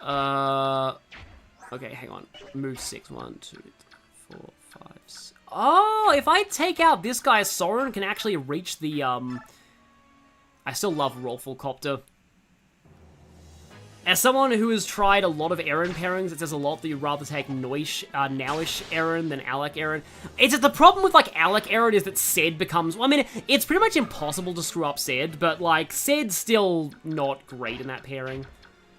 Okay, hang on. Move 6. 1, 2, 3, 4, 5, 6. Oh, if I take out this guy, Soren can actually reach the, I still love Rolfcopter. As someone who has tried a lot of Eren pairings, it says a lot that you'd rather take Nowish, Nowish Eren than Alec Eren. It's the problem with, like, Alec Eren is that Ced becomes... Well, I mean, it's pretty much impossible to screw up Ced, but, like, Ced's still not great in that pairing.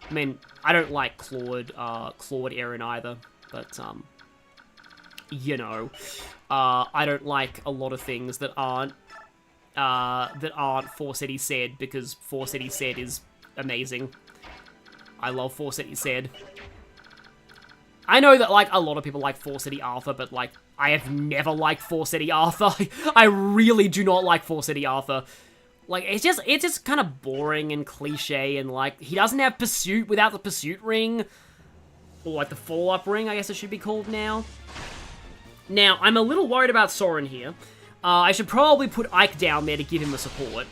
I mean, I don't like Claude Eren either, but, you know, I don't like a lot of things that aren't Four City Ced, because Four City Ced is amazing. I love Four City Ced. I know that, like, a lot of people like Four City Arthur, but, like, I have never liked Four City Arthur. I really do not like Four City Arthur. Like, it's just kind of boring and cliche, and, like, he doesn't have Pursuit without the Pursuit ring. Or, like, the follow-up ring, I guess it should be called now. Now, I'm a little worried about Soren here. I should probably put Ike down there to give him the support.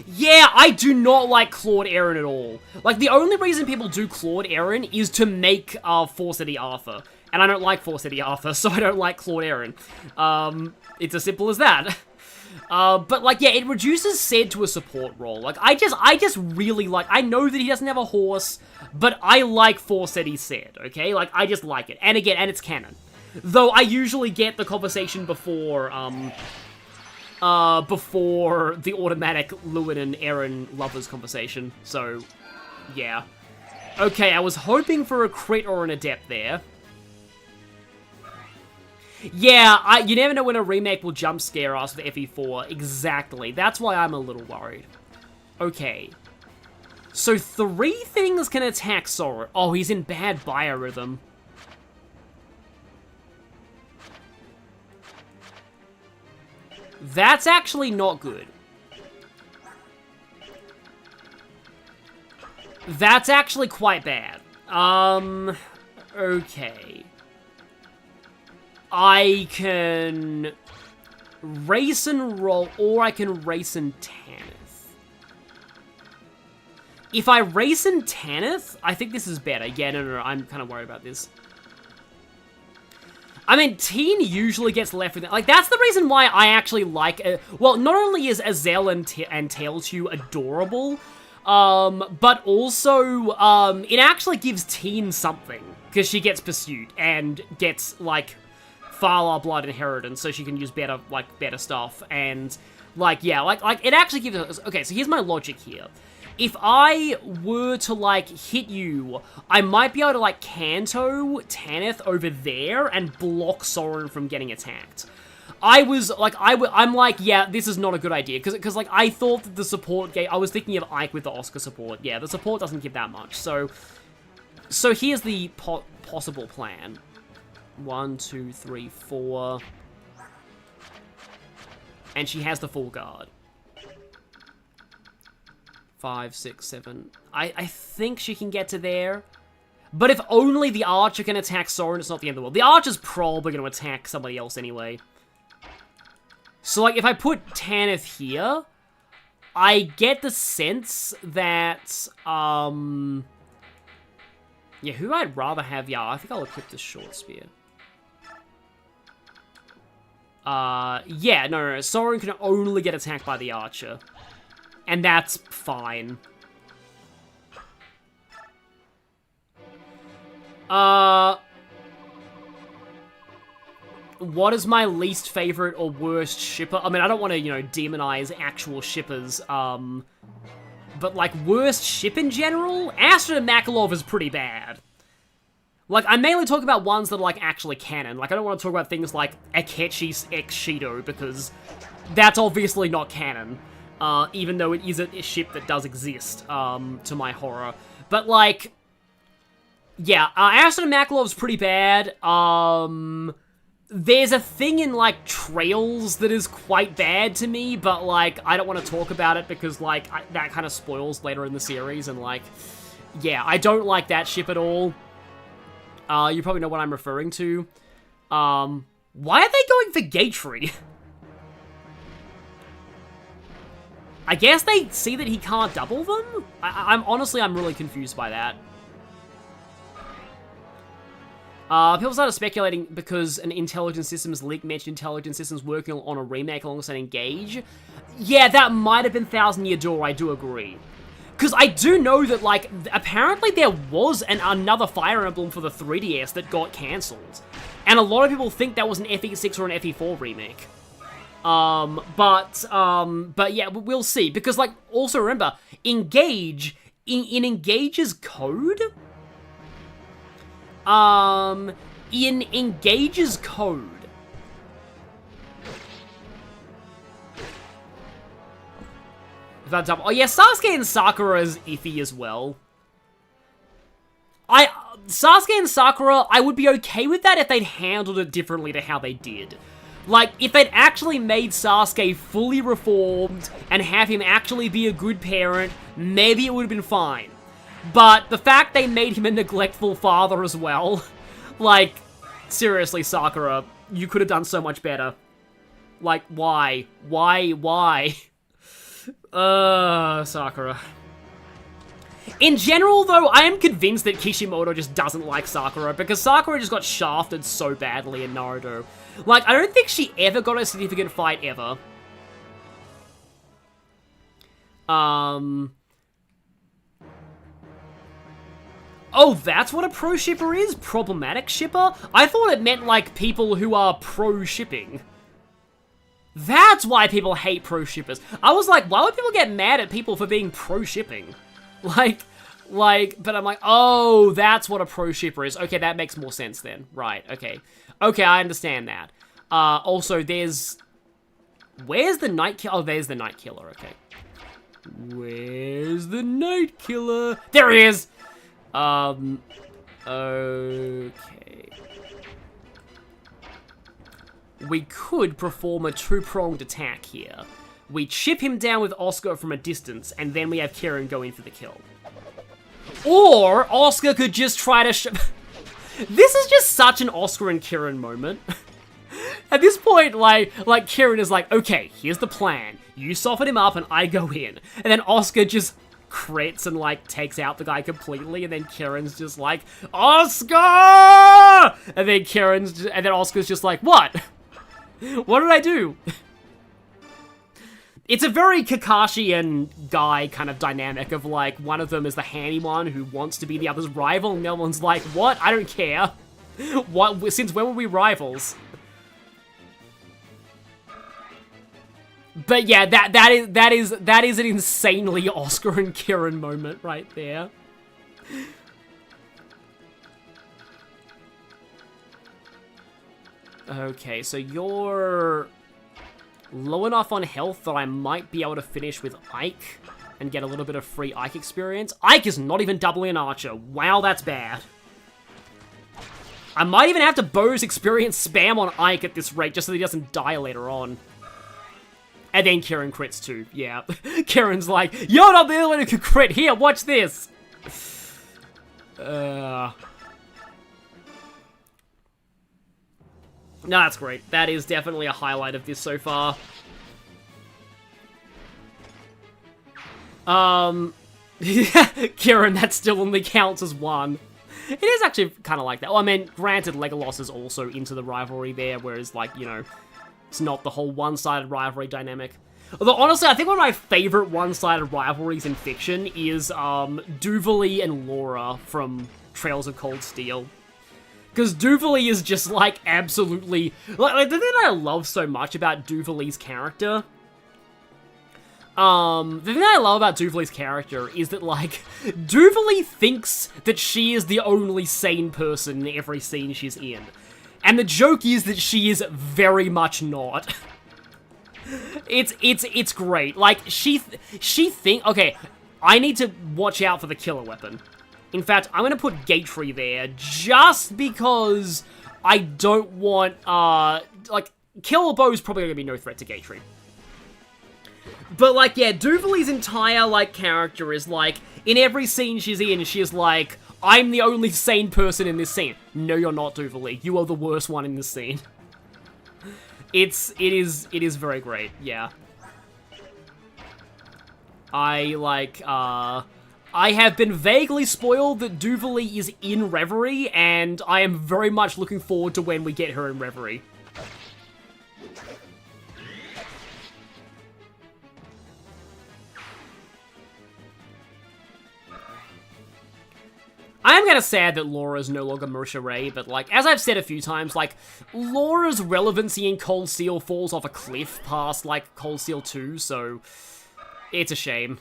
Yeah, I do not like Claude Aaron at all. Like, the only reason people do Claude Aaron is to make Force Eddie Arthur. And I don't like Force Eddie Arthur, so I don't like Claude Aaron. It's as simple as that. But, like, yeah, it reduces Ced to a support role. Like, I just really like... I know that he doesn't have a horse, but I like Force Eddie Ced, okay? Like, I just like it. And again, and it's canon. Though I usually get the conversation before the automatic Lewin and Aaron lovers conversation. So, yeah. Okay, I was hoping for a crit or an adept there. Yeah, you never know when a remake will jump scare us with FE4. Exactly. That's why I'm a little worried. Okay. So 3 things can attack Sora. Oh, he's in bad biorhythm. That's actually not good. That's actually quite bad. Okay. I can race and roll, or I can race and Tanith. If I race and Tanith, I think this is better. Yeah, no, I'm kind of worried about this. I mean, Teen usually gets left with it. Like, that's the reason why I actually like... well, not only is Azel and Tailtew adorable, but also, it actually gives Teen something. Because she gets Pursuit and gets, like... Far blood inheritance, so she can use better stuff, and, like, yeah, like, it actually gives us... Okay, so here's my logic here. If I were to, like, hit you, I might be able to, like, Kanto Tanith over there and block Soren from getting attacked. I'm like, yeah, this is not a good idea, because, like, I thought that the support gave... I was thinking of Ike with the Oscar support. Yeah, the support doesn't give that much, so here's the possible plan. 1, 2, 3, 4. And she has the full guard. 5, 6, 7. I think she can get to there. But if only the archer can attack Soren, it's not the end of the world. The archer's probably going to attack somebody else anyway. So, like, if I put Tanith here, I get the sense that, yeah, who I'd rather have, yeah, I think I'll equip the short spear. Yeah, no, Soren can only get attacked by the archer. And that's fine. What is my least favorite or worst shipper? I mean, I don't want to, you know, demonize actual shippers, but, like, worst ship in general? Astrid and Makalov is pretty bad. Like, I'm mainly talking about ones that are, like, actually canon. Like, I don't want to talk about things like Akechi x Shido, because that's obviously not canon. Even though it is a ship that does exist, to my horror. But, like, yeah, Astrid and Makalov's pretty bad. There's a thing in, like, Trails that is quite bad to me, but, like, I don't want to talk about it because, like, that kind of spoils later in the series, and, like, yeah, I don't like that ship at all. You probably know what I'm referring to. Why are they going for Gatry? I guess they see that he can't double them? Honestly, I'm really confused by that. People started speculating because an Intelligent Systems leak mentioned Intelligent Systems working on a remake alongside Engage. Yeah, that might have been Thousand Year Door, I do agree. Because I do know that, like, apparently there was another Fire Emblem for the 3DS that got cancelled. And a lot of people think that was an FE6 or an FE4 remake. But yeah, we'll see. Because, like, also remember, Engage, in Engage's code... in Engage's code... Oh yeah, Sasuke and Sakura is iffy as well. Sasuke and Sakura, I would be okay with that if they'd handled it differently to how they did. Like, if they'd actually made Sasuke fully reformed and have him actually be a good parent, maybe it would have been fine. But the fact they made him a neglectful father as well, like, seriously, Sakura, you could have done so much better. Like, why? Why? Sakura. In general, though, I am convinced that Kishimoto just doesn't like Sakura, because Sakura just got shafted so badly in Naruto. Like, I don't think she ever got a significant fight ever. Oh, that's what a pro shipper is? Problematic shipper? I thought it meant, like, people who are pro shipping. That's why people hate pro shippers. I was like, why would people get mad at people for being pro shipping? But I'm like, oh, that's what a pro shipper is. Okay, that makes more sense then. Right, okay. Okay, I understand that. Also, where's the Night Killer? Oh, there's the Night Killer, okay. Where's the Night Killer? There he is! Okay. We could perform a two-pronged attack here. We chip him down with Oscar from a distance, and then we have Kieran go in for the kill. Or, Oscar could just try to This is just such an Oscar and Kieran moment. At this point, like Kieran is like, okay, here's the plan. You soften him up and I go in. And then Oscar just crits and, like, takes out the guy completely, and then Kieran's just like, Oscar! And then Oscar's just like, what? What did I do? It's a very Kakashi and Guy kind of dynamic of, like, one of them is the handy one who wants to be the other's rival, and the other one's like, what? I don't care. What? Since when were we rivals? But yeah, that is an insanely Oscar and Kieran moment right there. Okay, so you're low enough on health that I might be able to finish with Ike and get a little bit of free Ike experience. Ike is not even doubling an archer. Wow, that's bad. I might even have to Bo's experience spam on Ike at this rate just so that he doesn't die later on. And then Kieran crits too, yeah. Kieran's like, you're not the only one who can crit. Here, watch this. No, that's great. That is definitely a highlight of this so far. Kieran, that still only counts as one. It is actually kind of like that. Well, I mean, granted, Legolas is also into the rivalry there, whereas, like, you know, it's not the whole one-sided rivalry dynamic. Although, honestly, I think one of my favorite one-sided rivalries in fiction is, Duvalie and Laura from Trails of Cold Steel. Because Duvalie is just, like, absolutely... Like, the thing I love so much about Duvalie's character... the thing I love about Duvalie's character is that, like, Duvalie thinks that she is the only sane person in every scene she's in. And the joke is that she is very much not. It's great. Like, okay, I need to watch out for the killer weapon. In fact, I'm gonna put Gatry there just because I don't want, like, Killer Bow's probably gonna be no threat to Gatry. But, like, yeah, Duvalie's entire, like, character is, like, in every scene she's in, she is like, I'm the only sane person in this scene. No, you're not, Duvalie. You are the worst one in this scene. It is very great, yeah. I have been vaguely spoiled that Duvalie is in Reverie, and I am very much looking forward to when we get her in Reverie. I am kind of sad that Laura is no longer Marisha Ray, but, like, as I've said a few times, like, Laura's relevancy in Cold Steel falls off a cliff past, like, Cold Steel 2, so it's a shame.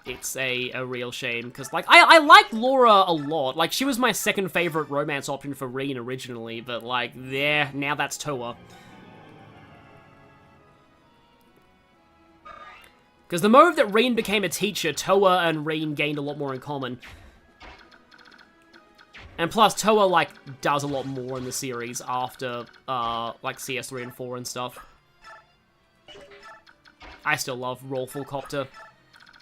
It's a real shame, because, like, I like Laura a lot. Like, she was my second favorite romance option for Reen originally, but, like, there, now that's Toa. Because the moment that Reen became a teacher, Toa and Reen gained a lot more in common. And plus, Toa, like, does a lot more in the series after, like, CS3 and 4 and stuff. I still love Rolf Copter.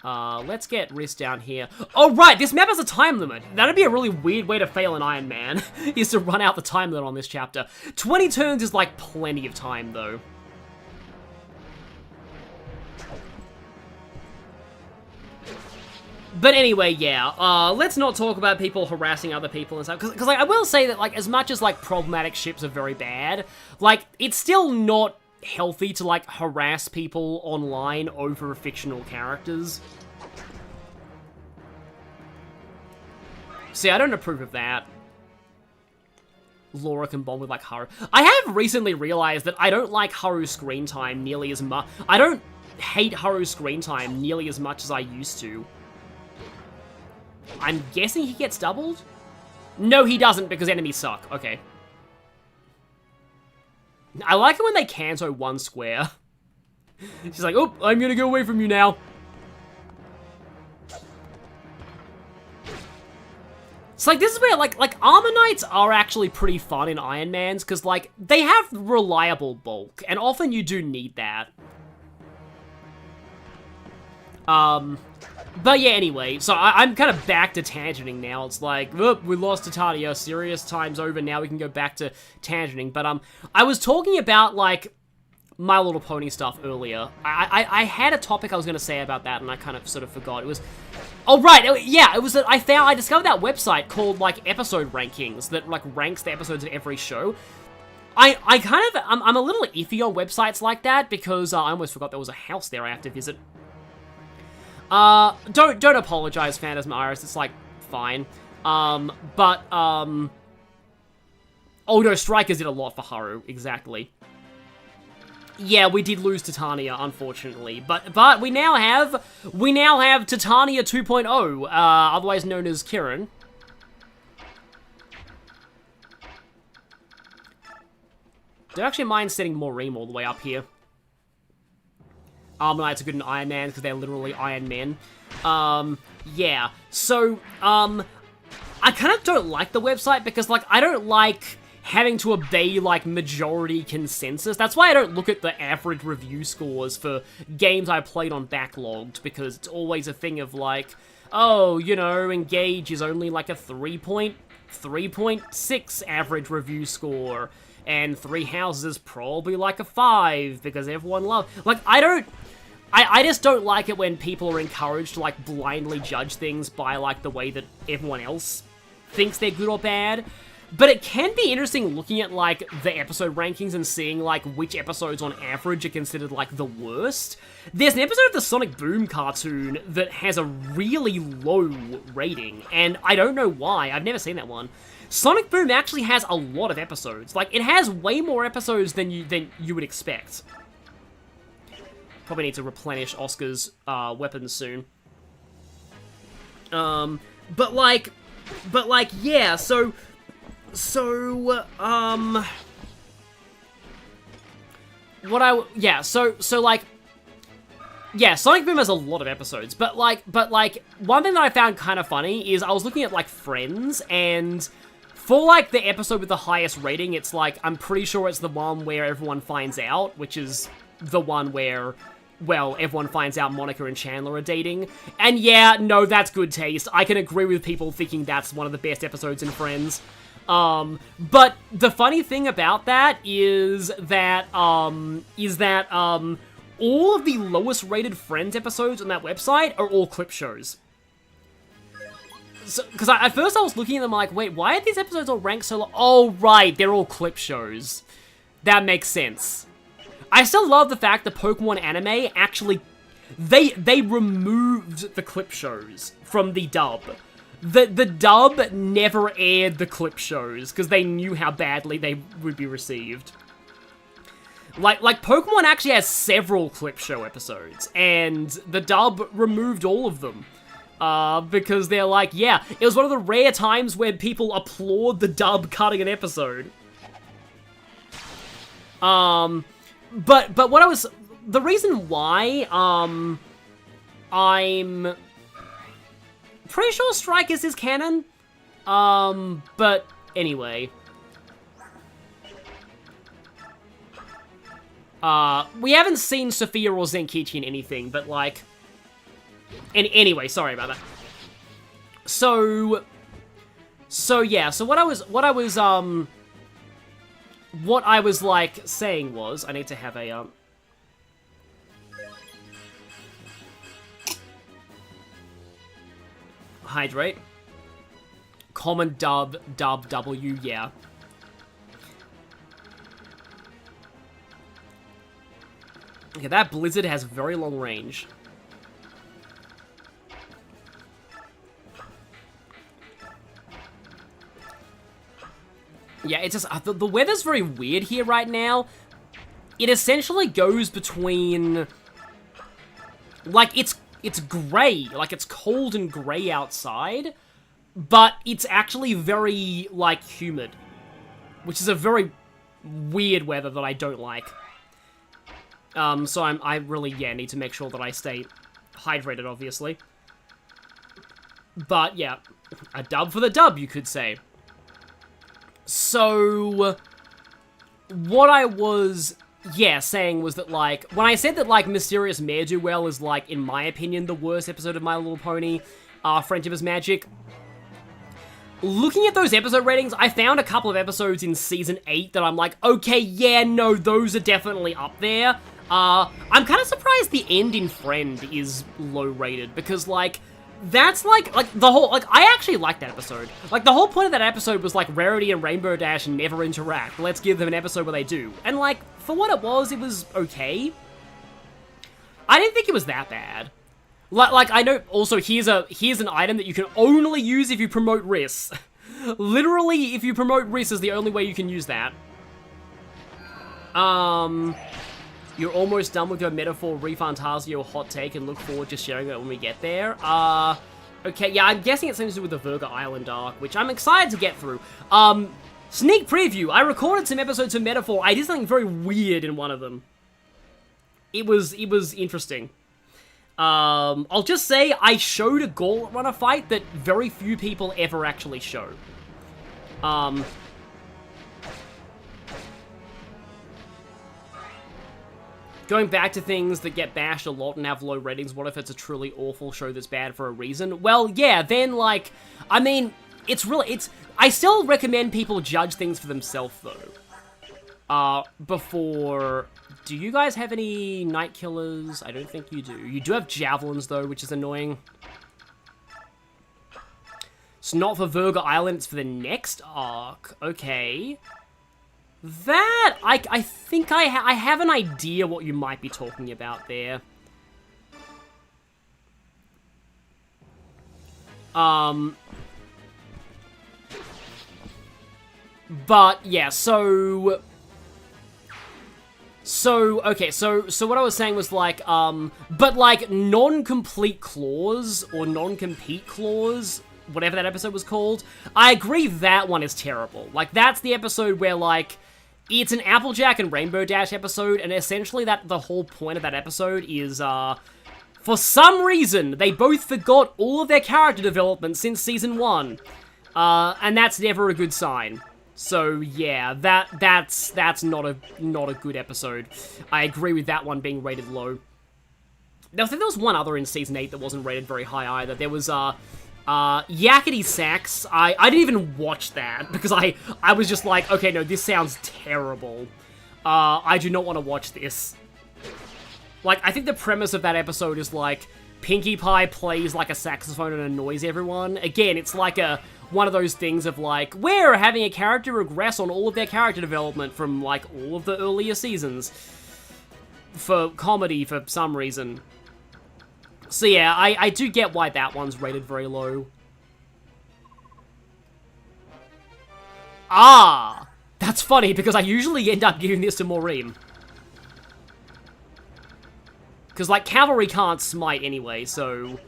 Let's get Riss down here. Oh, right, this map has a time limit. That'd be a really weird way to fail an Ironman, is to run out the time limit on this chapter. 20 turns is, like, plenty of time, though. But anyway, yeah, let's not talk about people harassing other people and stuff, because like, I will say that, like, as much as, like, problematic ships are very bad, like, it's still not healthy to, like, harass people online over fictional characters. See, I don't approve of that. Laura can bond with, like, Haru. I have recently realized that I don't like Haru's screen time nearly as much. I don't hate Haru's screen time nearly as much as I used to. I'm guessing he gets doubled? No, he doesn't, because enemies suck. Okay. I like it when they Kanto one square. She's like, oh, I'm gonna go away from you now. It's like, this is where, like Armor Knights are actually pretty fun in Ironmans, because, like, they have reliable bulk, and often you do need that. But yeah, anyway, so I'm kind of back to tangenting now. It's like, oh, we lost to Tatalia, serious time's over, now we can go back to tangenting. But, I was talking about, like, My Little Pony stuff earlier. I had a topic I was going to say about that, and I kind of sort of forgot. It was... Oh, right, yeah, it was that I discovered that website called, like, Episode Rankings that, like, ranks the episodes of every show. I'm a little iffy on websites like that, because I almost forgot there was a house there I have to visit. Don't apologize, Phantasm Iris, it's, like, fine. Oh no, Strikers did a lot for Haru, exactly. Yeah, we did lose Titania, unfortunately, but we now have Titania 2.0, otherwise known as Kirin. Don't actually mind setting Morim all the way up here. Armor Knights are good in Iron Man because they're literally Iron Men. Yeah, so, I kind of don't like the website because, like, I don't like having to obey, like, majority consensus. That's why I don't look at the average review scores for games I played on Backlogged, because it's always a thing of, like, oh, you know, Engage is only, like, a 3.6 average review score, and Three Houses is probably, like, a 5, because everyone loves... Like, I just don't like it when people are encouraged to, like, blindly judge things by, like, the way that everyone else thinks they're good or bad. But it can be interesting looking at, like, the episode rankings and seeing, like, which episodes on average are considered, like, the worst. There's an episode of the Sonic Boom cartoon that has a really low rating, and I don't know why. I've never seen that one. Sonic Boom actually has a lot of episodes. Like, it has way more episodes than you would expect. Probably need to replenish Oscar's weapons soon. But yeah, so Sonic Boom has a lot of episodes, but like, one thing that I found kind of funny is I was looking at, like, Friends, and for, like, the episode with the highest rating, it's, like, I'm pretty sure it's the one where everyone finds out, which is the one where, well, everyone finds out Monica and Chandler are dating. And yeah, no, that's good taste. I can agree with people thinking that's one of the best episodes in Friends. But the funny thing about that is that all of the lowest rated Friends episodes on that website are all clip shows. So, because at first I was looking at them like, wait, why are these episodes all ranked so low? Oh, right, they're all clip shows. That makes sense. I still love the fact that Pokemon anime actually, they removed the clip shows from the dub. The dub never aired the clip shows because they knew how badly they would be received. Like Pokemon actually has several clip show episodes, and the dub removed all of them. Because they're like, yeah, it was one of the rare times where people applaud the dub cutting an episode. But what the reason why, I'm pretty sure Strikers is canon, but anyway. We haven't seen Sophia or Zenkichi in anything, but like, anyway, sorry about that. So yeah, so what I was like saying was, I need to have a, Hydrate. Common dub, W, yeah. Okay, that blizzard has very long range. Yeah, it's just, the weather's very weird here right now. It essentially goes between, like, it's grey, like, it's cold and grey outside, but it's actually very, like, humid, which is a very weird weather that I don't like. So I really, yeah, need to make sure that I stay hydrated, obviously. But, yeah, a dub for the dub, you could say. So, what I was, yeah, saying was that, like, when I said that, like, Mysterious Ne'er-Do-Well is, like, in my opinion, the worst episode of My Little Pony, Friendship is Magic, looking at those episode ratings, I found a couple of episodes in Season 8 that I'm like, okay, yeah, no, those are definitely up there. I'm kind of surprised the end in Friend is low rated, because, like, that's, like, the whole, like, I actually liked that episode. Like, the whole point of that episode was, like, Rarity and Rainbow Dash never interact. Let's give them an episode where they do. And, like, for what it was okay. I didn't think it was that bad. Like, I know, also, here's an item that you can only use if you promote Riss. Literally, if you promote Riss is the only way you can use that. You're almost done with your metaphor, Refantasio hot take, and look forward to sharing it when we get there. Okay, yeah, I'm guessing it's something to do with the Virga Island arc, which I'm excited to get through. Sneak preview, I recorded some episodes of Metaphor. I did something very weird in one of them. It was interesting. I'll just say, I showed a Gauntlet Runner fight that very few people ever actually show. Going back to things that get bashed a lot and have low ratings, what if it's a truly awful show that's bad for a reason? Well, yeah, then, like, I mean, I still recommend people judge things for themselves, though. Before, do you guys have any Night Killers? I don't think you do. You do have Javelins, though, which is annoying. It's not for Virga Island, it's for the next arc. Okay. That, I think I have an idea what you might be talking about there. But, yeah, so, okay, so what I was saying was, like, but, like, non-complete clause, or non-compete clause, whatever that episode was called, I agree that one is terrible. Like, that's the episode where, like, it's an Applejack and Rainbow Dash episode, and essentially the whole point of that episode is, for some reason, they both forgot all of their character development since Season 1. And that's never a good sign. So, yeah, that's not a good episode. I agree with that one being rated low. Now, I think there was one other in Season 8 that wasn't rated very high either. There was, Yakety Sax. I didn't even watch that because I was just like, okay, no, this sounds terrible. I do not want to watch this. Like, I think the premise of that episode is like, Pinkie Pie plays like a saxophone and annoys everyone. Again, it's like one of those things of like, we're having a character regress on all of their character development from like all of the earlier seasons for comedy for some reason. So yeah, I do get why that one's rated very low. Ah! That's funny, because I usually end up giving this to Maureen. Because, like, Cavalry can't smite anyway, so...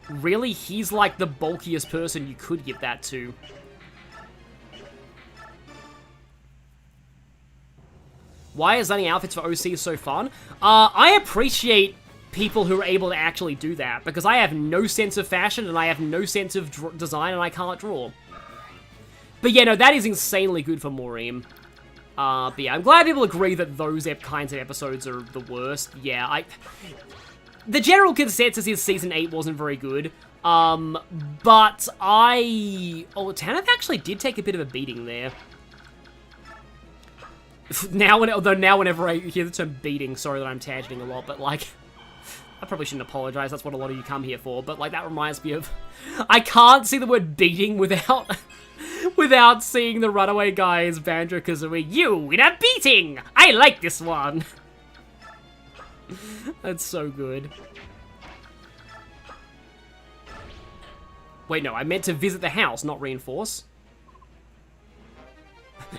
Really? He's, like, the bulkiest person you could give that to. Why is designing outfits for OC so fun? I appreciate people who are able to actually do that, because I have no sense of fashion, and I have no sense of design, and I can't draw. But yeah, no, that is insanely good for Maureen. But yeah, I'm glad people agree that those kinds of episodes are the worst. Yeah, the general consensus is Season 8 wasn't very good. But Tanith actually did take a bit of a beating there. Now whenever I hear the term beating, sorry that I'm tangenting a lot, but like, I probably shouldn't apologize, that's what a lot of you come here for, but, like, that reminds me of... I can't see the word beating without... without seeing the runaway guy's Banjo-Kazooie. You in a beating! I like this one! That's so good. Wait, no, I meant to visit the house, not reinforce.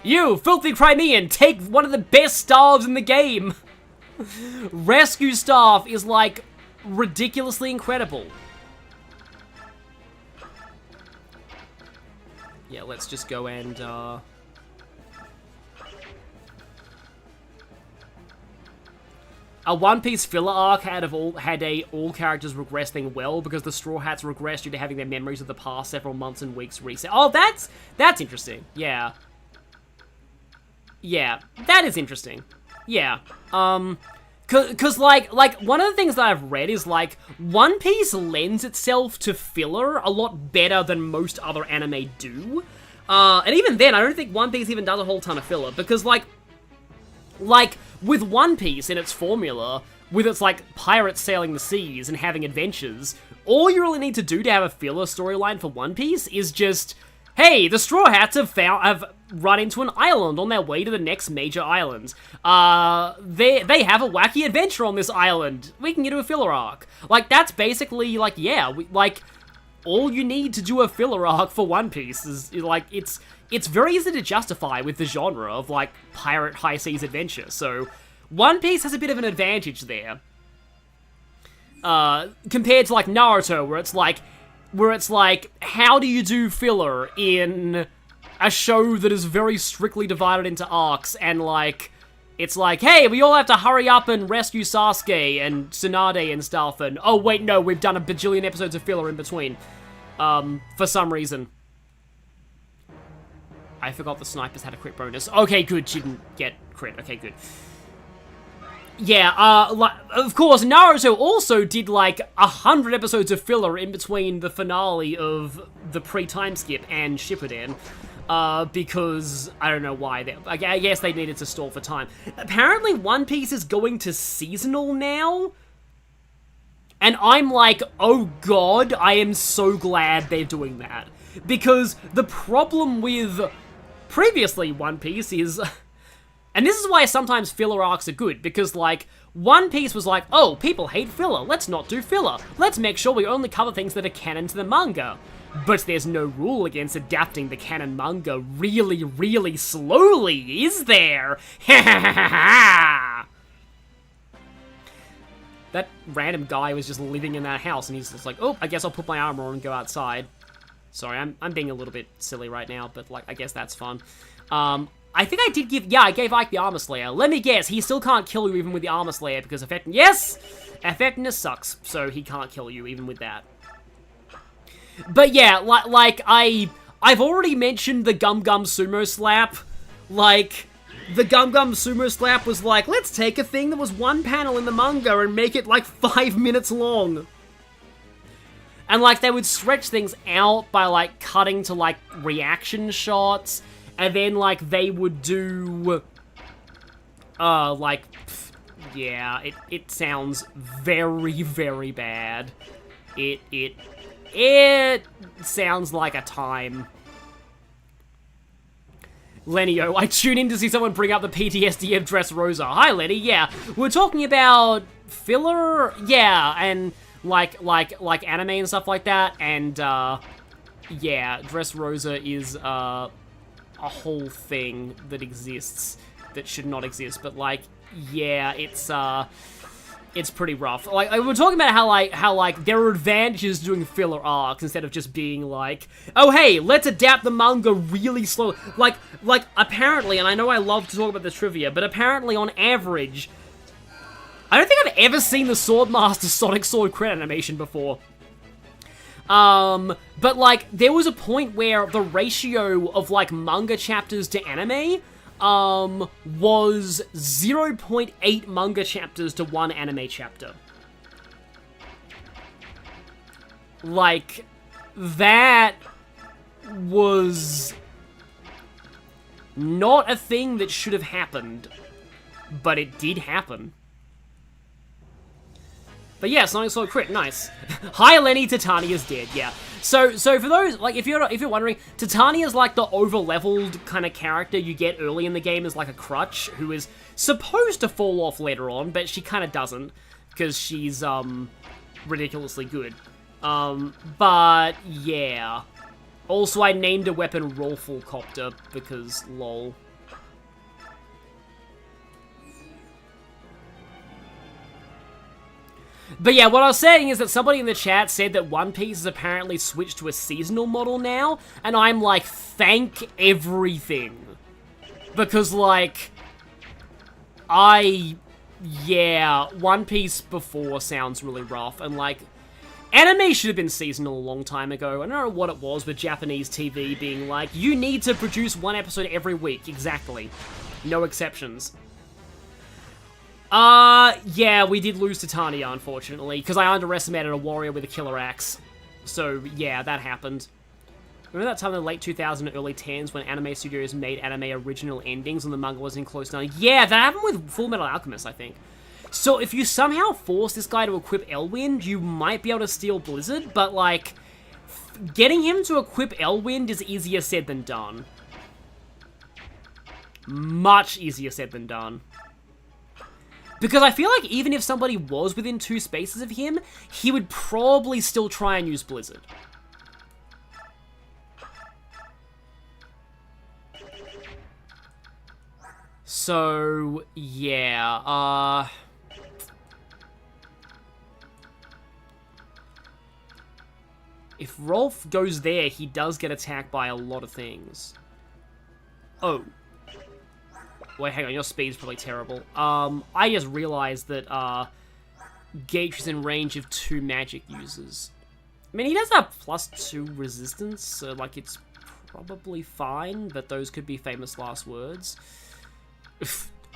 You, filthy Crimean, take one of the best staffs in the game! Rescue staff is, like, ridiculously incredible. Yeah, let's just go and, a One Piece filler arc had all characters regressing well because the Straw Hats regressed due to having their memories of the past several months and weeks reset. Oh, that's interesting. Yeah. Yeah, that is interesting. Yeah. Cause like, one of the things that I've read is, like, One Piece lends itself to filler a lot better than most other anime do. And even then, I don't think One Piece even does a whole ton of filler, because, like, with One Piece in its formula, with its, like, pirates sailing the seas and having adventures, all you really need to do to have a filler storyline for One Piece is just, hey, the Straw Hats have run into an island on their way to the next major island. They have a wacky adventure on this island. We can get to a filler arc. Like, that's basically, like, yeah, all you need to do a filler arc for One Piece is like, it's very easy to justify with the genre of, like, pirate high seas adventure. So, One Piece has a bit of an advantage there. Compared to, like, Naruto, where it's like, how do you do filler in a show that is very strictly divided into arcs, and, like, it's like, hey, we all have to hurry up and rescue Sasuke and Tsunade and stuff, and, oh, wait, no, we've done a bajillion episodes of filler in between, for some reason. I forgot the snipers had a crit bonus. Okay, good, she didn't get crit. Okay, good. Yeah, of course, Naruto also did, like, 100 episodes of filler in between the finale of the pre-time skip and Shippuden. Because, I don't know why, I guess they needed to stall for time. Apparently, One Piece is going to seasonal now, and I'm like, oh god, I am so glad they're doing that. Because the problem with previously One Piece is... And this is why sometimes filler arcs are good, because, like, One Piece was like, oh, people hate filler, let's not do filler. Let's make sure we only cover things that are canon to the manga. But there's no rule against adapting the canon manga really, really slowly, is there? That random guy was just living in that house, and he's just like, oh, I guess I'll put my armor on and go outside. Sorry, I'm being a little bit silly right now, but, like, I guess that's fun. I think I did give, yeah, I gave Ike the Armor Slayer. Let me guess, he still can't kill you even with the Armor Slayer, because effectiveness sucks, so he can't kill you even with that. But yeah, like, I've already mentioned the Gum Gum Sumo Slap. Like, the Gum Gum Sumo Slap was like, let's take a thing that was one panel in the manga and make it, like, 5 minutes long. And, like, they would stretch things out by, like, cutting to, like, reaction shots, and then, like, they would do, like, yeah, it sounds very, very bad. It sounds like a time. Lenny-o, I tune in to see someone bring up the PTSD of Dressrosa. Hi, Lenny, yeah. We're talking about filler, yeah, and, like anime and stuff like that, and, yeah, Dressrosa is, a whole thing that exists that should not exist, but, like, yeah, it's pretty rough. Like, we're talking about how like, there are advantages to doing filler arcs instead of just being like, oh, hey, let's adapt the manga really slow. Like, apparently, and I know I love to talk about this trivia, but apparently, on average, I don't think I've ever seen the Swordmaster Sonic Sword credit animation before. But, like, there was a point where the ratio of, like, manga chapters to anime, was 0.8 manga chapters to 1 anime chapter. Like, that was not a thing that should have happened, but it did happen. But yeah, Sonic Sword crit, nice. Hi Lenny, Titania's dead, yeah. So for those, like, if you're wondering, Titania's like the over-leveled kind of character you get early in the game as like a crutch, who is supposed to fall off later on, but she kind of doesn't, because she's, ridiculously good. But yeah. Also, I named a weapon Rolfcopter, because lol. But yeah, what I was saying is that somebody in the chat said that One Piece has apparently switched to a seasonal model now, and I'm like, thank everything. Because, like, yeah, One Piece before sounds really rough, and like, anime should have been seasonal a long time ago. I don't know what it was with Japanese TV being like, you need to produce one episode every week, exactly. No exceptions. Yeah, we did lose Titania, unfortunately, because I underestimated a warrior with a killer axe. So, yeah, that happened. Remember that time in the late 2000s and early 10s when anime studios made anime original endings and the manga was in close down? Yeah, that happened with Full Metal Alchemist, I think. So, if you somehow force this guy to equip Elwind, you might be able to steal Blizzard, but, like, getting him to equip Elwind is easier said than done. Much easier said than done. Because I feel like even if somebody was within 2 spaces of him, he would probably still try and use Blizzard. So, yeah, if Rolf goes there, he does get attacked by a lot of things. Oh. Wait, hang on, your speed's probably terrible. I just realized that, Gage is in range of 2 magic users. I mean, he does have +2 resistance, so, like, it's probably fine, but those could be famous last words.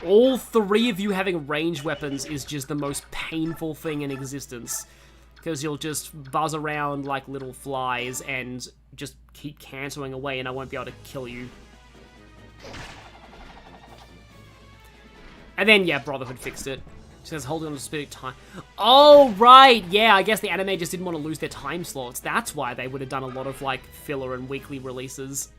All 3 of you having ranged weapons is just the most painful thing in existence. Because you'll just buzz around like little flies and just keep cancelling away and I won't be able to kill you. And then, yeah, Brotherhood fixed it. It says holding on to specific time. Oh, right! Yeah, I guess the anime just didn't want to lose their time slots. That's why they would have done a lot of, like, filler and weekly releases.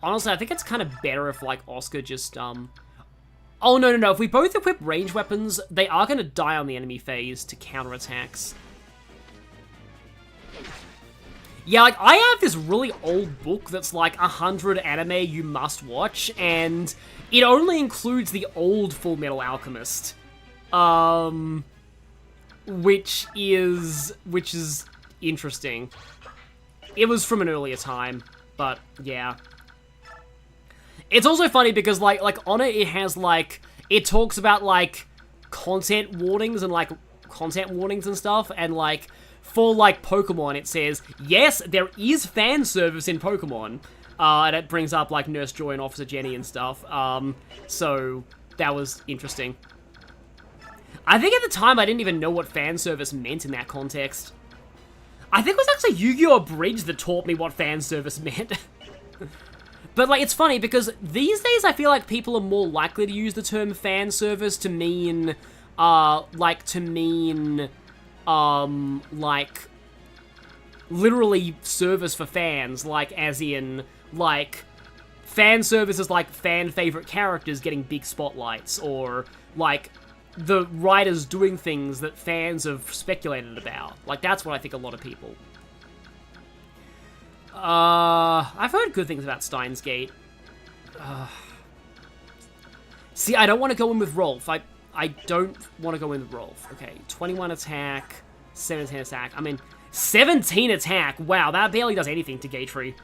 Honestly, I think it's kind of better if, like, Oscar just, Oh, no. If we both equip range weapons, they are going to die on the enemy phase to counterattacks. Yeah, like, I have this really old book that's like 100 anime you must watch, and it only includes the old Full Metal Alchemist. Which is interesting. It was from an earlier time, but yeah. It's also funny because, like on it has, like, it talks about, like, content warnings and stuff, and, like, for, like, Pokemon, it says, yes, there is fan service in Pokemon, and it brings up, like, Nurse Joy and Officer Jenny and stuff, so that was interesting. I think at the time I didn't even know what fan service meant in that context. I think it was actually Yu-Gi-Oh! Bridge that taught me what fan service meant. But, like, it's funny, because these days I feel like people are more likely to use the term fan service to mean, like, literally service for fans, like, as in, like, fan service is like fan favorite characters getting big spotlights, or, like, the writers doing things that fans have speculated about. Like, that's what I think a lot of people... I've heard good things about Steins Gate. See, I don't want to go in with Rolf. I don't want to go in with Rolf. Okay, 21 attack, 17 attack. I mean, 17 attack! Wow, that barely does anything to Gatry.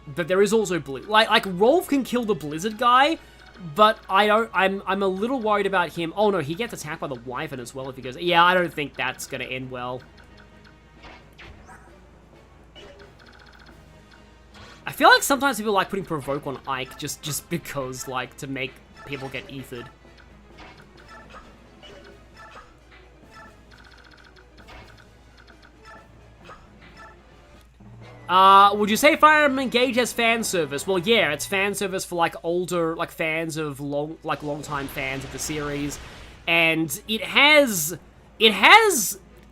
But there is also Blue. Like Rolf can kill the Blizzard guy, but I'm a little worried about him. Oh no, he gets attacked by the Wyvern as well if he goes... Yeah, I don't think that's gonna end well. I feel like sometimes people like putting Provoke on Ike just because, like, to make people get ethered. Would you say Fire Emblem Engage has fan service? Well, yeah, it's fan service for, like, older, like, fans of long-time fans of the series. And it has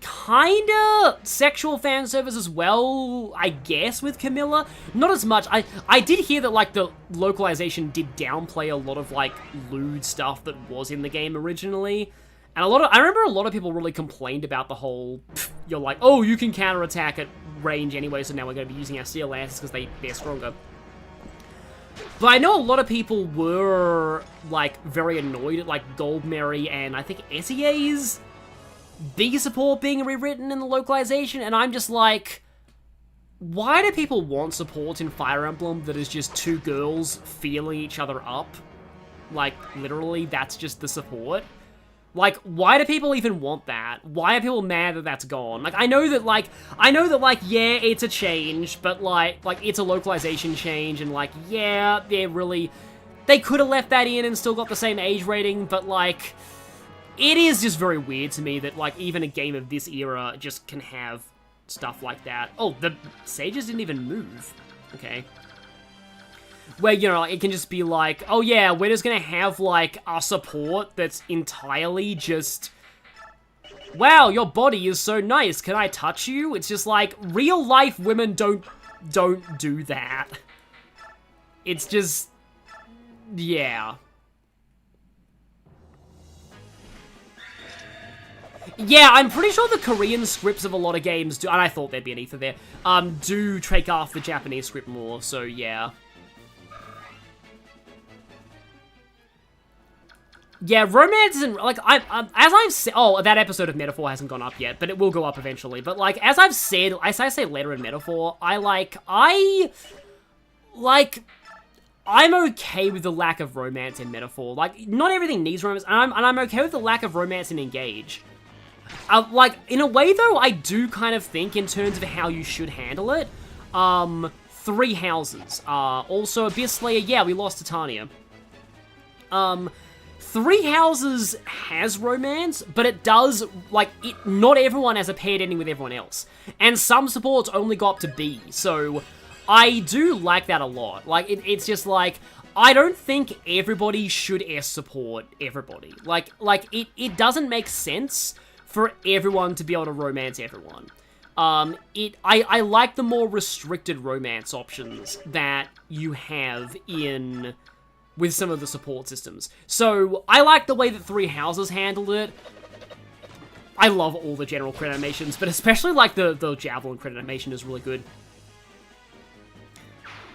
kinda sexual fan service as well, I guess, with Camilla. Not as much. I did hear that, like, the localization did downplay a lot of, like, lewd stuff that was in the game originally. And I remember a lot of people really complained about the whole, you're like, oh, you can counterattack at range anyway, so now we're going to be using our Steel Lances because they're stronger. But I know a lot of people were, like, very annoyed at, like, Goldberry and I think Essier's B support being rewritten in the localization, and I'm just like, why do people want support in Fire Emblem that is just two girls feeling each other up? Like, literally, that's just the support? Like, why do people even want that? Why are people mad that that's gone? Like, I know that, yeah, it's a change, but, like, it's a localization change, and, like, yeah, they could have left that in and still got the same age rating, but, like, it is just very weird to me that, like, even a game of this era just can have stuff like that. Oh, the sages didn't even move. Okay. Where, you know, it can just be like, oh yeah, we're just gonna have, like, a support that's entirely just, wow, your body is so nice, can I touch you? It's just like, real life women don't do that. It's just, yeah. Yeah, I'm pretty sure the Korean scripts of a lot of games do, and I thought there'd be an ether there, do take off the Japanese script more, so yeah. Yeah, romance isn't, like, as I've said, oh, that episode of Metaphor hasn't gone up yet, but it will go up eventually, but, like, as I've said, as I say later in Metaphor, I'm okay with the lack of romance in Metaphor. Like, not everything needs romance, and I'm okay with the lack of romance in Engage. Like, in a way, though, I do kind of think, in terms of how you should handle it, 3 houses. Also, Abyss Slayer, yeah, we lost Titania. 3 houses has romance, but it does, like, not everyone has a paired ending with everyone else. And some supports only go up to B, so I do like that a lot. Like, it's just like, I don't think everybody should S support everybody. Like, it doesn't make sense for everyone to be able to romance everyone. I like the more restricted romance options that you have with some of the support systems. So, I like the way that 3 houses handled it. I love all the general crit animations, but especially, like, the Javelin crit animation is really good.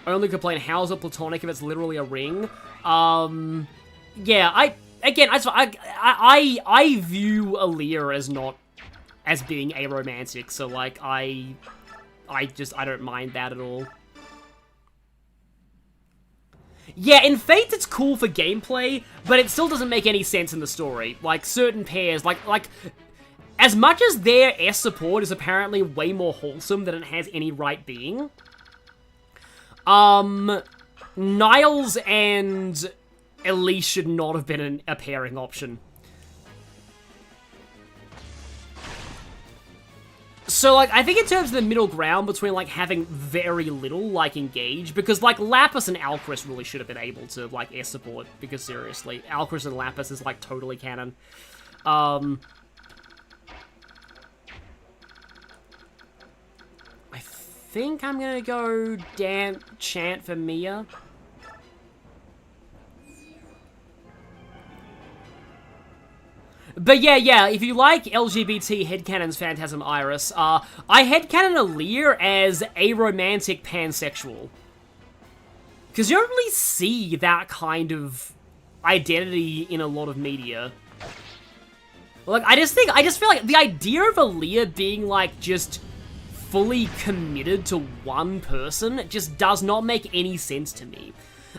Only complain, how's it platonic if it's literally a ring? Yeah, I view Aaliyah as being aromantic, so, like, I don't mind that at all. Yeah, in Fate it's cool for gameplay, but it still doesn't make any sense in the story. Like, certain pairs, like, as much as their S support is apparently way more wholesome than it has any right being, Niles and Elise should not have been a pairing option. So, like, I think in terms of the middle ground between, like, having very little, like, Engage, because, like, Lapis and Alcris really should have been able to, like, S support, because, seriously, Alcris and Lapis is, like, totally canon. I think I'm gonna go chant for Mia. But yeah, if you like LGBT headcanons Phantasm Iris, I headcanon Aaliyah as aromantic pansexual. Because you don't really see that kind of identity in a lot of media. Like, I just feel like the idea of Aaliyah being, like, just fully committed to one person just does not make any sense to me.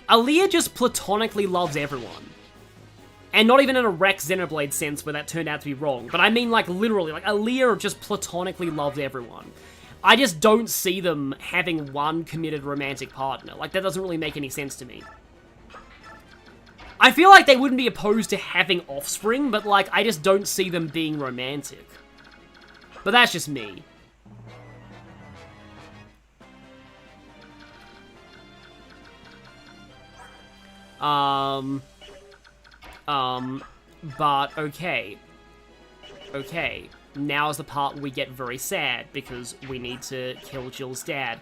Aaliyah just platonically loves everyone. And not even in a Rex Xenoblade sense where that turned out to be wrong. But I mean, like, literally, like, Aaliyah just platonically loves everyone. I just don't see them having one committed romantic partner. Like, that doesn't really make any sense to me. I feel like they wouldn't be opposed to having offspring, but, like, I just don't see them being romantic. But that's just me. But okay. Okay. Now is the part where we get very sad, because we need to kill Jill's dad.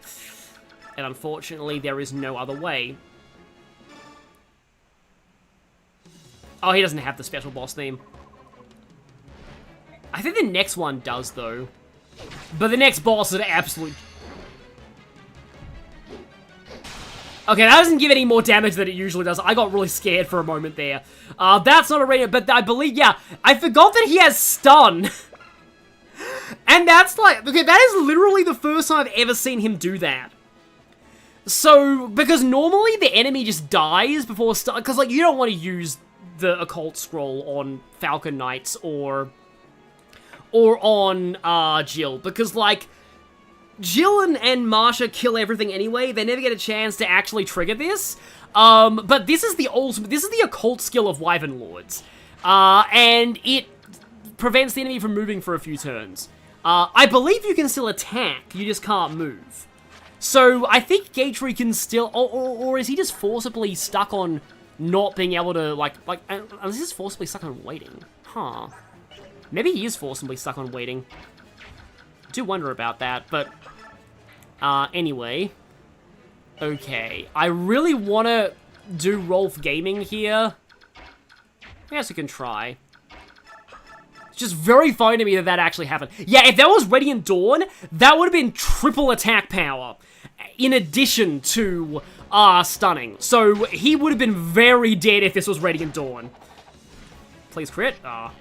And unfortunately, there is no other way. Oh, he doesn't have the special boss theme. I think the next one does, though. But the next boss is an absolute... Okay, that doesn't give any more damage than it usually does. I got really scared for a moment there. That's not a rating, but I believe, yeah. I forgot that he has stun. And that's like... Okay, that is literally the first time I've ever seen him do that. So, because normally the enemy just dies before stun... Because, like, you don't want to use the Occult Scroll on Falcon Knights or on Jill, because, like, Jill and Marsha kill everything anyway. They never get a chance to actually trigger this. But this is the ultimate, this is the occult skill of Wyvern Lords. And it prevents the enemy from moving for a few turns. I believe you can still attack, you just can't move. So I think Gatry can still, or is he just forcibly stuck on not being able to, unless he's forcibly stuck on waiting? Huh. Maybe he is forcibly stuck on waiting. I do wonder about that, but... anyway. Okay. I really want to do Rolf Gaming here. I guess we can try. It's just very funny to me that that actually happened. Yeah, if that was Radiant Dawn, that would have been triple attack power. In addition to, stunning. So, he would have been very dead if this was Radiant Dawn. Please crit. I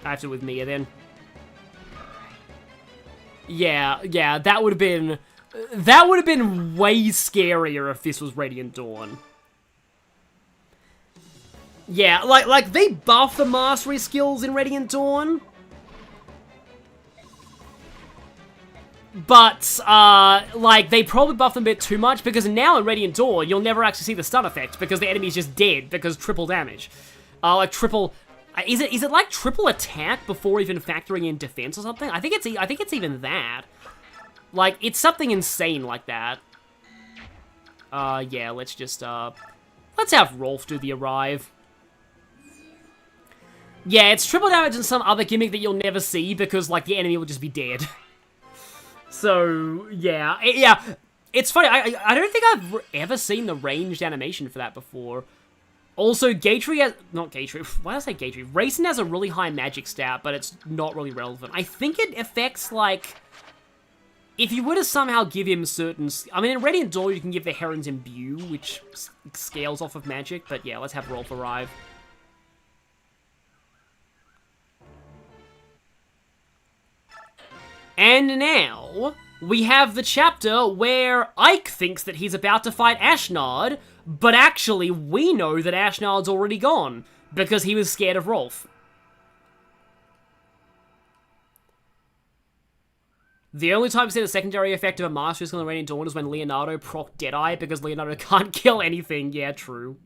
have to with Mia then. Yeah, that would have been way scarier if this was Radiant Dawn. Yeah, like they buff the mastery skills in Radiant Dawn. But, like, they probably buff them a bit too much, because now in Radiant Dawn, you'll never actually see the stun effect, because the enemy's just dead, because triple damage. Like, triple... Is it like triple attack before even factoring in defense or something? I think it's even that. Like, it's something insane like that. Yeah, let's just, let's have Rolf do the arrive. Yeah, it's triple damage and some other gimmick that you'll never see, because, like, the enemy will just be dead. So, yeah. Yeah, it's funny, I don't think I've ever seen the ranged animation for that before. Also, Gatry has... Not Gatry. Why did I say Gatry? Racing has a really high magic stat, but it's not really relevant. I think it affects, like... If you were to somehow give him certain... I mean, in Radiant Dawn, you can give the Heron's Imbue, which scales off of magic. But yeah, let's have Rolf arrive. And now, we have the chapter where Ike thinks that he's about to fight Ashnard, but actually, we know that Ashnard's already gone, because he was scared of Rolf. The only time I've seen a secondary effect of a Mastery Skill in Radiant Dawn is when Leonardo proc Deadeye, because Leonardo can't kill anything. Yeah, true.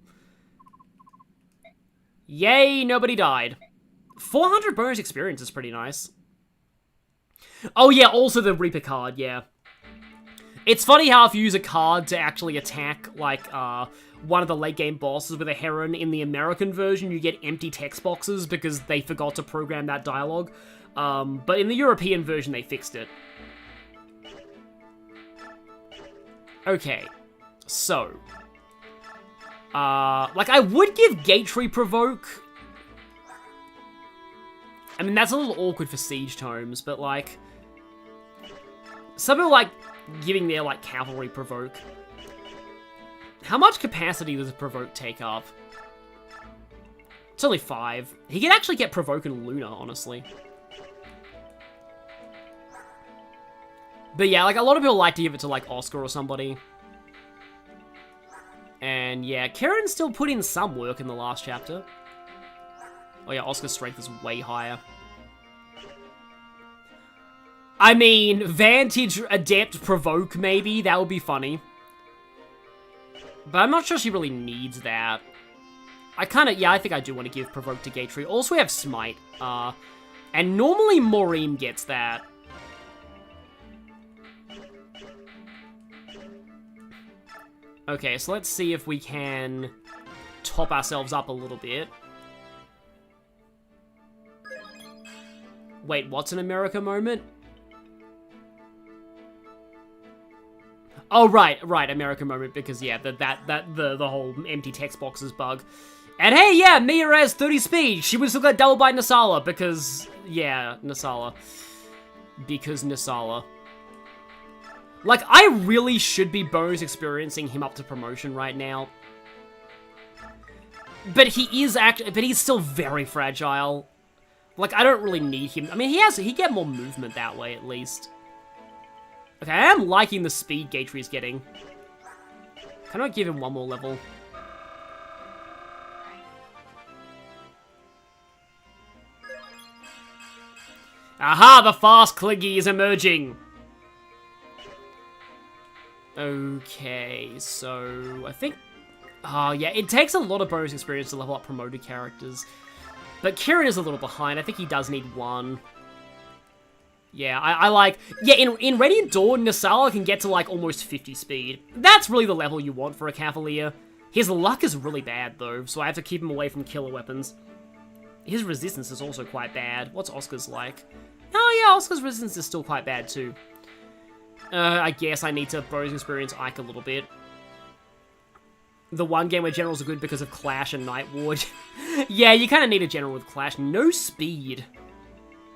Yay, nobody died. 400 bonus experience is pretty nice. Oh yeah, also the Reaper card, yeah. It's funny how if you use a card to actually attack, like, one of the late game bosses with a Heron in the American version, you get empty text boxes because they forgot to program that dialogue. But in the European version, they fixed it. Okay, so. Like, I would give Gatry Provoke. I mean, that's a little awkward for Siege Tomes, but, like... Some people like giving their, like, Cavalry Provoke. How much capacity does a Provoke take up? It's only 5. He can actually get Provoke in Luna, honestly. But yeah, like, a lot of people like to give it to, like, Oscar or somebody. And yeah, Karen still put in some work in the last chapter. Oh yeah, Oscar's strength is way higher. I mean, Vantage, Adept, Provoke, maybe. That would be funny. But I'm not sure she really needs that. I think I do want to give Provoke to Gatry. Also, we have Smite. And normally Maureen gets that. Okay, so let's see if we can top ourselves up a little bit. Wait, what's an America moment? Oh, right, America moment, because, yeah, the whole empty text boxes bug. And hey, yeah, Mia has 30 speed. She was still got doubled by Nasala, because, yeah, Nasala. Because Nasala. Like, I really should be bonus experiencing him up to promotion right now. But he is but he's still very fragile. Like, I don't really need him. I mean, he get more movement that way, at least. Okay, I am liking the speed Gatry is getting. Can I give him one more level? Aha, the fast Cliggy is emerging! Okay, so I think... Oh, yeah, it takes a lot of bonus experience to level up promoted characters. But Kieran is a little behind. I think he does need one. Yeah, I like... Yeah, in Radiant Dawn, Nasala can get to, like, almost 50 speed. That's really the level you want for a Cavalier. His luck is really bad, though, so I have to keep him away from killer weapons. His resistance is also quite bad. What's Oscar's like? Oh, yeah, Oscar's resistance is still quite bad, too. I guess I need to bonus experience Ike a little bit. The one game where generals are good because of Clash and Night Ward. Yeah, you kind of need a general with Clash. No speed.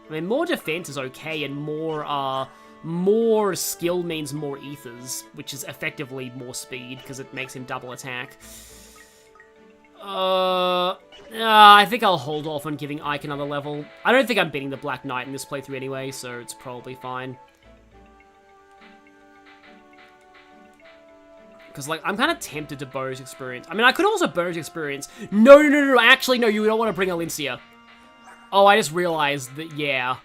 I mean, more defense is okay, and more skill means more ethers, which is effectively more speed, because it makes him double attack. I think I'll hold off on giving Ike another level. I don't think I'm beating the Black Knight in this playthrough anyway, so it's probably fine. Because, like, I'm kind of tempted to bonus experience. I mean, I could also bonus experience. No. Actually, no, you don't want to bring Alincia. Oh, I just realized that, yeah.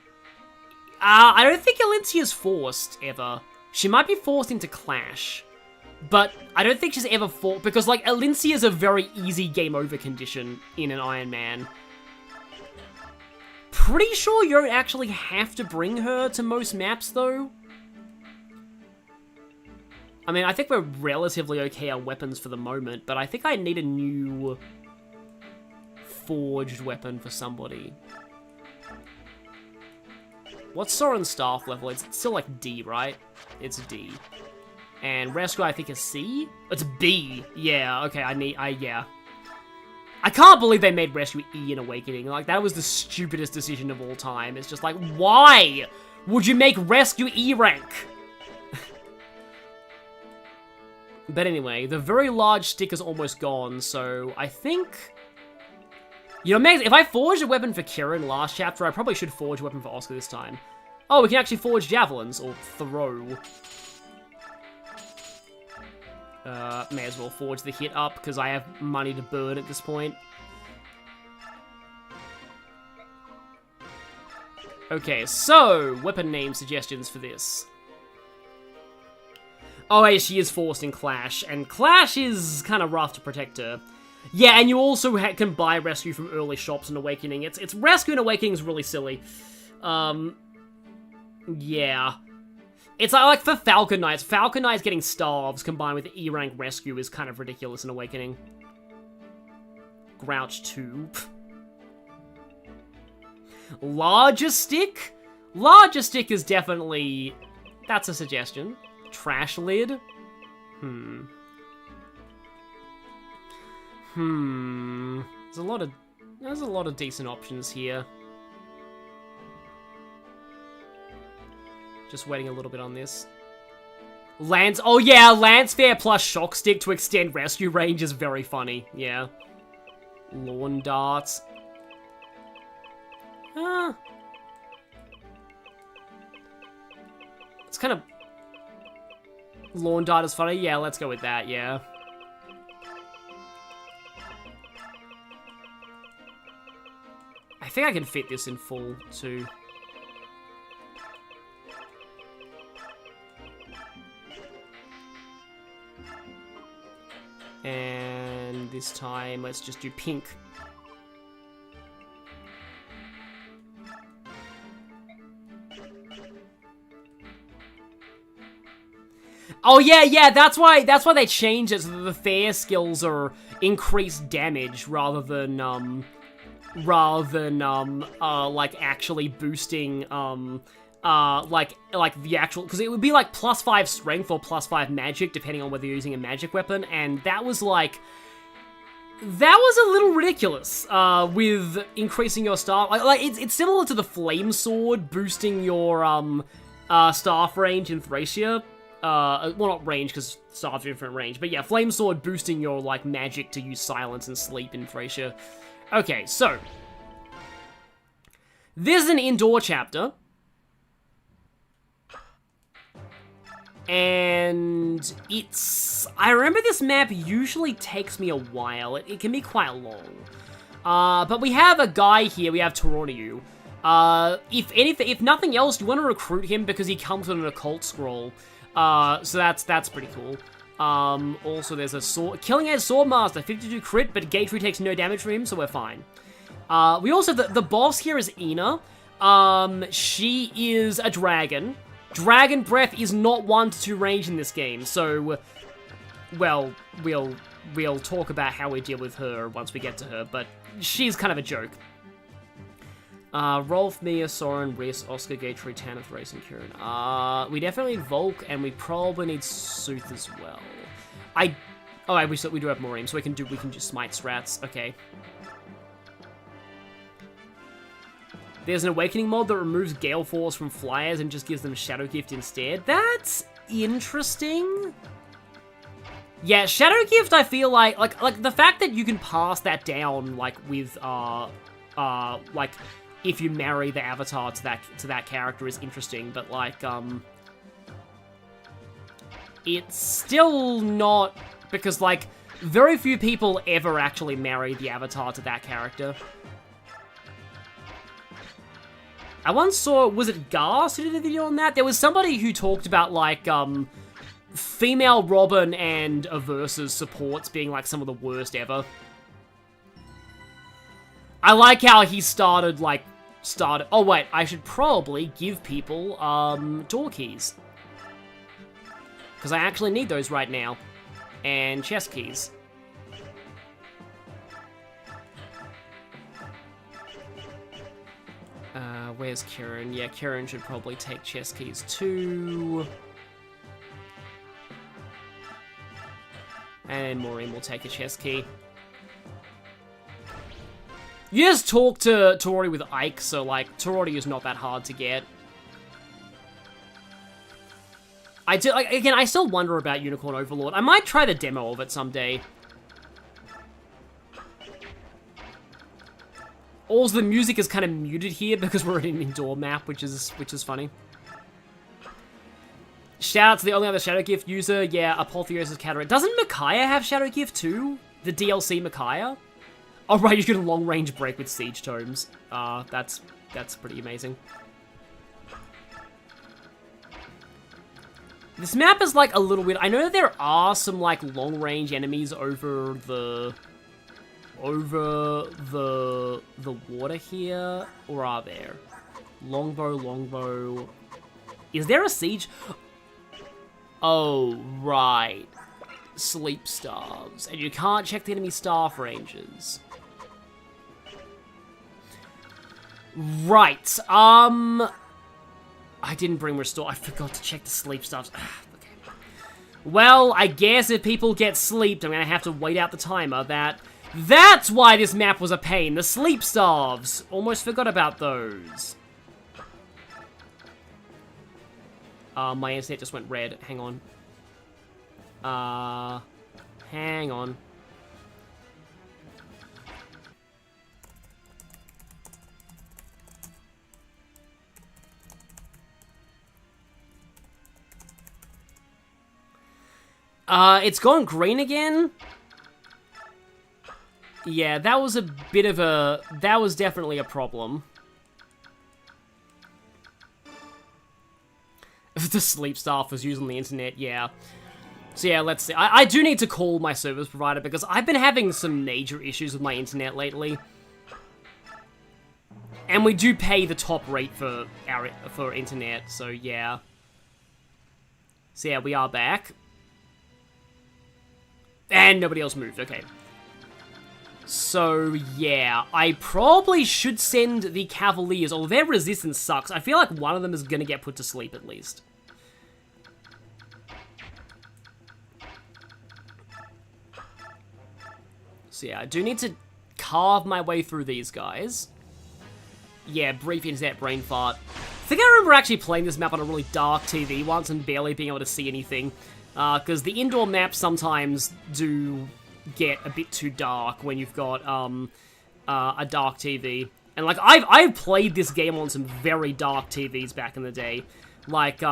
I don't think Alincia's forced, ever. She might be forced into Clash. But I don't think she's ever forced, because, like, Alincia's a very easy game over condition in an Ironman. Pretty sure you don't actually have to bring her to most maps, though. I mean, I think we're relatively okay on weapons for the moment, but I think I need a new forged weapon for somebody. What's Soren's staff level? It's still like D, right? It's D. And rescue, I think, is C? It's B. Yeah, okay, yeah. I can't believe they made rescue E in Awakening. Like, that was the stupidest decision of all time. It's just like, why would you make rescue E rank? But anyway, the very large stick is almost gone, so I think... You know, if I forged a weapon for Kieran last chapter, I probably should forge a weapon for Oscar this time. Oh, we can actually forge javelins, or throw. May as well forge the hit up, because I have money to burn at this point. Okay, so, weapon name suggestions for this. Oh, yeah, she is forced in Clash, and Clash is kind of rough to protect her. Yeah, and you also can buy Rescue from early shops in Awakening. It's Rescue in Awakening is really silly. Yeah. It's like for Falcon Knights getting Starves combined with E-rank Rescue is kind of ridiculous in Awakening. Grouch 2. Larger stick? Larger stick is definitely... That's a suggestion. Trash lid? There's a lot of decent options here. Just waiting a little bit on this. Lance, oh yeah, Lance Fair plus Shock Stick to extend rescue range is very funny, yeah. Lawn Darts. It's kind of... Lawn Dart is funny, yeah, let's go with that, yeah. I think I can fit this in full, too. And this time, let's just do pink. Oh yeah, that's why they changed it so that the fair skills are increased damage rather than like actually boosting like the actual, because it would be like +5 strength or +5 magic depending on whether you're using a magic weapon, and that was like, that was a little ridiculous with increasing your staff. Like it's similar to the flame sword boosting your staff range in Thracia. Well, not range, because staffs are different range, but yeah, flame sword boosting your like magic to use silence and sleep in Thracia. Okay, so this is an indoor chapter. And I remember this map usually takes me a while. It can be quite long. But we have a guy here, we have Toroniu. If nothing else, you want to recruit him because he comes with an occult scroll. So that's pretty cool. Also there's a sword, Killing Edge Swordmaster, 52 crit, but Gateway takes no damage from him, so we're fine. We also, the boss here is Ina. She is a dragon. Dragon Breath is not 1-2 range in this game, so, well, we'll talk about how we deal with her once we get to her, but she's kind of a joke. Rolf, Mia, Soren, Rhys, Oscar, Gatry, Tanith, Race, and Kieran. We definitely need Volk, and we probably need Sooth as well. We do have Morim, so we can just smite strats, okay. There's an Awakening mod that removes Gale Force from flyers and just gives them Shadow Gift instead. That's interesting. Yeah, Shadow Gift, I feel like the fact that you can pass that down, like, with, like, if you marry the avatar to that character is interesting, but, like, it's still not, because, like, very few people ever actually marry the avatar to that character. I once saw, was it Gas who did a video on that? There was somebody who talked about, like, female Robin and Aversa's supports being, like, some of the worst ever. I like how he started, oh wait, I should probably give people, door keys. Because I actually need those right now. And chest keys. Where's Kieran? Yeah, Kieran should probably take chest keys too. And Maureen will take a chest key. You just talk to Tori with Ike, so, like, Tori is not that hard to get. Again, I still wonder about Unicorn Overlord. I might try the demo of it someday. Also, the music is kind of muted here because we're in an indoor map, which is funny. Shout out to the only other Shadow Gift user. Yeah, Apotheosis Cataract. Doesn't Micaiah have Shadow Gift too? The DLC Micaiah? Oh right, you get a long range break with Siege Tomes. That's pretty amazing. This map is like a little weird. I know that there are some like long range enemies over the water here, or are there? Longbow. Is there a siege? Oh, right. Sleep staves. And you can't check the enemy staff ranges. Right. I didn't bring restore. I forgot to check the sleep staves. Okay. Well, I guess if people get sleeped, I'm gonna have to wait out the timer. That's why this map was a pain. The sleep staves. Almost forgot about those. My internet just went red. Hang on. Hang on. It's gone green again. Yeah, that was a bit of a... That was definitely a problem. The sleep staff was using the internet, yeah. So yeah, let's see. I do need to call my service provider because I've been having some major issues with my internet lately. And we do pay the top rate for internet, so yeah. So yeah, we are back. And nobody else moved, okay. So, yeah, I probably should send the Cavaliers, although their resistance sucks. I feel like one of them is gonna get put to sleep, at least. So yeah, I do need to carve my way through these guys. Yeah, brief internet brain fart. I think I remember actually playing this map on a really dark TV once and barely being able to see anything. Because the indoor maps sometimes do get a bit too dark when you've got a dark TV. And like I've played this game on some very dark TVs back in the day. Like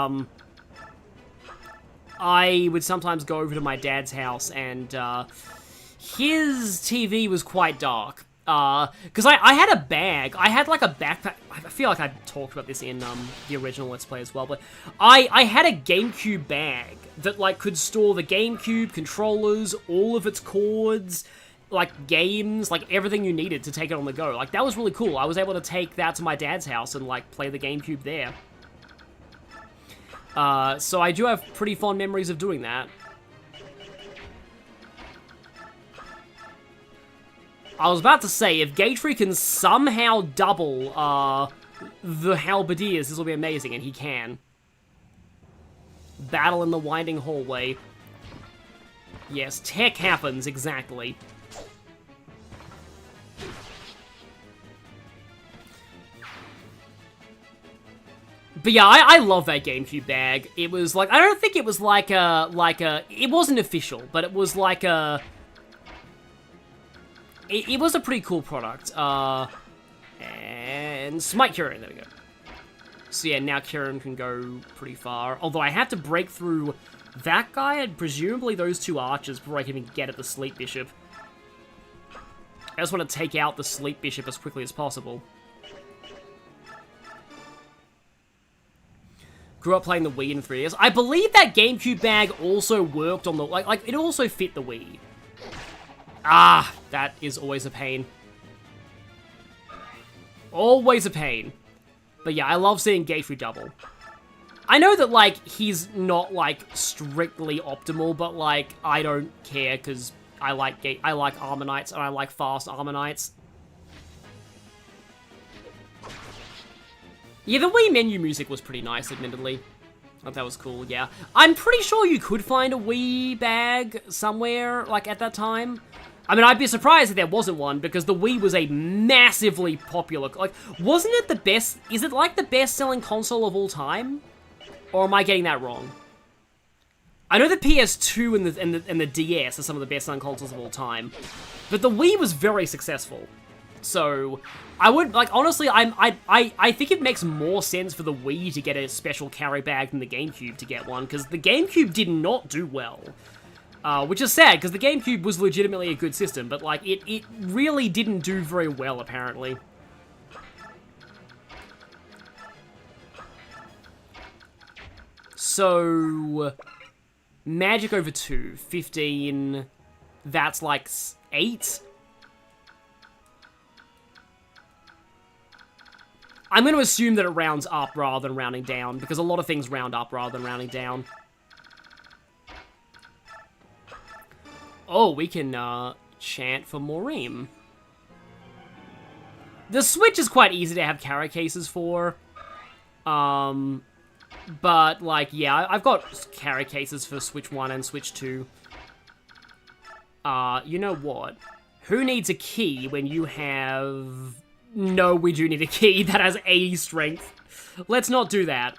I would sometimes go over to my dad's house and his TV was quite dark. Because I had a bag. I had like a backpack. I feel like I talked about this in the original Let's Play as well, but I had a GameCube bag that like could store the GameCube, controllers, all of its cords, like games, like everything you needed to take it on the go. Like that was really cool. I was able to take that to my dad's house and like play the GameCube there. So I do have pretty fond memories of doing that. I was about to say, if Gatry can somehow double, the Halberdiers, this will be amazing, and he can. Battle in the winding hallway. Yes, tech happens, exactly. But yeah, I love that GameCube bag. It was like, I don't think it was like a, it wasn't official, but it was like a, it was a pretty cool product. And Smite Kieran, there we go. So yeah, now Kieran can go pretty far. Although I have to break through that guy and presumably those two archers before I can even get at the Sleep Bishop. I just want to take out the Sleep Bishop as quickly as possible. Grew up playing the Wii in 3 years. I believe that GameCube bag also worked on the, like it also fit the Wii. Ah, that is always a pain. Always a pain. But yeah, I love seeing Gatry double. I know that, like, he's not, like, strictly optimal, but, like, I don't care, because I like Armor Knights, and I like fast Armor Knights. Yeah, the Wii menu music was pretty nice, admittedly. I thought that was cool, yeah. I'm pretty sure you could find a Wii bag somewhere, like, at that time. I mean, I'd be surprised if there wasn't one, because the Wii was a massively popular... Like, wasn't it the best... Is it, like, the best-selling console of all time? Or am I getting that wrong? I know the PS2 and the DS are some of the best-selling consoles of all time, but the Wii was very successful. So, I would... Like, honestly, I think it makes more sense for the Wii to get a special carry bag than the GameCube to get one, because the GameCube did not do well. Which is sad, because the GameCube was legitimately a good system, but, like, it really didn't do very well, apparently. So, magic over 2, 15, that's, like, 8? I'm going to assume that it rounds up rather than rounding down, because a lot of things round up rather than rounding down. Oh, we can, chant for Morim. The Switch is quite easy to have carry cases for. But, like, yeah, I've got carry cases for Switch 1 and Switch 2. You know what? Who needs a key when you have... No, we do need a key that has 80 strength. Let's not do that.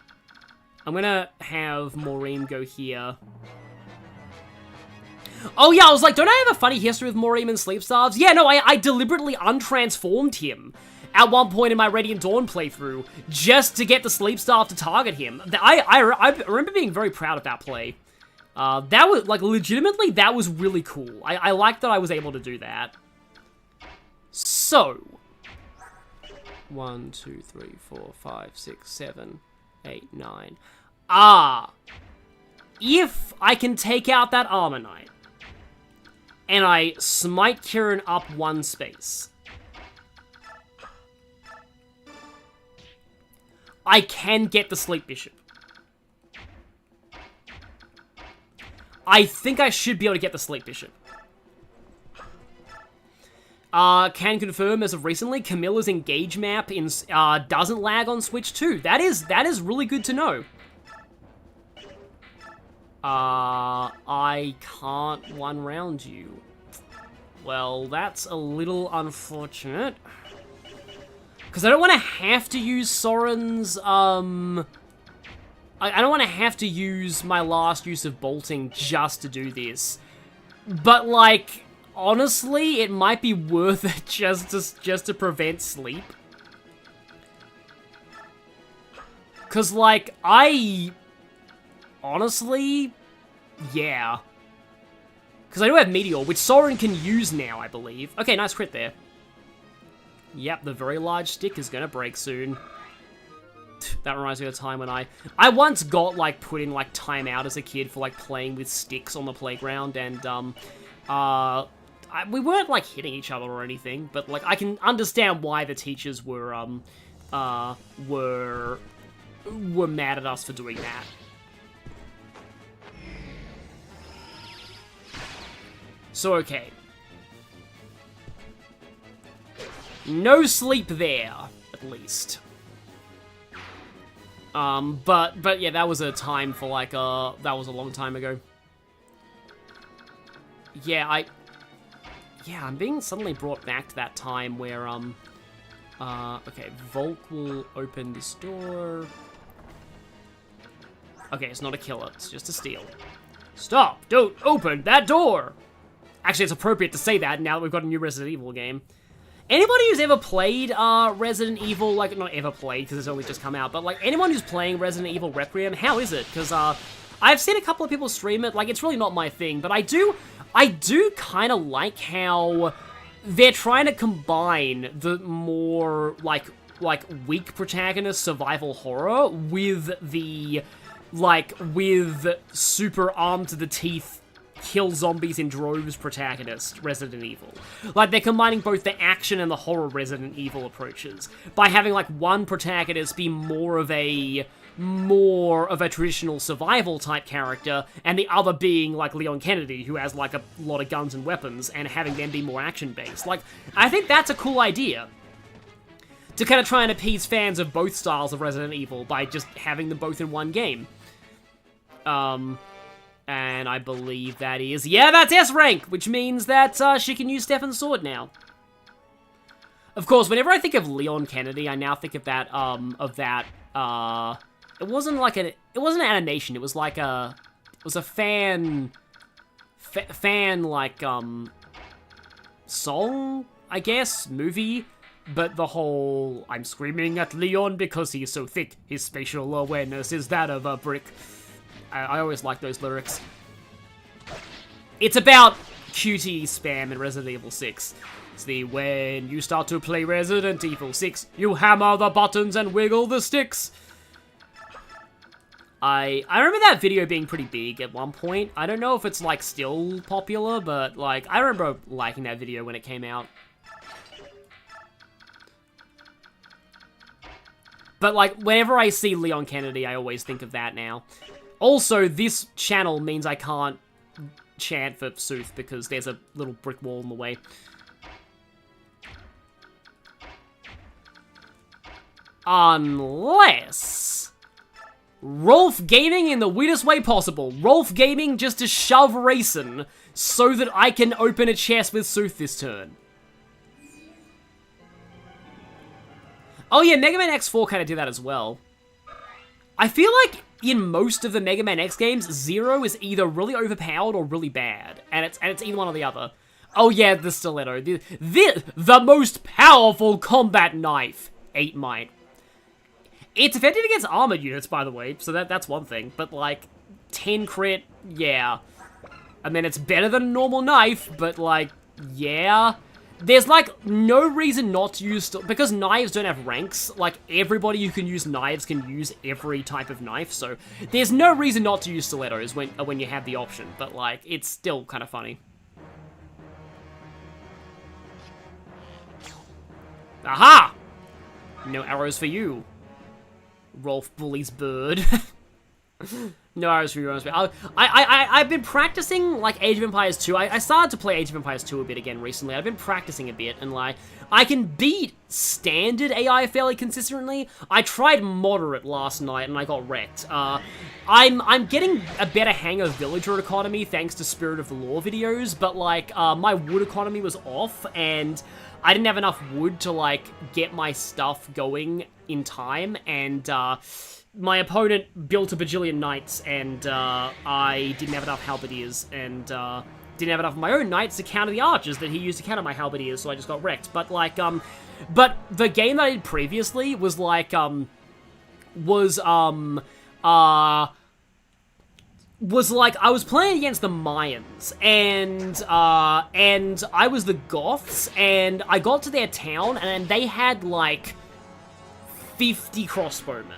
I'm gonna have Morim go here. Oh yeah, I was like, don't I have a funny history with Morim and Sleep Starves? Yeah, no, I deliberately untransformed him at one point in my Radiant Dawn playthrough, just to get the Sleep Starve to target him. I remember being very proud of that play. That was, like, legitimately, that was really cool. I like that I was able to do that. So, 1, 2, 3, 4, 5, 6, 7, 8, 9. If I can take out that Armor Knight, and I smite Kieran up 1 space, I can get the Sleep Bishop. I think I should be able to get the Sleep Bishop. Can confirm as of recently, Camilla's Engage map doesn't lag on Switch too. That is really good to know. I can't one round you. Well, that's a little unfortunate. Because I don't want to have to use Soren's, I don't want to have to use my last use of bolting just to do this. But, like, honestly, it might be worth it just to prevent sleep. Because, like, honestly, yeah. Because I do have Meteor, which Soren can use now, I believe. Okay, nice crit there. Yep, the very large stick is gonna break soon. That reminds me of a time when I once got, like, put in, like, timeout as a kid for, like, playing with sticks on the playground, and, we weren't, like, hitting each other or anything, but, like, I can understand why the teachers were mad at us for doing that. So, okay. No sleep there, at least. But yeah, that was a time for, like, that was a long time ago. Yeah, I'm being suddenly brought back to that time where, okay, Volk will open this door. Okay, it's not a killer, it's just a steal. Stop! Don't open that door! Actually, it's appropriate to say that now that we've got a new Resident Evil game. Anybody who's ever played Resident Evil, like, not ever played because it's only just come out, but, like, anyone who's playing Resident Evil Requiem, how is it? Because I've seen a couple of people stream it. Like, it's really not my thing, but I do kind of like how they're trying to combine the more, like weak protagonist survival horror with the, like, with super armed to the teeth kill zombies in droves protagonist Resident Evil. Like, they're combining both the action and the horror Resident Evil approaches by having, like, one protagonist be more of a traditional survival type character, and the other being, like, Leon Kennedy, who has, like, a lot of guns and weapons, and having them be more action-based. Like, I think that's a cool idea. To kind of try and appease fans of both styles of Resident Evil by just having them both in one game. And I believe that is... Yeah, that's S-rank! Which means that she can use Stefan's sword now. Of course, whenever I think of Leon Kennedy, I now think of that, it wasn't like it wasn't an animation, it was like a... It was a fan, like, song, I guess, movie. But the whole, I'm screaming at Leon because he's so thick, his spatial awareness is that of a brick. I always like those lyrics. It's about QTE spam in Resident Evil 6. It's the, when you start to play Resident Evil 6, you hammer the buttons and wiggle the sticks. I remember that video being pretty big at one point. I don't know if it's, like, still popular, but, like, I remember liking that video when it came out. But, like, whenever I see Leon Kennedy, I always think of that now. Also, this channel means I can't chant for Sooth because there's a little brick wall in the way. Unless... Rolf Gaming in the weirdest way possible. Rolf Gaming just to shove Racing so that I can open a chest with Sooth this turn. Oh yeah, Mega Man X4 kind of did that as well. I feel like in most of the Mega Man X games, Zero is either really overpowered or really bad, and it's either one or the other. Oh yeah, the stiletto, the most powerful combat knife. 8 might. It's effective against armored units, by the way, so that's one thing. But like 10 crit, yeah. I mean, it's better than a normal knife, but like, yeah. There's, like, no reason not to use... Because knives don't have ranks, like, everybody who can use knives can use every type of knife, so... There's no reason not to use stilettos when you have the option, but, like, it's still kind of funny. Aha! No arrows for you. Rolf bullies bird. No, I was honest. I've been practicing, like, Age of Empires 2. I started to play Age of Empires 2 a bit again recently. I've been practicing a bit, and, like, I can beat standard AI fairly consistently. I tried moderate last night, and I got wrecked. I'm getting a better hang of villager economy thanks to Spirit of the Law videos, but, like, my wood economy was off, and I didn't have enough wood to, like, get my stuff going in time, and, my opponent built a bajillion knights, and I didn't have enough halberdiers, and didn't have enough of my own knights to counter the archers that he used to counter my halberdiers, so I just got wrecked. But, like, but the game that I did previously was, like, was like, I was playing against the Mayans, and I was the Goths, and I got to their town, and they had, like, 50 crossbowmen.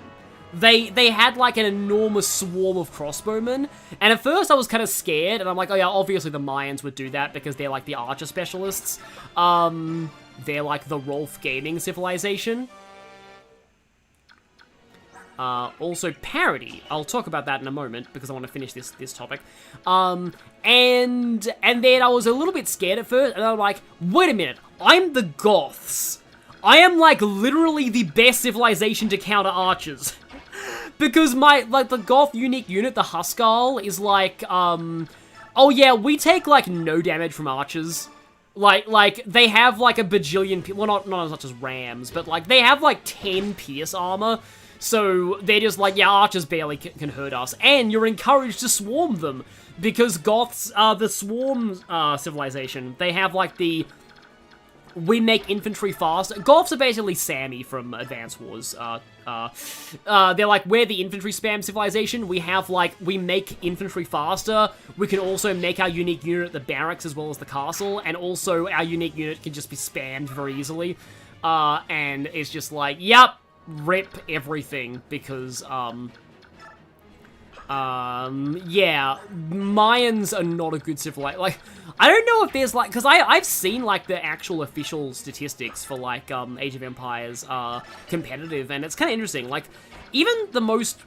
They had, like, an enormous swarm of crossbowmen, and at first I was kind of scared, and I'm like, oh yeah, obviously the Mayans would do that, because they're, like, the archer specialists. They're, like, the Rolf gaming civilization. Also parody. I'll talk about that in a moment, because I want to finish this topic. And then I was a little bit scared at first, and I'm like, wait a minute, I'm the Goths. I am, like, literally the best civilization to counter archers. Because the Goth unique unit, the Huskarl, is like, oh yeah, we take, like, no damage from archers. Like, they have, like, a bajillion, well, not as much as rams, but, like, they have, like, 10 pierce armor. So they're just like, yeah, archers barely can hurt us. And you're encouraged to swarm them, because Goths are the swarm civilization. They have, like, we make infantry fast. Goths are basically Sammy from Advance Wars. They're like, we're the infantry spam civilization. We have, like, we make infantry faster. We can also make our unique unit at the barracks as well as the castle. And also, our unique unit can just be spammed very easily. And it's just like, yep, rip everything. Because, yeah, Mayans are not a good civilization. Like, I don't know if there's, like, because I've seen, like, the actual official statistics for, like, Age of Empires competitive, and it's kind of interesting. Like, even the most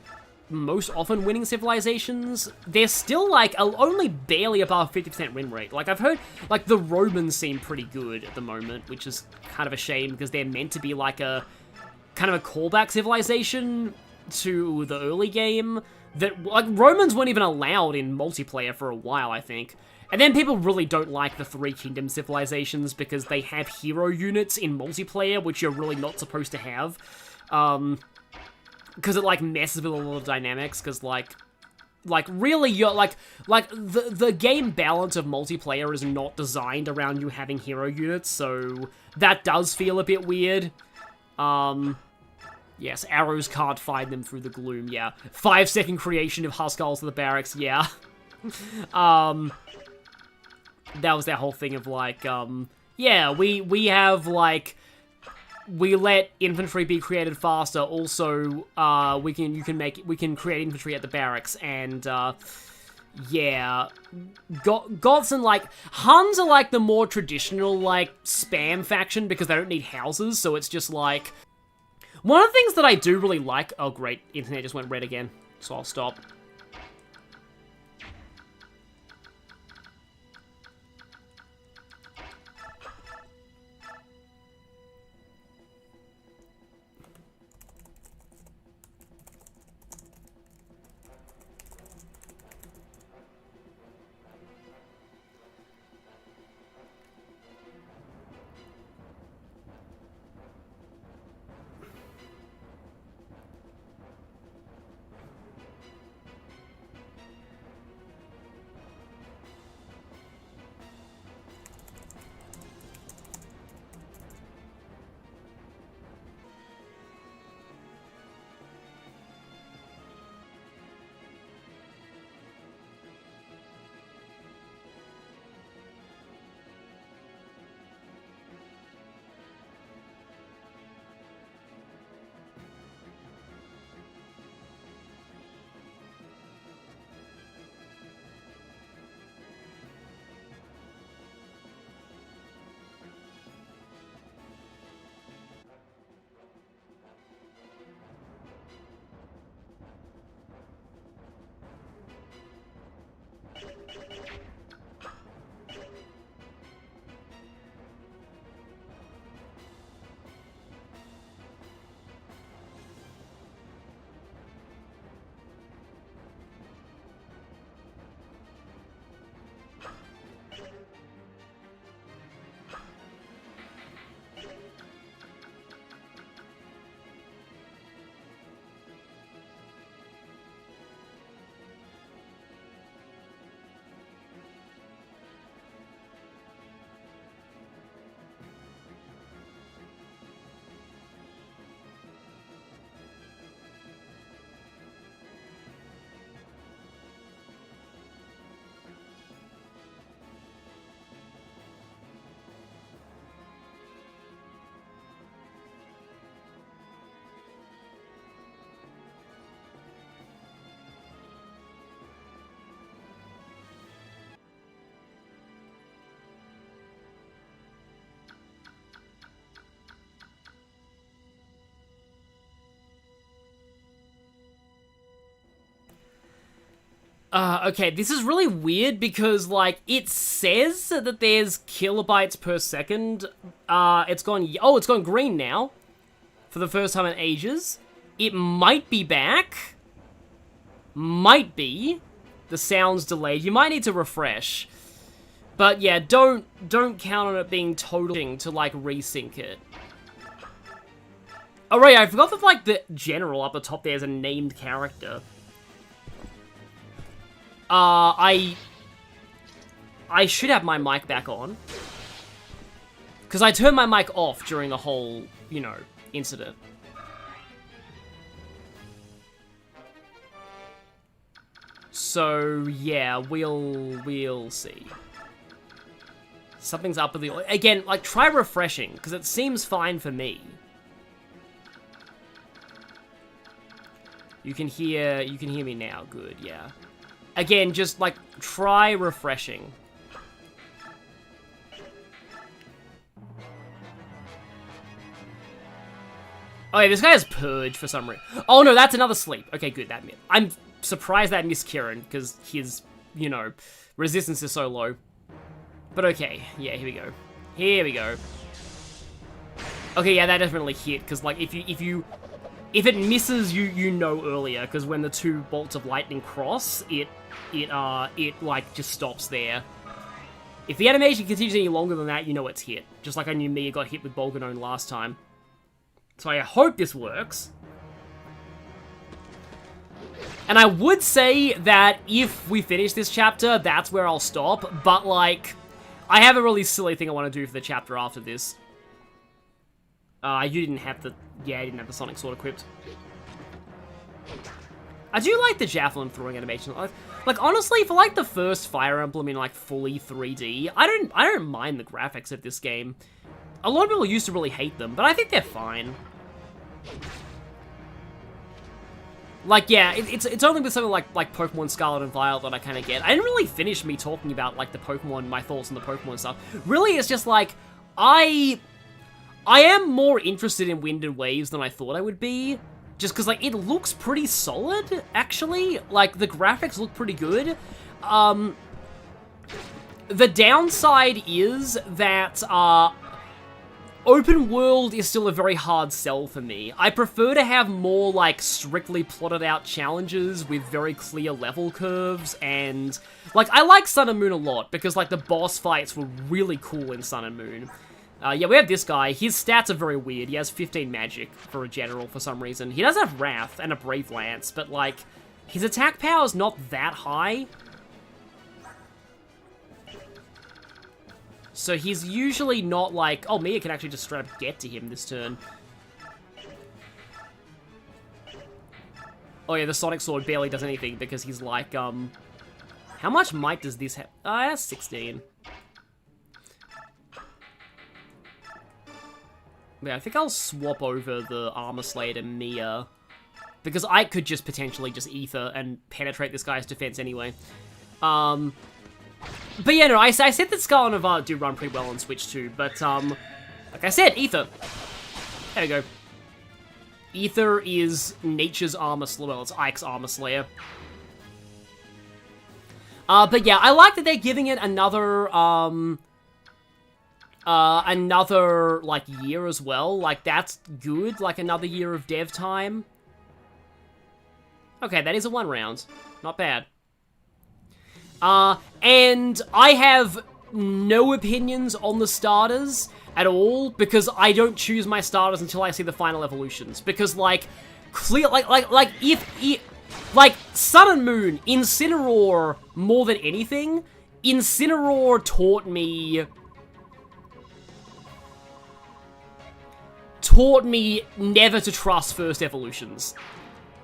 often winning civilizations, they're still, like, only barely above 50% win rate. Like, I've heard, like, the Romans seem pretty good at the moment, which is kind of a shame, because they're meant to be, like, a kind of a callback civilization to the early game. That, like, Romans weren't even allowed in multiplayer for a while, I think. And then people really don't like the Three Kingdom civilizations because they have hero units in multiplayer, which you're really not supposed to have. Because it, like, messes with a lot of dynamics, because, like, really, you're, like, the game balance of multiplayer is not designed around you having hero units, so that does feel a bit weird. Yes, arrows can't find them through the gloom, yeah. 5-second creation of Huskarls to the barracks, yeah. That was that whole thing of, like, yeah, we have, like, we let infantry be created faster, also, we can create infantry at the barracks, and, yeah, Goths and, like, Huns are, like, the more traditional, like, spam faction, because they don't need houses, so it's just, like, one of the things that I do really like... Oh, great. Internet just went red again, so I'll stop. Okay, this is really weird because, like, it says that there's kilobytes per second. It's gone green now. For the first time in ages. It might be back. Might be. The sound's delayed. You might need to refresh. But yeah, don't count on it being totally to, like, resync it. Oh, right, I forgot that, like, the general up the top there is a named character. I should have my mic back on. Because I turned my mic off during the whole, you know, incident. So, yeah, we'll see. Something's up with the... Again, like, try refreshing, because it seems fine for me. You can hear me now. Good, yeah. Again, just, like, try refreshing. Oh, yeah, this guy has Purge for some reason. Oh, no, that's another sleep. Okay, good, I'm surprised that missed Kieran, because his, you know, resistance is so low. But okay, yeah, here we go. Here we go. Okay, yeah, that definitely hit, because, like, if it misses, you know earlier, because when the two bolts of lightning cross, it like, just stops there. If the animation continues any longer than that, you know it's hit. Just like I knew Mia got hit with Bolganone last time. So I hope this works. And I would say that if we finish this chapter, that's where I'll stop, but, like, I have a really silly thing I want to do for the chapter after this. You didn't have the... Yeah, I didn't have the Sonic Sword equipped. I do like the javelin throwing animation. Like, honestly, for, like, the first Fire Emblem in, like, fully 3D, I don't mind the graphics of this game. A lot of people used to really hate them, but I think they're fine. Like, yeah, it's only with something like Pokemon Scarlet and Violet that I kind of get. I didn't really finish me talking about, like, the Pokemon, my thoughts on the Pokemon stuff. Really, it's just, like, I am more interested in Wind and Waves than I thought I would be. Just because, like, it looks pretty solid, actually. Like, the graphics look pretty good. The downside is that, open world is still a very hard sell for me. I prefer to have more, like, strictly plotted out challenges with very clear level curves, and, like, I like Sun and Moon a lot, because, like, the boss fights were really cool in Sun and Moon. Yeah, we have this guy. His stats are very weird. He has 15 magic for a general for some reason. He does have Wrath and a Brave Lance, but, like, his attack power is not that high. So he's usually not like... Oh, Mia can actually just straight up get to him this turn. Oh yeah, the Sonic Sword barely does anything because he's like, how much might does this have? Oh, that's 16. Yeah, I think I'll swap over the Armor Slayer to Mia. Because I could just potentially just Ether and penetrate this guy's defense anyway. But yeah, no, I said that Scarlet and Violet do run pretty well on Switch too, but, like I said, Ether. There we go. Ether is Nature's Armor Slayer, well, it's Ike's Armor Slayer. But yeah, I like that they're giving it another, like, year as well. Like, that's good. Like, another year of dev time. Okay, that is a 1 round. Not bad. And I have no opinions on the starters at all, because I don't choose my starters until I see the final evolutions. Because, like, like, Sun and Moon, Incineroar, more than anything, Incineroar taught me never to trust first evolutions.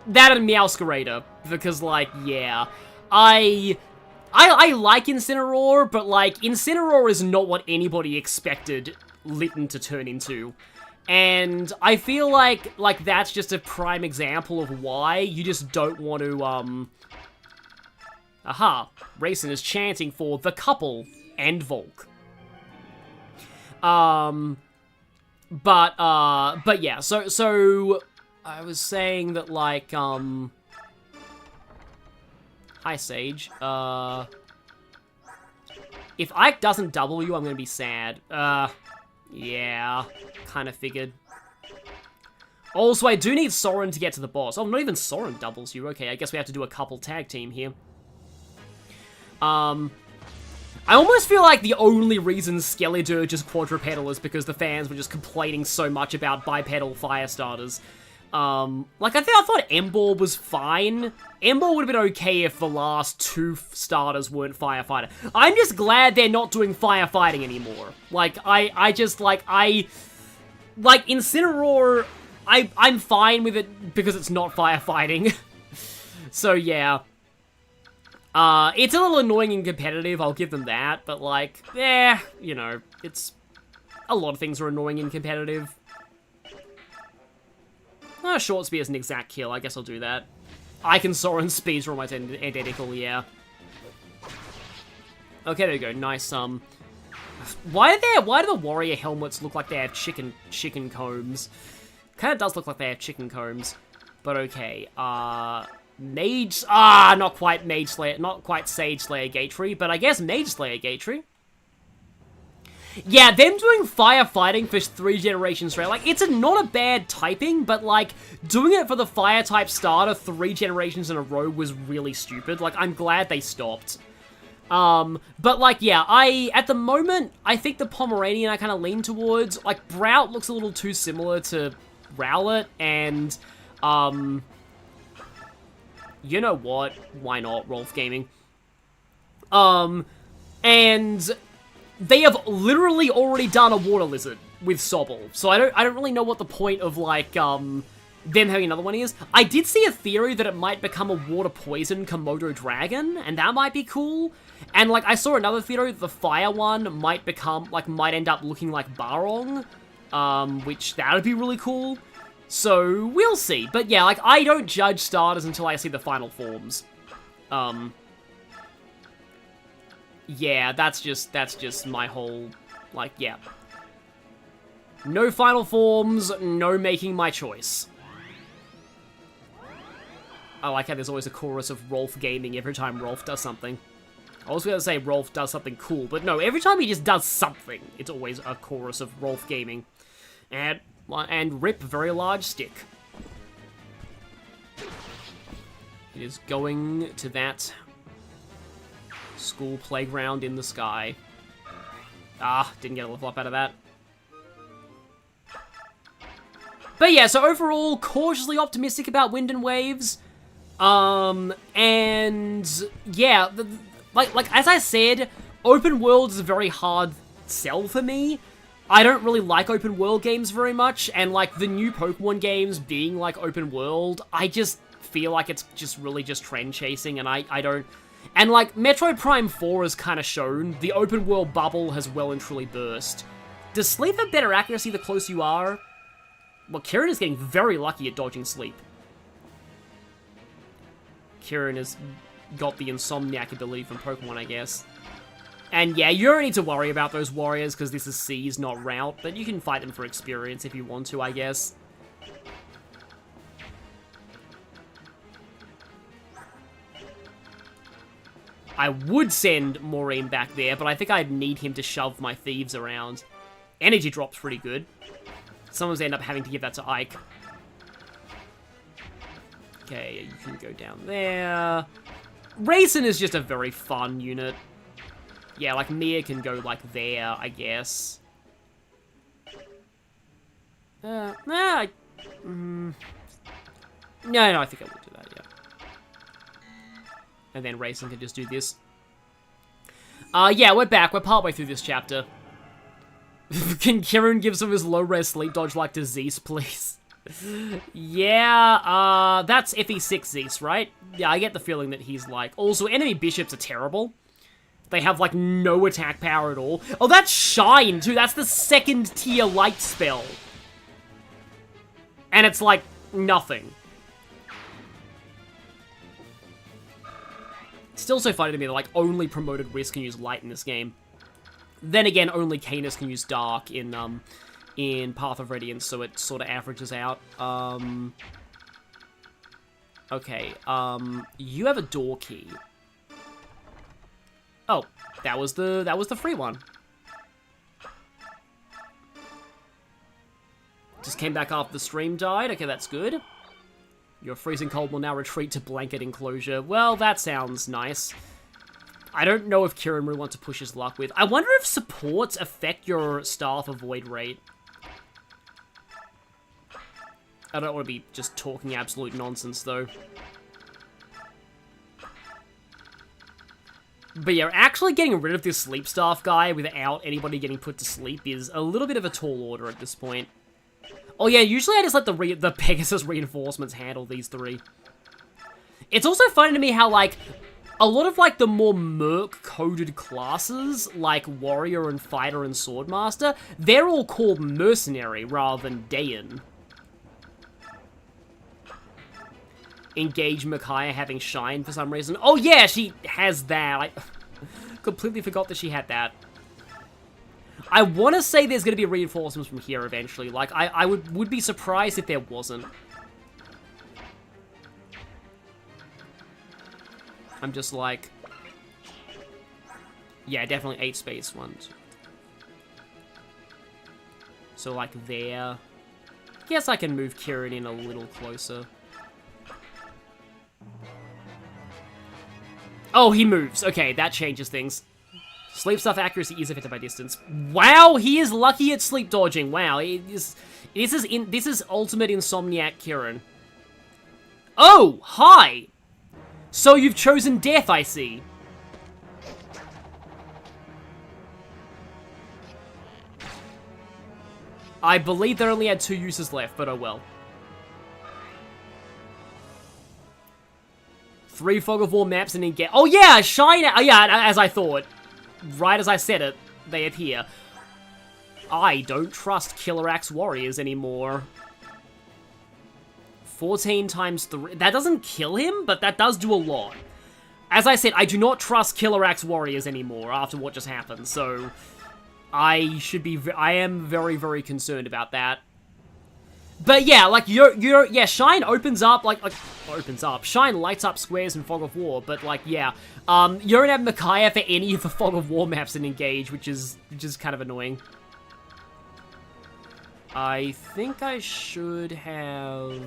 That and Meowscarator, because, like, yeah, I like Incineroar, but, like, Incineroar is not what anybody expected Litten to turn into. And I feel like that's just a prime example of why you just don't want to, Aha, Rayson is chanting for the couple and Volk. But yeah, so, I was saying that, like, hi, Sage. If Ike doesn't double you, I'm gonna be sad. Yeah, kind of figured. Also, I do need Soren to get to the boss. Oh, not even Soren doubles you. Okay, I guess we have to do a couple tag team here. I almost feel like the only reason Skeledirge is quadrupedal is because the fans were just complaining so much about bipedal fire starters. Like, I thought Emboar was fine. Emboar would have been okay if the last 2 starters weren't firefighter. I'm just glad they're not doing firefighting anymore. Like, like, Incineroar, I'm fine with it because it's not firefighting. So, yeah. It's a little annoying and competitive, I'll give them that, but, like, you know, it's... A lot of things are annoying and competitive. Short Spear is an exact kill, I guess I'll do that. Ike and Soren speeds are almost identical, yeah. Okay, there we go, nice, Why do the warrior helmets look like they have chicken combs? Kinda does look like they have chicken combs. But okay, Mage, not quite Mage Slayer, not quite Sage Slayer Gatry, but I guess Mage Slayer Gatry. Yeah, them doing firefighting for 3 generations straight, like, it's not a bad typing, but, like, doing it for the fire-type starter 3 generations in a row was really stupid. Like, I'm glad they stopped. But, like, yeah, at the moment, I think the Pomeranian I kind of lean towards. Like, Brout looks a little too similar to Rowlet, and, you know what? Why not, Rolf Gaming? And... They have literally already done a Water Lizard with Sobble, so I don't really know what the point of, like, them having another one is. I did see a theory that it might become a Water Poison Komodo Dragon, and that might be cool. And, like, I saw another theory that the Fire one might end up looking like Barong, which that would be really cool. So, we'll see. But yeah, like, I don't judge starters until I see the final forms. Yeah, that's just my whole, like, yeah. No final forms, no making my choice. I like how there's always a chorus of Rolf Gaming every time Rolf does something. I was gonna say Rolf does something cool, but no, every time he just does something, it's always a chorus of Rolf Gaming. And rip very large stick. It is going to that... school playground in the sky. Didn't get a level up out of that. But yeah, so overall, cautiously optimistic about Wind and Waves. And yeah, like as I said, open world is a very hard sell for me. I don't really like open world games very much, and like the new Pokemon games being like open world, I just feel like it's just really just trend chasing, and I don't... And, like, Metroid Prime 4 has kind of shown, the open world bubble has well and truly burst. Does sleep have better accuracy the closer you are? Well, Kieran is getting very lucky at dodging sleep. Kieran has got the Insomniac ability from Pokemon, I guess. And yeah, you don't need to worry about those warriors, because this is Seas, not Route, but you can fight them for experience if you want to, I guess. I would send Maureen back there, but I think I'd need him to shove my thieves around. Energy drop's pretty good. Someone's end up having to give that to Ike. Okay, you can go down there. Raisin is just a very fun unit. Yeah, like, Mia can go, like, there, I guess. No, I think I would do that, yeah. And then Raisin can just do this. Yeah, we're back. We're partway through this chapter. Can Kieran give some of his low-res sleep dodge like to Zeus, please? Yeah, that's FE6 Zeus, right? Yeah, I get the feeling that he's like... Also, enemy bishops are terrible. They have, like, no attack power at all. Oh, that's Shine, too. That's the second tier light spell. And it's, like, nothing. Still so funny to me that, like, only promoted Risk can use light in this game. Then again, only Canis can use dark in Path of Radiance, so it sort of averages out. Okay, you have a door key. Oh, that was the free one. Just came back after the stream died. Okay, that's good. Your freezing cold will now retreat to blanket enclosure. Well, that sounds nice. I don't know if Kieran really wants to push his luck with. I wonder if supports affect your Staff Avoid rate. I don't want to be just talking absolute nonsense, though. But yeah, actually getting rid of this sleep staff guy without anybody getting put to sleep is a little bit of a tall order at this point. Oh yeah, usually I just let the Pegasus reinforcements handle these three. It's also funny to me how, like, a lot of, like, the more merc-coded classes, like Warrior and Fighter and Swordmaster, they're all called Mercenary rather than Daein. Engage Micaiah having Shine for some reason. Oh yeah, she has that. I completely forgot that she had that. I want to say there's going to be reinforcements from here eventually. Like, I would be surprised if there wasn't. I'm just like... Yeah, definitely 8 space ones. So, like, there. Guess I can move Kieran in a little closer. Oh, he moves. Okay, that changes things. Sleep stuff accuracy is affected by distance. Wow, he is lucky at sleep dodging. Wow, this is ultimate insomniac Kieran. Oh, hi. So you've chosen death, I see. I believe they only had 2 uses left, but oh well. 3 Fog of War maps and then get... Oh yeah, Shine... yeah, as I thought. Right as I said it, they appear. I don't trust Killer Axe Warriors anymore. 14 times 3... That doesn't kill him, but that does do a lot. As I said, I do not trust Killer Axe Warriors anymore after what just happened, so... I am very, very concerned about that. But yeah, like, yeah, Shine opens up, opens up. Shine lights up squares in Fog of War, but, like, yeah. You don't have Micaiah for any of the Fog of War maps in Engage, which is kind of annoying. I think I should have...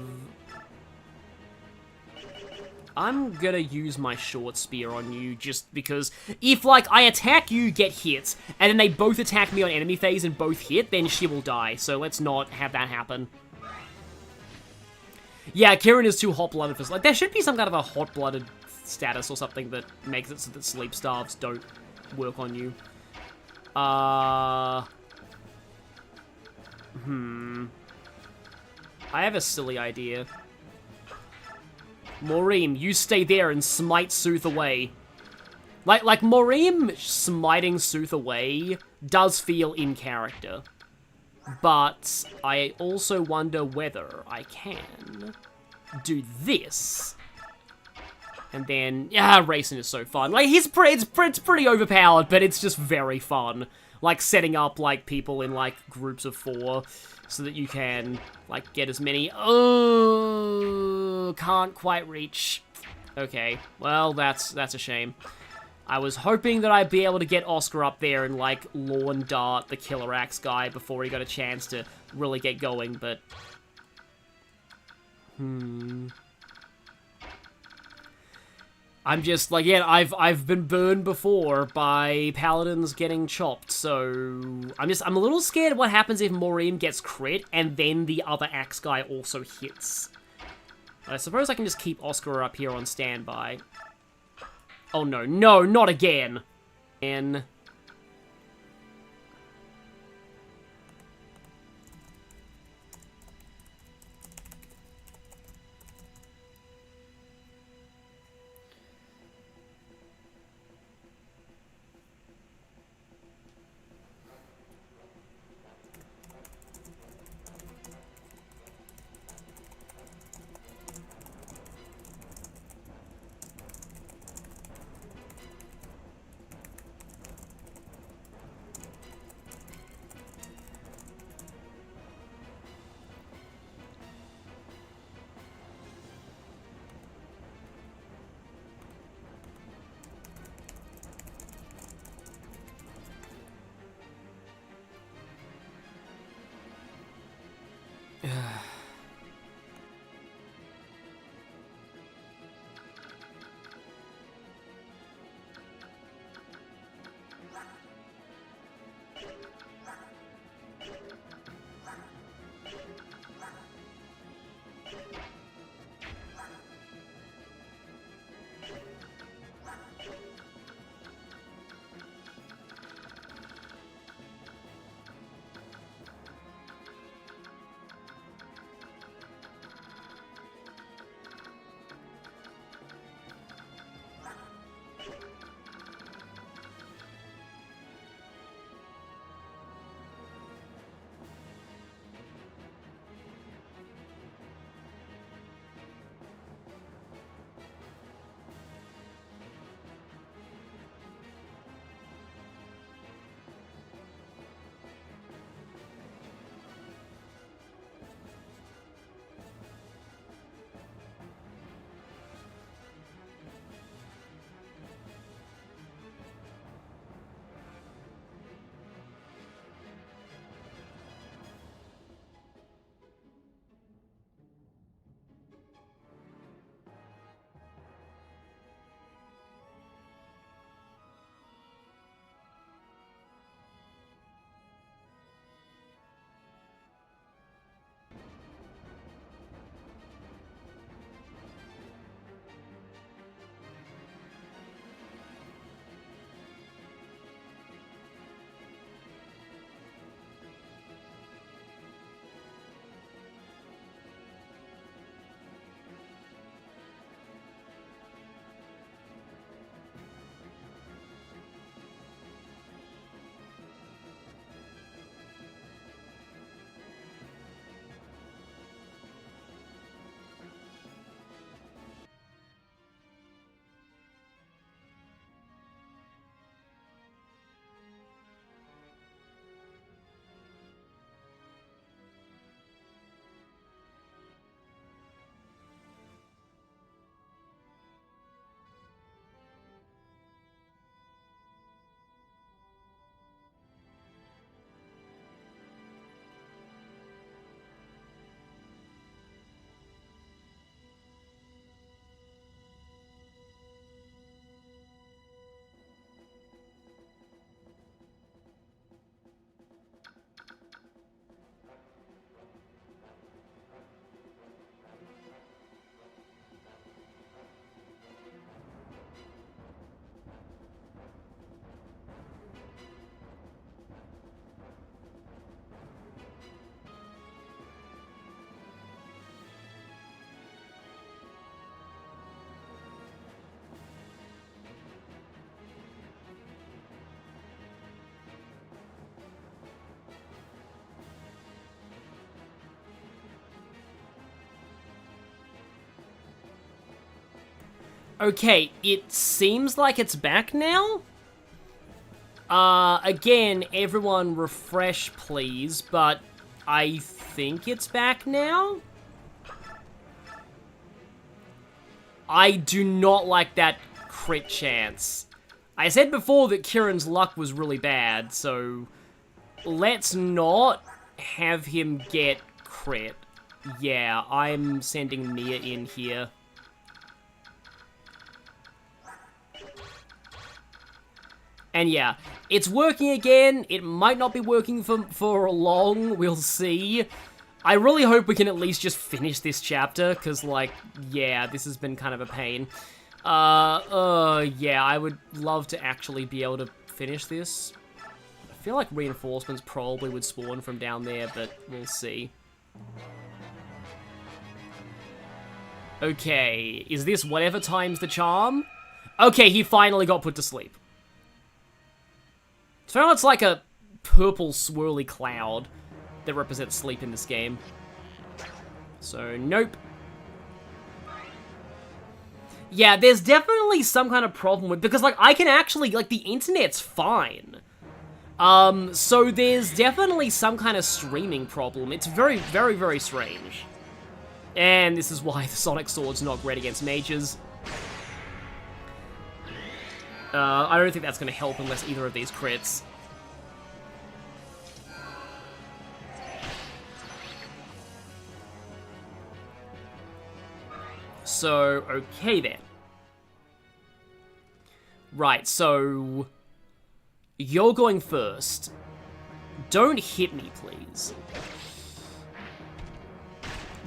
I'm gonna use my short spear on you, just because if, like, I attack you, get hit, and then they both attack me on enemy phase and both hit, then she will die, so let's not have that happen. Yeah, Kieran is too hot-blooded for... Like, there should be some kind of a hot-blooded status or something that makes it so that sleep staves don't work on you. I have a silly idea. Maureen, you stay there and smite Sooth away. Like Maureen smiting Sooth away does feel in character. But I also wonder whether I can do this. And then, racing is so fun. Like, it's pretty overpowered, but it's just very fun. Like, setting up, like, people in, like, groups of 4 so that you can, like, get as many... Oh, can't quite reach. Okay, well, that's a shame. I was hoping that I'd be able to get Oscar up there and, like, lawn dart the Killer Axe guy before he got a chance to really get going, but... I'm just, like, yeah, I've been burned before by paladins getting chopped, so... I'm a little scared what happens if Maureen gets crit, and then the other axe guy also hits. I suppose I can just keep Oscar up here on standby. Oh no, no, not again! And... Okay, it seems like it's back now. Again, everyone refresh, please, but I think it's back now. I do not like that crit chance. I said before that Kieran's luck was really bad, so let's not have him get crit. Yeah, I'm sending Mia in here. And yeah, it's working again. It might not be working for long. We'll see. I really hope we can at least just finish this chapter, because, like, yeah, this has been kind of a pain. Yeah, I would love to actually be able to finish this. I feel like reinforcements probably would spawn from down there, but we'll see. Okay, is this whatever times the charm? Okay, he finally got put to sleep. So it's like a purple swirly cloud that represents sleep in this game. So, nope. Yeah, there's definitely some kind of problem with, because, like, I can actually, like, the internet's fine. So there's definitely some kind of streaming problem. It's very, very, very strange. And this is why the Sonic Sword's not great against mages. I don't think that's going to help unless either of these crits. So, okay then. Right, so you're going first. Don't hit me, please.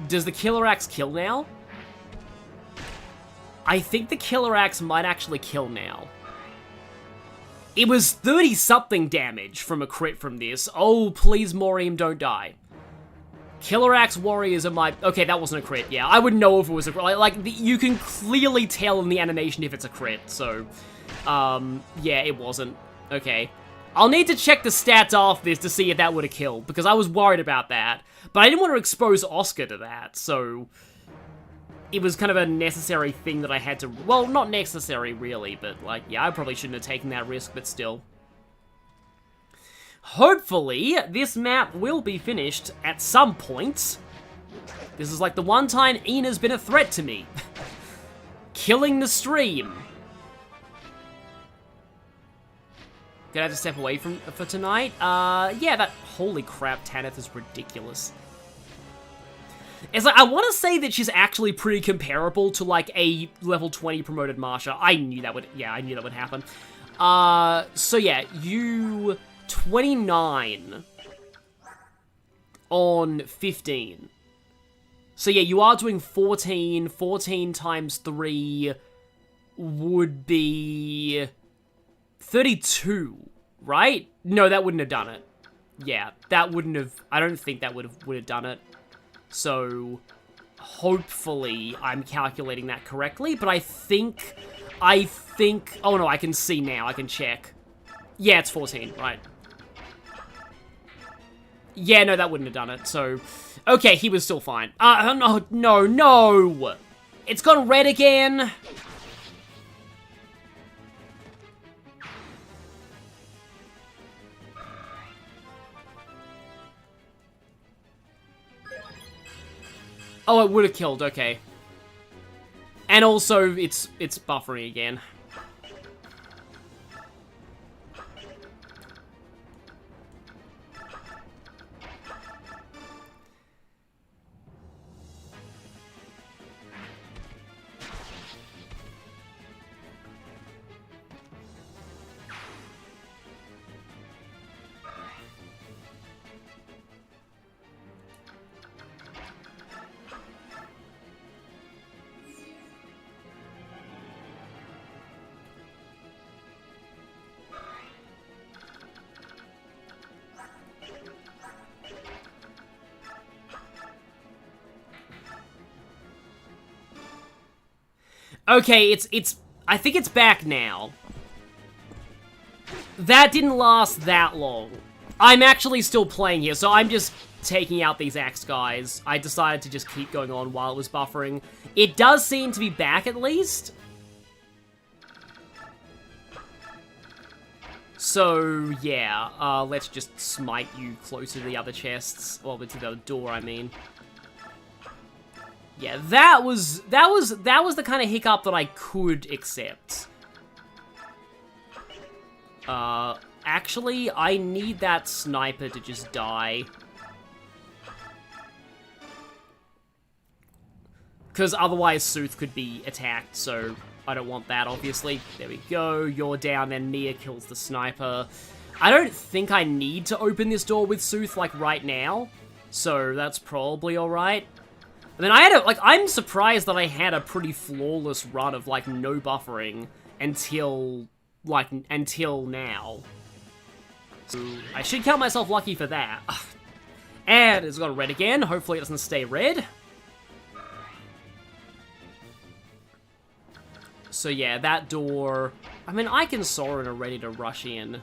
Does the Killer Axe kill now? I think the Killer Axe might actually kill now. It was 30-something damage from a crit from this. Oh, please, Maureen, don't die. Killer Axe Warriors are my... Okay, that wasn't a crit, yeah. I wouldn't know if it was a crit. Like you can clearly tell in the animation if it's a crit, so... yeah, it wasn't. Okay. I'll need to check the stats off this to see if that would have killed, because I was worried about that. But I didn't want to expose Oscar to that, so... It was kind of a necessary thing that I had to... Well, not necessary, really, but, like, yeah, I probably shouldn't have taken that risk, but still. Hopefully, this map will be finished at some point. This is like the one time Ina's been a threat to me. Killing the stream. Gonna have to step away for tonight. Yeah, that... Holy crap, Tanith is ridiculous. It's like, I want to say that she's actually pretty comparable to, like, a level 20 promoted Marsha. I knew that would... Yeah, I knew that would happen. So yeah, you... 29 on 15. So yeah, you are doing 14. 14 times 3 would be 32, right? No, that wouldn't have done it. Yeah, that wouldn't have... I don't think that would have done it. So, hopefully I'm calculating that correctly, but I think... Oh no, I can see now, I can check. Yeah, it's 14, right. Yeah, no, that wouldn't have done it, so... Okay, he was still fine. No! It's gone red again! Oh, it would have killed, okay. And also, it's buffering again. Okay, I think it's back now. That didn't last that long. I'm actually still playing here, so I'm just taking out these axe guys. I decided to just keep going on while it was buffering. It does seem to be back, at least. So, yeah, let's just smite you closer to the other chests. Well, to the other door, I mean. Yeah, that was the kind of hiccup that I could accept. Actually, I need that sniper to just die. Because otherwise Sooth could be attacked, so I don't want that, obviously. There we go, you're down, then Mia kills the sniper. I don't think I need to open this door with Sooth, like, right now. So that's probably alright. And then I had I'm surprised that I had a pretty flawless run of, like, no buffering until now. So I should count myself lucky for that. And it's got red again. Hopefully it doesn't stay red. So yeah, that door... I mean, I can Soren are ready to rush in.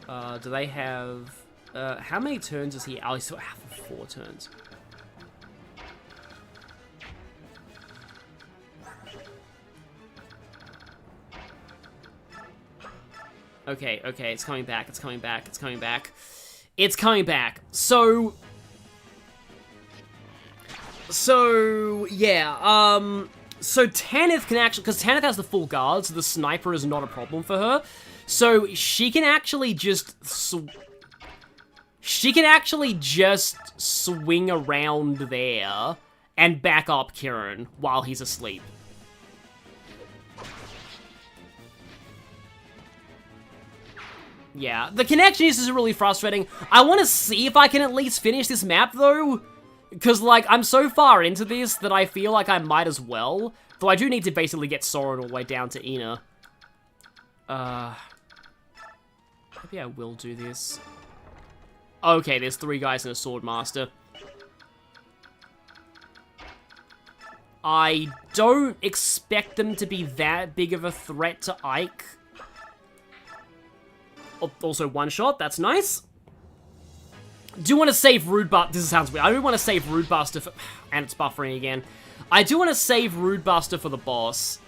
Do they have... how many turns is he... Oh, he's still half of 4 turns. Okay, okay, it's coming back, it's coming back, it's coming back. It's coming back. So, yeah, so Tanith can actually, because Tanith has the full guard, so the sniper is not a problem for her. So, she can actually just swing around there and back up Kieran while he's asleep. Yeah, the connection is really frustrating. I want to see if I can at least finish this map, though. Because, like, I'm so far into this that I feel like I might as well. Though I do need to basically get Soren all the way down to Ina. Maybe I will do this. Okay, there's 3 guys and a Swordmaster. I don't expect them to be that big of a threat to Ike. Also, 1 shot, that's nice. Do want to save Rude Buster. This sounds weird. I do want to save Rude Buster for... And it's buffering again. I do want to save Rude Buster for the boss.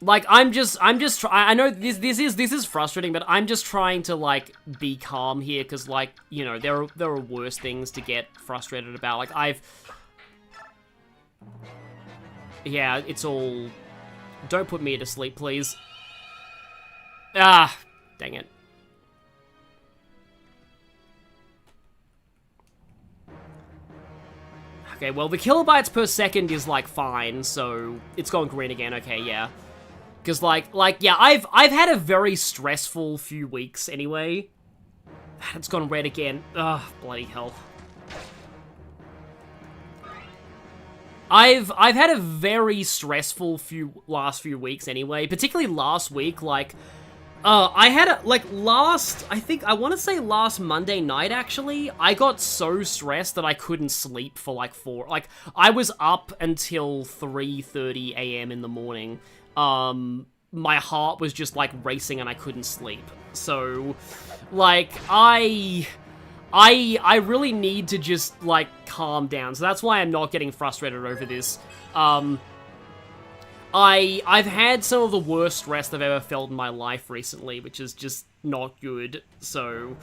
Like, I know this is frustrating, but I'm just trying to, like, be calm here, because, like, you know, there are worse things to get frustrated about. Like, yeah, it's all... Don't put me to sleep, please. Ah, dang it. Okay, well, the kilobytes per second is, like, fine, so it's going green again. Okay, yeah. Because, yeah, I've had a very stressful few weeks anyway. It's gone red again. Ugh, bloody hell. I've had a very stressful last few weeks anyway, particularly last week, like, I had I want to say last Monday night, actually, I got so stressed that I couldn't sleep for, like, I was up until 3:30 a.m. in the morning. My heart was just, like, racing and I couldn't sleep. So, like, I really need to just, like, calm down. So that's why I'm not getting frustrated over this. I've had some of the worst stress I've ever felt in my life recently, which is just not good. So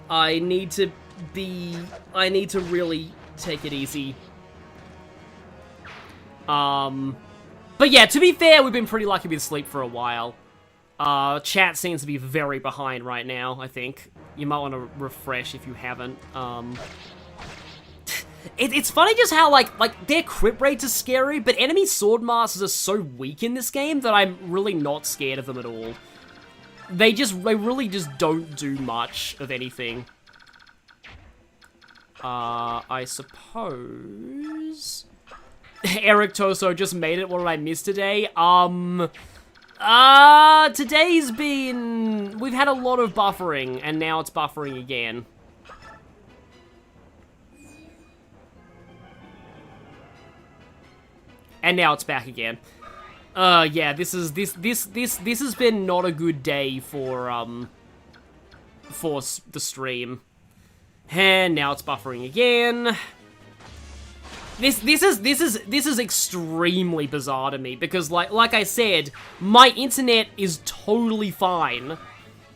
I need to really take it easy. But yeah, to be fair, we've been pretty lucky with sleep for a while. Chat seems to be very behind right now, I think. You might want to refresh if you haven't. It's funny just how, like, their crit rates are scary, but enemy Swordmasters are so weak in this game that I'm really not scared of them at all. They really just don't do much of anything. I suppose... Eric Toso just made it. What did I miss today? Today's been... We've had a lot of buffering, and now it's buffering again. And now it's back again. Yeah, this has been not a good day for the stream. And now it's buffering again. This is extremely bizarre to me because like I said, my internet is totally fine.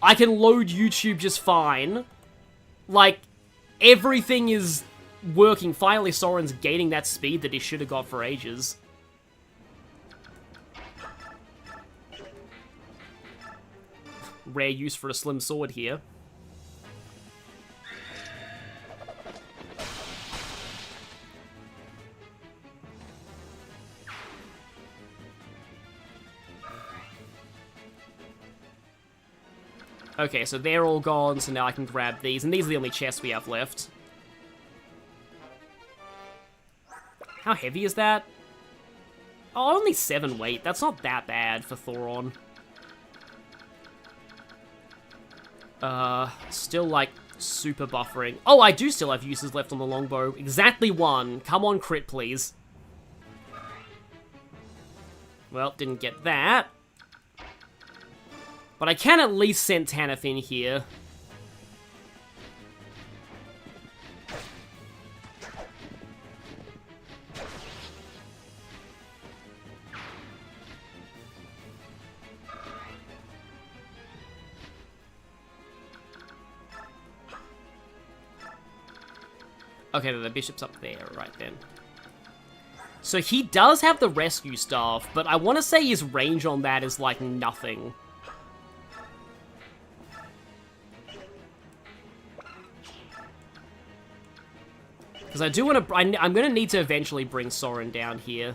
I can load YouTube just fine. Like, everything is working. Finally, Soren's gaining that speed that he should have got for ages. Rare use for a slim sword here. Okay, so they're all gone, so now I can grab these, and these are the only chests we have left. How heavy is that? Oh, only 7 weight. That's not that bad for Thoron. Still, like, super buffering. Oh, I do still have uses left on the longbow. Exactly 1. Come on, crit, please. Well, didn't get that. But I can at least send Tanith in here. Okay, the bishop's up there, right then. So he does have the rescue staff, but I want to say his range on that is like nothing. Because I do want to... I'm going to need to eventually bring Soren down here.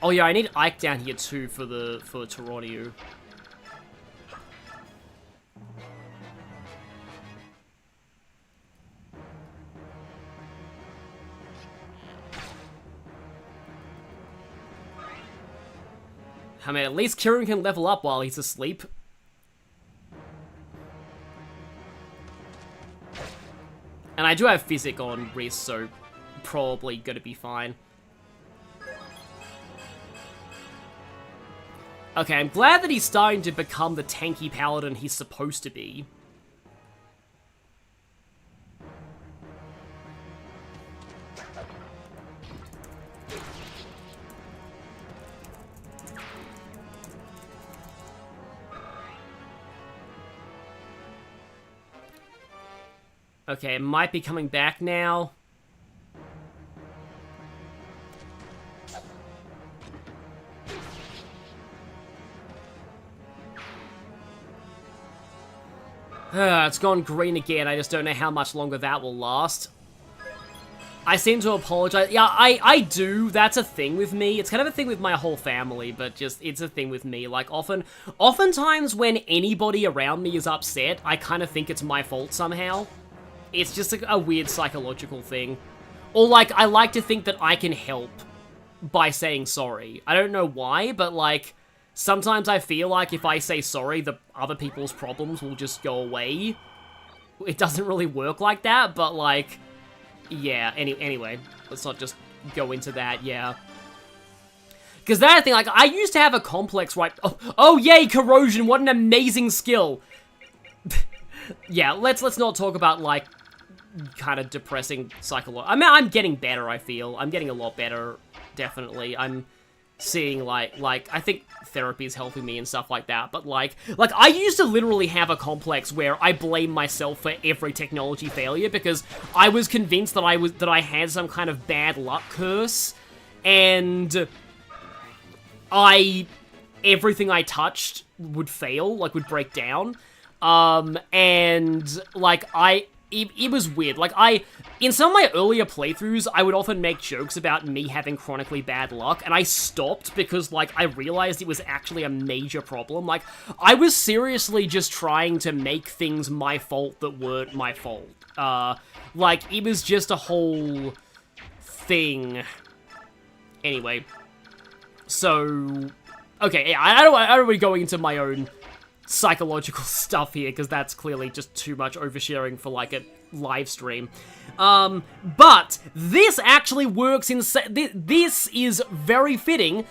Oh yeah, I need Ike down here too for Toronio. I mean, at least Kieran can level up while he's asleep. And I do have Physic on Reese, so probably gonna be fine. Okay, I'm glad that he's starting to become the tanky paladin he's supposed to be. Okay, it might be coming back now. It's gone green again. I just don't know how much longer that will last. I seem to apologize. Yeah, I do. That's a thing with me. It's kind of a thing with my whole family, but just, it's a thing with me. Like, oftentimes when anybody around me is upset, I kind of think it's my fault somehow. It's just a weird psychological thing. Or, like, I like to think that I can help by saying sorry. I don't know why, but, like, sometimes I feel like if I say sorry, the other people's problems will just go away. It doesn't really work like that, but, like, yeah, anyway, let's not just go into that, yeah. Because that thing, like, I used to have a complex, right? Oh yay, corrosion, what an amazing skill. Yeah, let's not talk about, like, kind of depressing psychological. I mean, I'm getting better, I feel. I'm getting a lot better, definitely. I'm seeing, like, I think therapy is helping me and stuff like that, but, like, I used to literally have a complex where I blame myself for every technology failure because I was convinced that I had some kind of bad luck curse, and everything I touched would fail, like, would break down, and, like, it was weird. Like, in some of my earlier playthroughs, I would often make jokes about me having chronically bad luck, and I stopped because, like, I realized it was actually a major problem. Like, I was seriously just trying to make things my fault that weren't my fault. Like, it was just a whole thing. Anyway. So, okay, yeah, I don't really go into my own psychological stuff here, because that's clearly just too much oversharing for, like, a live stream. But this actually works in... This is very fitting.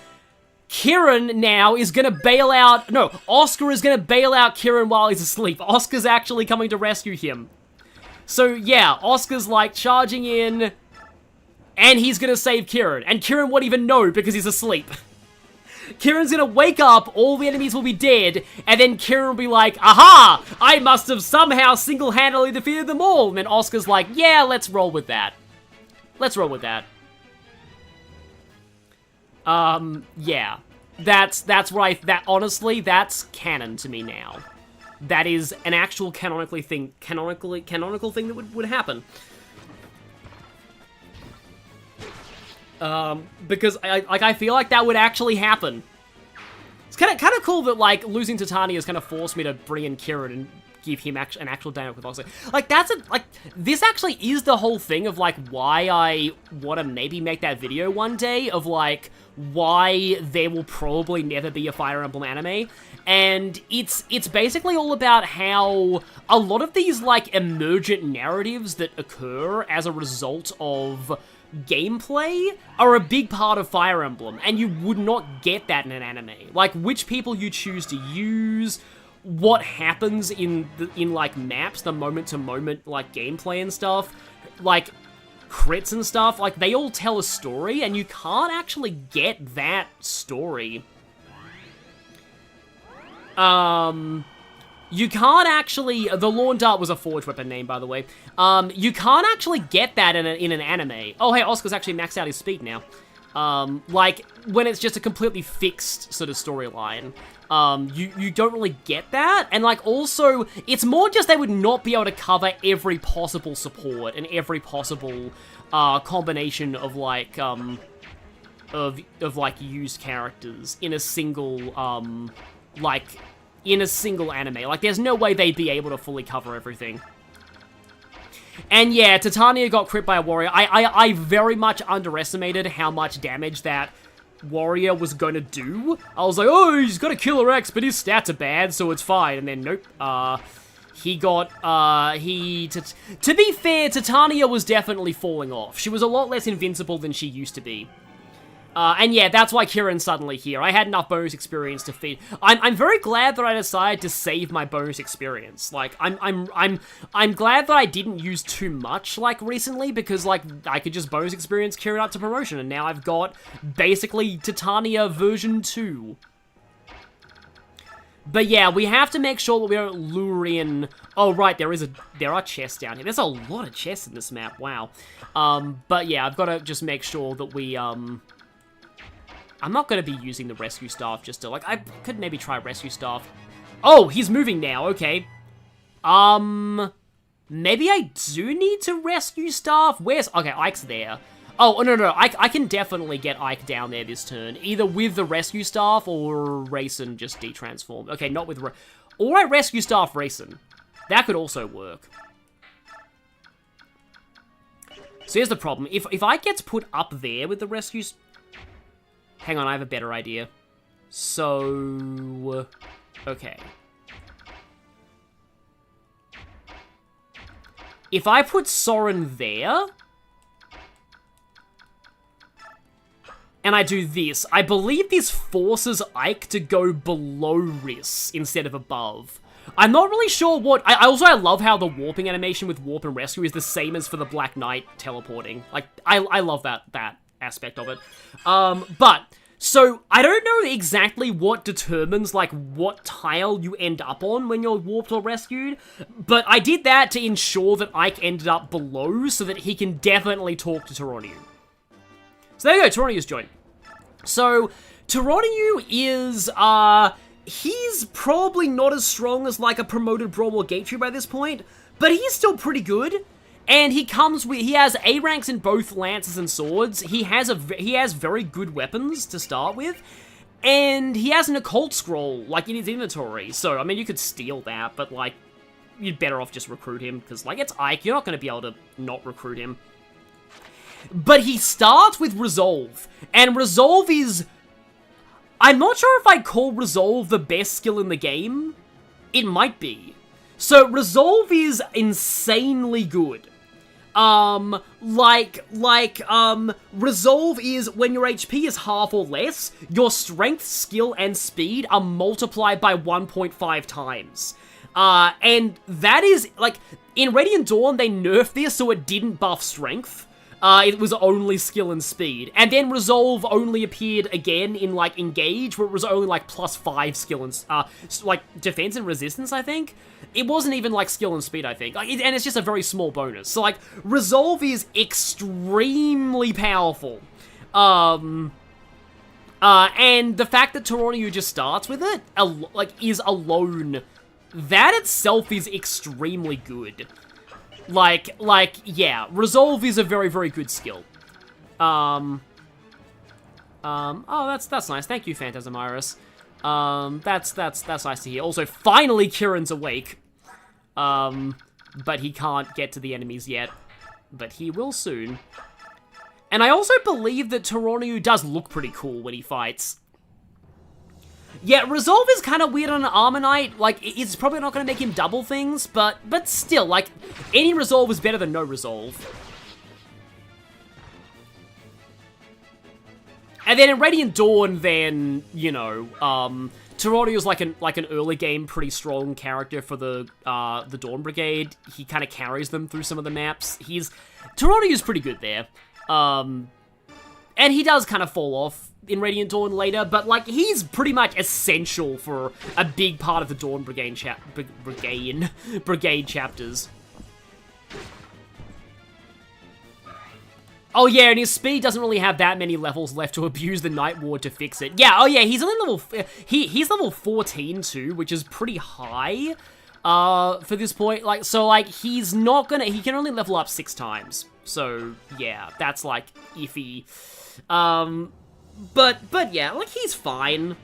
Kieran now is gonna bail out... No, Oscar is gonna bail out Kieran while he's asleep. Oscar's actually coming to rescue him. So, yeah, Oscar's, like, charging in, and he's gonna save Kieran. And Kieran won't even know because he's asleep. Kieran's gonna wake up, all the enemies will be dead, and then Kieran will be like, aha! I must have somehow single-handedly defeated them all! And then Oscar's like, yeah, let's roll with that. Let's roll with that. Yeah. That's honestly, that's canon to me now. That is an actual canonical thing that would happen. Because I feel like that would actually happen. It's kind of cool that, like, losing Titania has kind of forced me to bring in Kieran and give him an actual dynamic with Oscar. Like, this actually is the whole thing of, like, why I want to maybe make that video one day of, like, why there will probably never be a Fire Emblem anime. And it's basically all about how a lot of these, like, emergent narratives that occur as a result of gameplay are a big part of Fire Emblem, and you would not get that in an anime. Like, which people you choose to use, what happens in like, maps, the moment-to-moment, like, gameplay and stuff, like, crits and stuff, like, they all tell a story, and you can't actually get that story. You can't actually... The Lawn Dart was a forged weapon name, by the way. You can't actually get that in an anime. Oh, hey, Oscar's actually maxed out his speed now. Like, when it's just a completely fixed sort of storyline. You don't really get that. And, like, also, it's more just they would not be able to cover every possible support and every possible, combination of, like, like, used characters in a single, in a single anime. Like, there's no way they'd be able to fully cover everything. And yeah, Titania got crit by a warrior. I very much underestimated how much damage that warrior was going to do. I was like, oh, he's got a killer X, but his stats are bad, so it's fine. And then, nope. He got, to be fair, Titania was definitely falling off. She was a lot less invincible than she used to be. And yeah, that's why Kieran's suddenly here. I had enough bonus experience to feed. I'm very glad that I decided to save my bonus experience. Like, I'm glad that I didn't use too much, like, recently, because, like, I could just bonus experience Kieran up to promotion, and now I've got, basically, Titania version 2. But yeah, we have to make sure that we don't lure in... Oh, right, there are chests down here. There's a lot of chests in this map, wow. But yeah, I've got to just make sure that we, I'm not going to be using the rescue staff just to, like, I could maybe try rescue staff. Oh, he's moving now, okay. Maybe I do need to rescue staff? Where's, okay, Ike's there. Oh, no, I can definitely get Ike down there this turn, either with the rescue staff or Rayson just detransform. Okay, not with, or I rescue staff Rayson. That could also work. So here's the problem. If I gets put up there with the rescues... Hang on, I have a better idea. So... Okay. If I put Soren there... And I do this, I believe this forces Ike to go below Riss instead of above. I'm not really sure what... I love how the warping animation with Warp and Rescue is the same as for the Black Knight teleporting. Like, I love that aspect of it. But, so, I don't know exactly what determines, like, what tile you end up on when you're warped or rescued, but I did that to ensure that Ike ended up below so that he can definitely talk to Toroniu. So there you go, Toroniu's joined. So, Toroniu is, he's probably not as strong as, like, a promoted Brawl or Gateway by this point, but he's still pretty good. And he comes with, he has A ranks in both lances and swords. He has very good weapons to start with. And he has an occult scroll, like, in his inventory. So, I mean, you could steal that, but, like, you'd better off just recruit him, because, like, it's Ike. You're not going to be able to not recruit him. But he starts with Resolve, and Resolve is... I'm not sure if I'd call Resolve the best skill in the game. It might be. So, Resolve is insanely good. Resolve is when your HP is half or less, your strength, skill, and speed are multiplied by 1.5 times. And that is, like, In Radiant Dawn, they nerfed this so it didn't buff strength. It was only skill and speed. And then Resolve only appeared again in, like, Engage, where it was only, like, +5 skill and, like, defense and resistance, I think. It wasn't even, like, skill and speed, I think. Like, and it's just a very small bonus. So, like, Resolve is extremely powerful. And the fact that Toronto just starts with it, is alone, that itself is extremely good. Yeah, Resolve is a very, very good skill. Oh, that's nice. Thank you, Phantasm Iris. That's nice to hear. Also, finally Kieran's awake. But he can't get to the enemies yet. But he will soon. And I also believe that Toronto does look pretty cool when he fights. Yeah, Resolve is kind of weird on an Armor Knight. Like, it's probably not going to make him double things, but still, like, any Resolve is better than no Resolve. And then in Radiant Dawn, then, you know, Toronto is like an early game pretty strong character for the Dawn Brigade. He kind of carries them through some of the maps. Toronto is pretty good there. And he does kind of fall off in Radiant Dawn later, but, like, he's pretty much essential for a big part of the Dawn Brigade chapters. Oh yeah, and his speed doesn't really have that many levels left to abuse the Night Ward to fix it. Yeah, oh yeah, he's only level... He's level 14 too, which is pretty high, for this point. Like, so, like, he's not gonna... He can only level up 6 times. So, yeah, that's, like, iffy. But yeah, like, he's fine.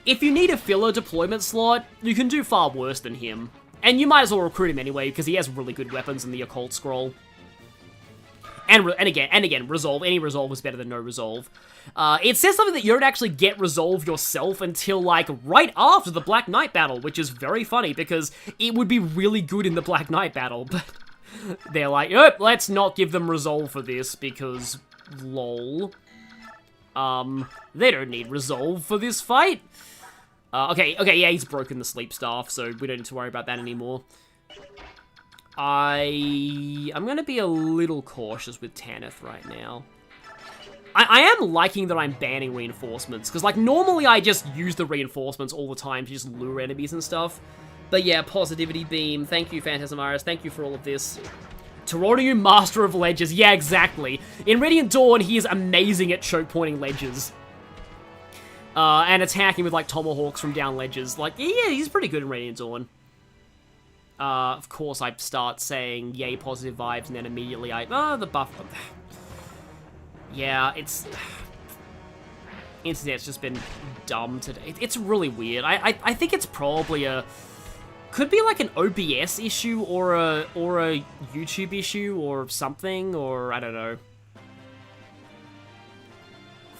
If you need a filler deployment slot, you can do far worse than him. And you might as well recruit him anyway, because he has really good weapons in the Occult Scroll. And again, Resolve. Any Resolve is better than no Resolve. It says something that you don't actually get Resolve yourself until, like, right after the Black Knight battle, which is very funny, because it would be really good in the Black Knight battle, but they're like, oh, let's not give them Resolve for this, because, lol. They don't need Resolve for this fight. Okay, yeah, he's broken the Sleep Staff, so we don't need to worry about that anymore. I'm gonna be a little cautious with Tanith right now. I am liking that I'm banning reinforcements, because, like, normally I just use the reinforcements all the time to just lure enemies and stuff. But yeah, Positivity Beam, thank you, Phantasm Iris, thank you for all of this. Toronto, Master of Ledges, yeah, exactly. In Radiant Dawn, he is amazing at choke-pointing ledges. And attacking with, like, tomahawks from down ledges. Like, yeah, he's pretty good in Radiant Dawn. Of course, I start saying, yay, positive vibes, and then immediately the buff. Yeah, Internet's just been dumb today. It's really weird. I think it's probably could be like an OBS issue or a YouTube issue or something, or I don't know.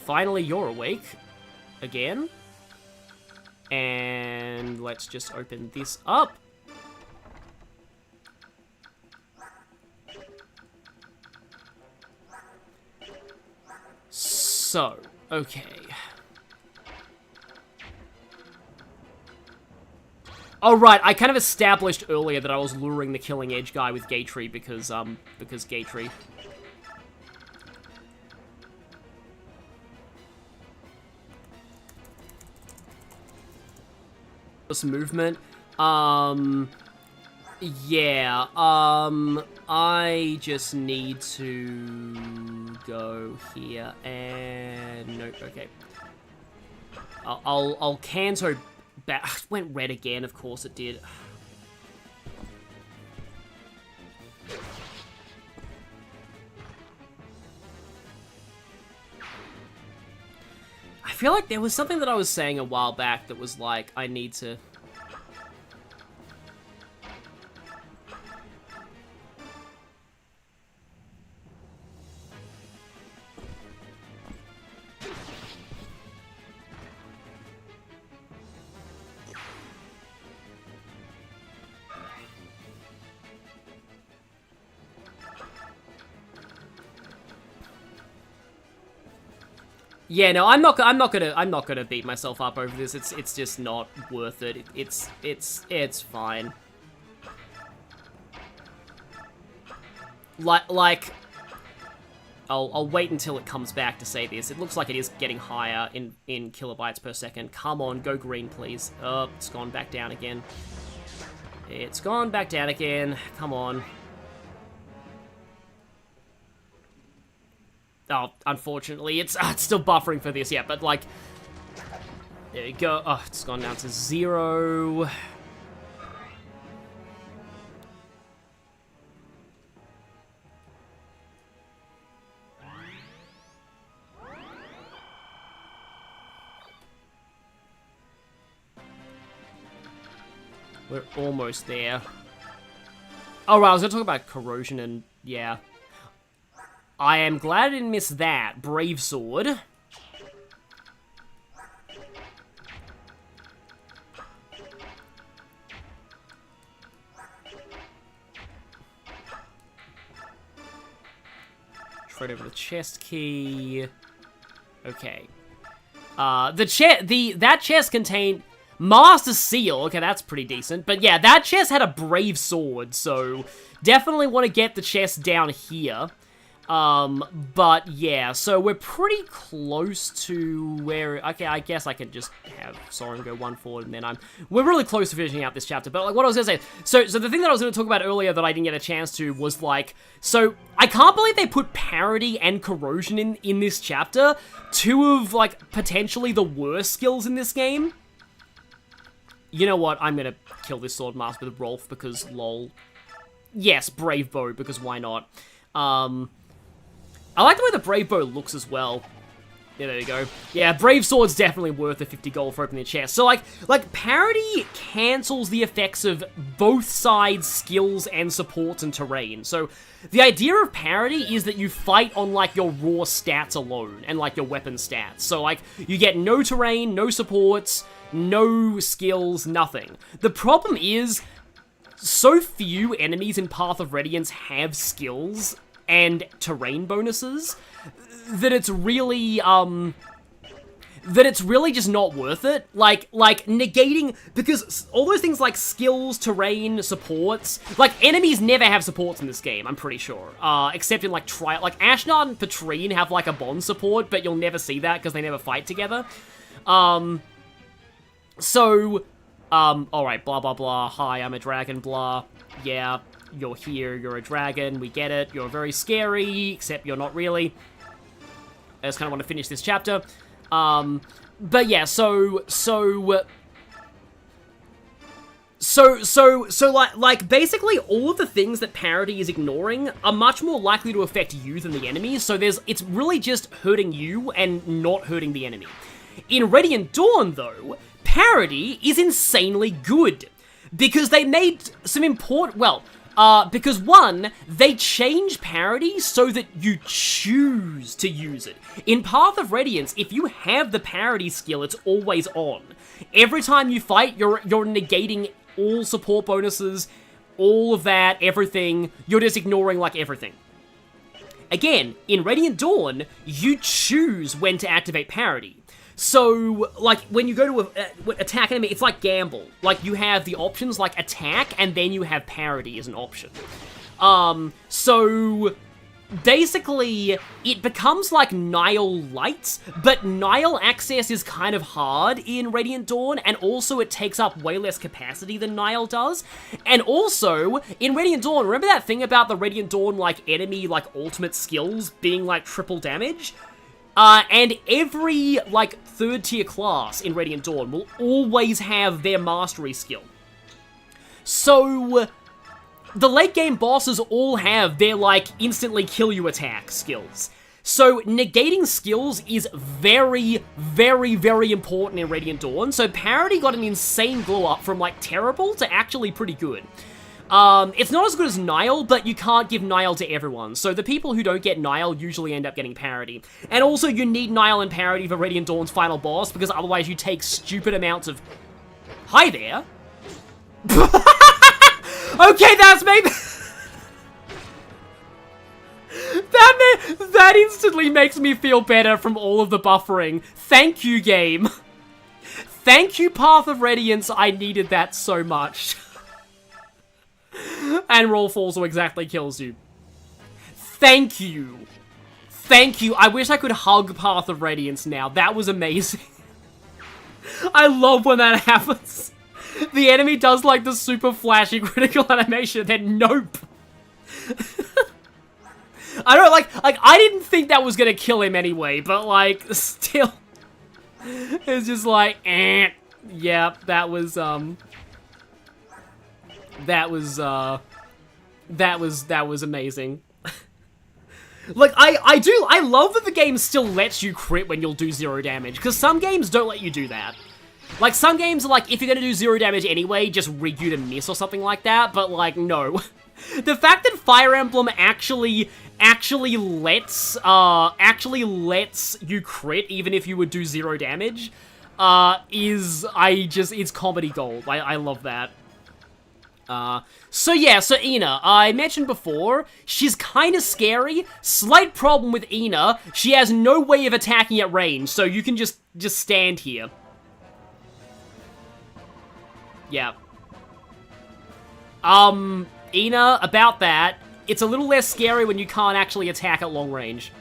Finally, you're awake. Again. And let's just open this up. So, okay. Oh, right, I kind of established earlier that I was luring the Killing Edge guy with Gatry because Gatry. This movement, yeah, I just need to go here, and nope, okay. I'll Kanto back. Went red again, of course it did. I feel like there was something that I was saying a while back that was like, I need to... Yeah, no, I'm not gonna beat myself up over this. It's just not worth it. It's fine. Like, I'll wait until it comes back to say this. It looks like it is getting higher in kilobytes per second. Come on, go green, please. Oh, it's gone back down again. It's gone back down again. Come on. Oh, unfortunately, it's still buffering for this, yeah, but, like... There you go. Oh, it's gone down to 0. We're almost there. Oh, right, I was going to talk about corrosion and, yeah. I am glad I didn't miss that. Brave Sword. Trade over the chest key. Okay. That chest contained Master Seal. Okay, that's pretty decent. But yeah, that chest had a Brave Sword, so definitely want to get the chest down here. But yeah, so we're pretty close to where... Okay, I guess I could just have Soren go 1 forward, and then we're really close to finishing out this chapter. But like, what I was gonna say... So the thing that I was gonna talk about earlier that I didn't get a chance to was like... So, I can't believe they put Parity and Corrosion in this chapter. 2 of, like, potentially the worst skills in this game. You know what? I'm gonna kill this Sword Master with Rolf because lol. Yes, Brave Bow, because why not? I like the way the Brave Bow looks as well. Yeah, there you go. Yeah, Brave Sword's definitely worth the 50 gold for opening the chest. So, like Parity cancels the effects of both sides' skills and supports and terrain. So, the idea of Parity is that you fight on, like, your raw stats alone, and, like, your weapon stats. So, like, you get no terrain, no supports, no skills, nothing. The problem is, so few enemies in Path of Radiance have skills and terrain bonuses that it's really just not worth it. Like negating, because all those things like skills, terrain, supports, like enemies never have supports in this game, I'm pretty sure. Except in like Ashnard and Petrine have like a bond support, but you'll never see that because they never fight together. Alright, blah blah blah, hi, I'm a dragon, blah, yeah. You're here, you're a dragon, we get it, you're very scary, except you're not really. I just kind of want to finish this chapter. But yeah, like basically all of the things that Parity is ignoring are much more likely to affect you than the enemy, so it's really just hurting you and not hurting the enemy. In Radiant Dawn, though, Parity is insanely good, because they made some important, because one, they change Parity so that you choose to use it. In Path of Radiance, if you have the Parity skill, it's always on. Every time you fight, you're negating all support bonuses, all of that, everything. You're just ignoring, like, everything. Again, in Radiant Dawn, you choose when to activate Parity. So, like, when you go to attack enemy, it's like Gamble. Like, you have the options like attack, and then you have Parity as an option. So, basically, it becomes like Nile Light, but Nile access is kind of hard in Radiant Dawn, and also it takes up way less capacity than Nile does. And also, in Radiant Dawn, remember that thing about the Radiant Dawn, like, enemy, like, ultimate skills being, like, triple damage? And every, like, 3rd tier class in Radiant Dawn will always have their mastery skill. So, the late game bosses all have their, like, instantly kill you attack skills. So, negating skills is very, very, very important in Radiant Dawn. So, Parity got an insane glow up from, like, terrible to actually pretty good. It's not as good as Nile, but you can't give Nile to everyone. So the people who don't get Nile usually end up getting Parity. And also you need Nile and Parity for Radiant Dawn's final boss, because otherwise you take stupid amounts of... Hi there! Okay, that's maybe... That instantly makes me feel better from all of the buffering. Thank you, game. Thank you, Path of Radiance. I needed that so much. And Rolf also exactly kills you. Thank you. Thank you. I wish I could hug Path of Radiance now. That was amazing. I love when that happens. The enemy does, like, the super flashy critical animation, then nope. I don't, like, I didn't think that was gonna kill him anyway, but, like, still. It's just like, eh. Yeah, that was amazing. Like, I love that the game still lets you crit when you'll do 0 damage, because some games don't let you do that. Like, some games are like, if you're gonna do 0 damage anyway, just rig you to miss or something like that, but, like, no. The fact that Fire Emblem actually lets you crit even if you would do 0 damage, it's comedy gold. I love that. So Ina, I mentioned before, she's kinda scary. Slight problem with Ina, she has no way of attacking at range, so you can just stand here. Yeah. Ina, about that, it's a little less scary when you can't actually attack at long range.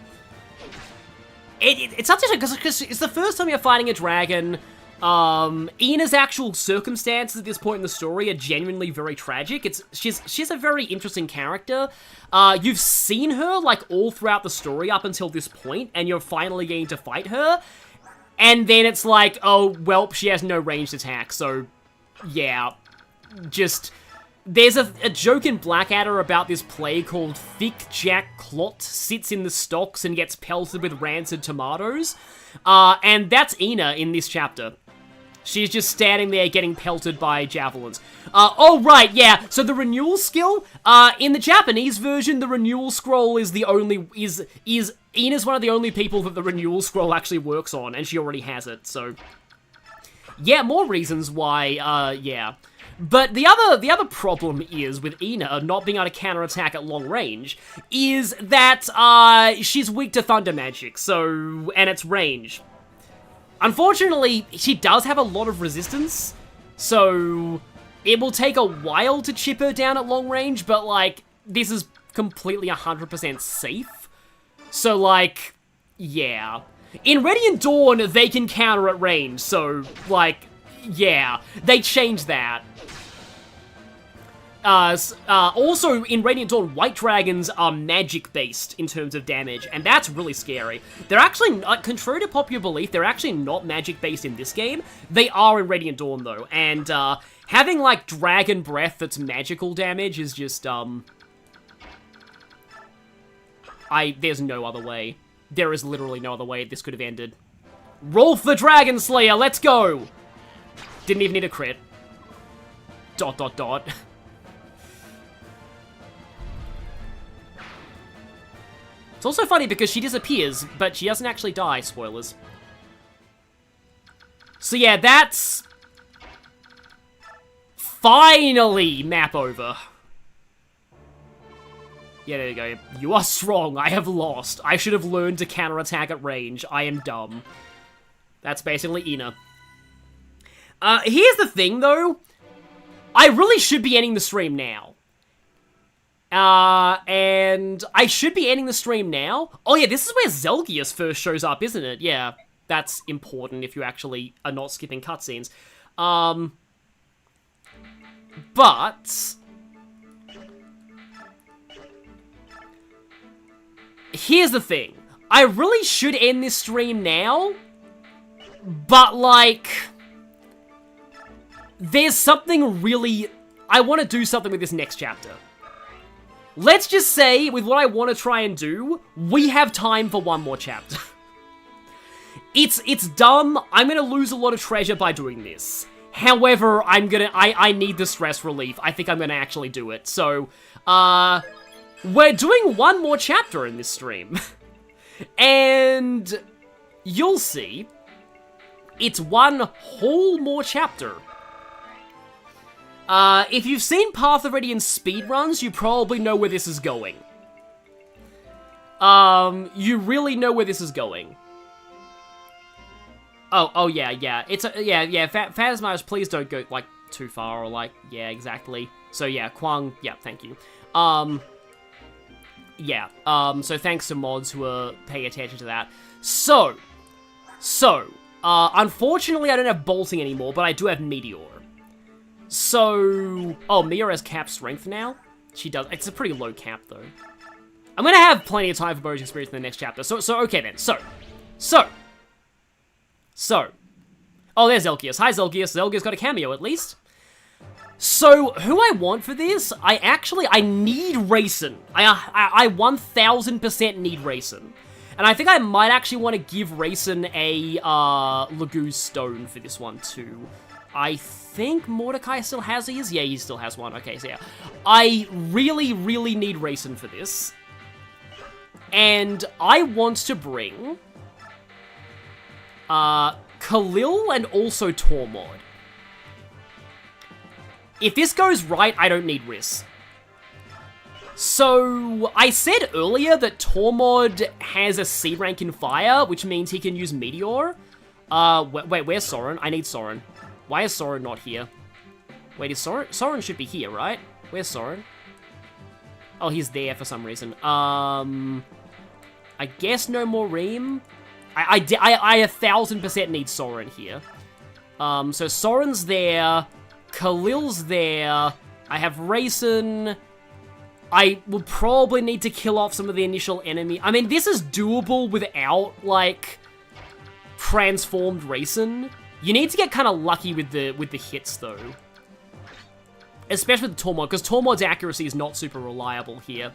It's such a, because it's the first time you're fighting a dragon. Ina's actual circumstances at this point in the story are genuinely very tragic. She's a very interesting character. You've seen her, like, all throughout the story up until this point, and you're finally getting to fight her. And then it's like, oh, well, she has no ranged attack, so, yeah. Just, there's a joke in Blackadder about this play called Thick Jack Clot sits in the stocks and gets pelted with rancid tomatoes. And that's Ina in this chapter. She's just standing there getting pelted by javelins. Oh, right, yeah. So the renewal skill, in the Japanese version, the renewal scroll is Ina's one of the only people that the renewal scroll actually works on, and she already has it, so. Yeah, more reasons why, yeah. But the other problem is, with Ina not being able to counterattack at long range, is that, she's weak to thunder magic, so, and its range. Unfortunately, she does have a lot of resistance, so it will take a while to chip her down at long range, but, like, this is completely 100% safe. So, like, yeah. In Radiant Dawn, they can counter at range, so, like, yeah. They changed that. Also, in Radiant Dawn, white dragons are magic-based in terms of damage, and that's really scary. They're actually, contrary to popular belief, they're actually not magic-based in this game. They are in Radiant Dawn, though, and, having, like, dragon breath that's magical damage is just, there's no other way. There is literally no other way this could have ended. Rolf the Dragon Slayer, let's go! Didn't even need a crit. ... It's also funny because she disappears, but she doesn't actually die, spoilers. So yeah, that's... finally map over. Yeah, there you go. You are strong, I have lost. I should have learned to counterattack at range. I am dumb. That's basically Ina. Here's the thing, though. I really should be ending the stream now. And I should be ending the stream now. Oh yeah, this is where Zelgius first shows up, isn't it? Yeah, that's important if you actually are not skipping cutscenes. But... here's the thing. I really should end this stream now, but, like... there's something really... I want to do something with this next chapter. Let's just say, with what I want to try and do, we have time for one more chapter. It's dumb. I'm gonna lose a lot of treasure by doing this. However, I need the stress relief. I think I'm gonna actually do it. So, we're doing one more chapter in this stream. And you'll see, it's one whole more chapter. If you've seen Path of Radiance speedruns, you probably know where this is going. You really know where this is going. Oh yeah, Phasmars, please don't go, like, too far, or, like, yeah, exactly. So yeah, Kwang, yeah, thank you. yeah. So thanks to mods who are paying attention to that. So, unfortunately I don't have bolting anymore, but I do have meteor. So, oh, Mia has cap strength now? She does. It's a pretty low cap, though. I'm gonna have plenty of time for bonus experience in the next chapter. So, okay then. So. Oh, there's Zelgius. Hi, Zelgius. Zelgius got a cameo, at least. So, who I want for this, I need Rayson. I 1000% need Rayson. And I think I might actually want to give Rayson a, Laguz Stone for this one, too. I think Mordecai still has his? Yeah, he still has one. Okay, so yeah. I really, really need Rayson for this. And I want to bring Khalil and also Tormod. If this goes right, I don't need Riss. So, I said earlier that Tormod has a C rank in fire, which means he can use Meteor. Wait, where's Soren? I need Soren. Why is Soren not here? Wait, is Soren? Soren should be here, right? Where's Soren? Oh, he's there for some reason. I guess no more Reem. I 1000% need Soren here. So Soren's there. Khalil's there. I have Rayson. I will probably need to kill off some of the initial enemy. I mean, this is doable without, like, transformed Rayson. You need to get kind of lucky with the hits, though. Especially with Tormod, because Tormod's accuracy is not super reliable here.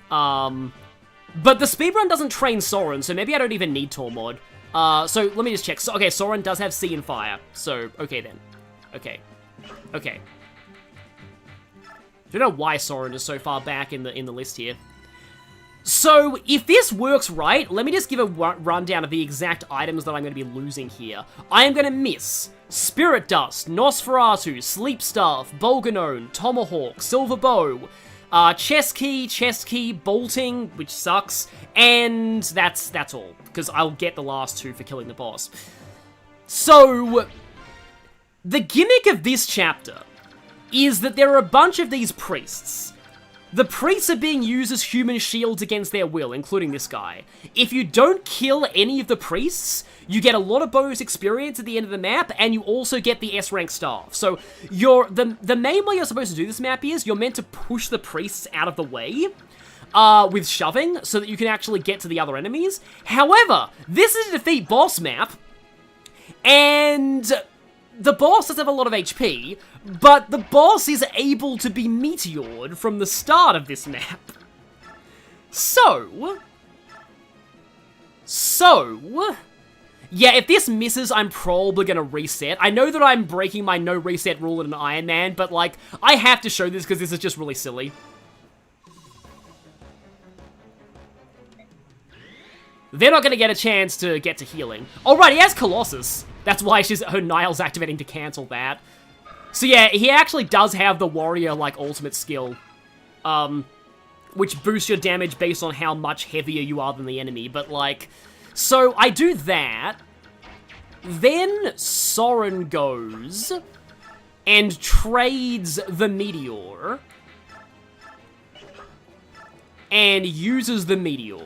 But the speedrun doesn't train Soren, so maybe I don't even need Tormod. So let me just check. So, okay, Soren does have C and Fire. So, okay then. Okay. Okay. Don't know why Soren is so far back in the list here. So, if this works right, let me just give a rundown of the exact items that I'm going to be losing here. I am going to miss Spirit Dust, Nosferatu, Sleep Staff, Bolganone, Tomahawk, Silver Bow, Chest Key, Bolting, which sucks, and that's all, because I'll get the last two for killing the boss. So, the gimmick of this chapter is that there are a bunch of these priests. The priests are being used as human shields against their will, including this guy. If you don't kill any of the priests, you get a lot of bonus experience at the end of the map, and you also get the S-rank staff. So, the main way you're supposed to do this map is, you're meant to push the priests out of the way, with shoving, so that you can actually get to the other enemies. However, this is a defeat boss map, and the boss does have a lot of HP, but the boss is able to be meteored from the start of this map. So, yeah, if this misses, I'm probably gonna reset. I know that I'm breaking my no reset rule in an Ironman, but, like, I have to show this because this is just really silly. They're not gonna get a chance to get to healing. Oh, right, he has Colossus. That's why her Niall's activating to cancel that. So yeah, he actually does have the warrior, like, ultimate skill. Which boosts your damage based on how much heavier you are than the enemy. But, like, so I do that. Then Soren goes and trades the Meteor. And uses the Meteor.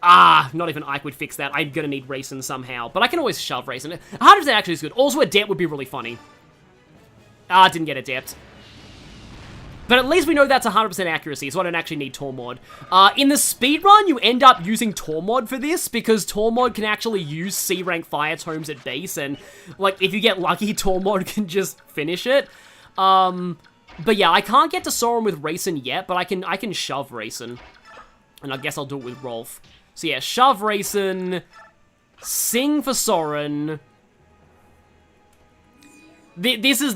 Not even Ike would fix that. I'm gonna need Rayson somehow. But I can always shove Rayson. 100% actually is good. Also, Adept would be really funny. Didn't get Adept. But at least we know that's 100% accuracy, so I don't actually need Tormod. In the speedrun, you end up using Tormod for this, because Tormod can actually use C-rank fire tomes at base, and, like, if you get lucky, Tormod can just finish it. But yeah, I can't get to Soren with Rayson yet, but I can shove Rayson. And I guess I'll do it with Rolf. So yeah, shove Rayson, sing for Soren. This is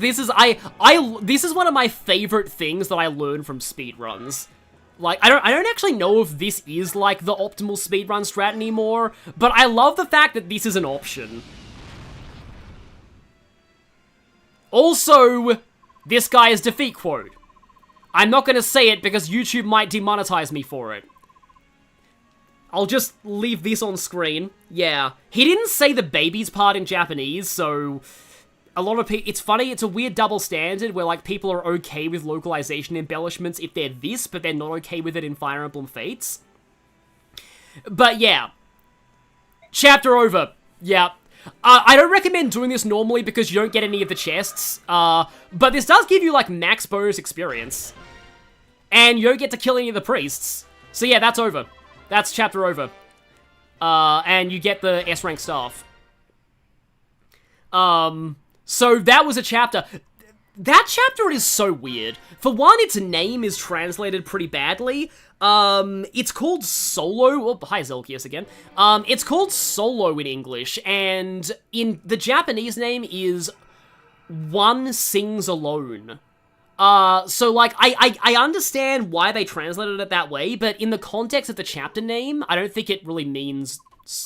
one of my favorite things that I learned from speedruns. Like, I don't actually know if this is, like, the optimal speedrun strat anymore, but I love the fact that this is an option. Also, this guy is defeat quote. I'm not gonna say it because YouTube might demonetize me for it. I'll just leave this on screen. Yeah. He didn't say the babies part in Japanese, so a lot of people, it's funny, it's a weird double standard where, like, people are okay with localization embellishments if they're this, but they're not okay with it in Fire Emblem Fates. But yeah. Chapter over. Yeah. I don't recommend doing this normally because you don't get any of the chests, but this does give you, like, max bonus experience. And you don't get to kill any of the priests. So yeah, that's over. That's chapter over. And you get the S-rank staff. So that was a chapter. That chapter is so weird. For one, its name is translated pretty badly. It's called Solo. Oh, hi, Zelgius again. It's called Solo in English, and in the Japanese name is One Sings Alone. So, like, I understand why they translated it that way, but in the context of the chapter name, I don't think it really means,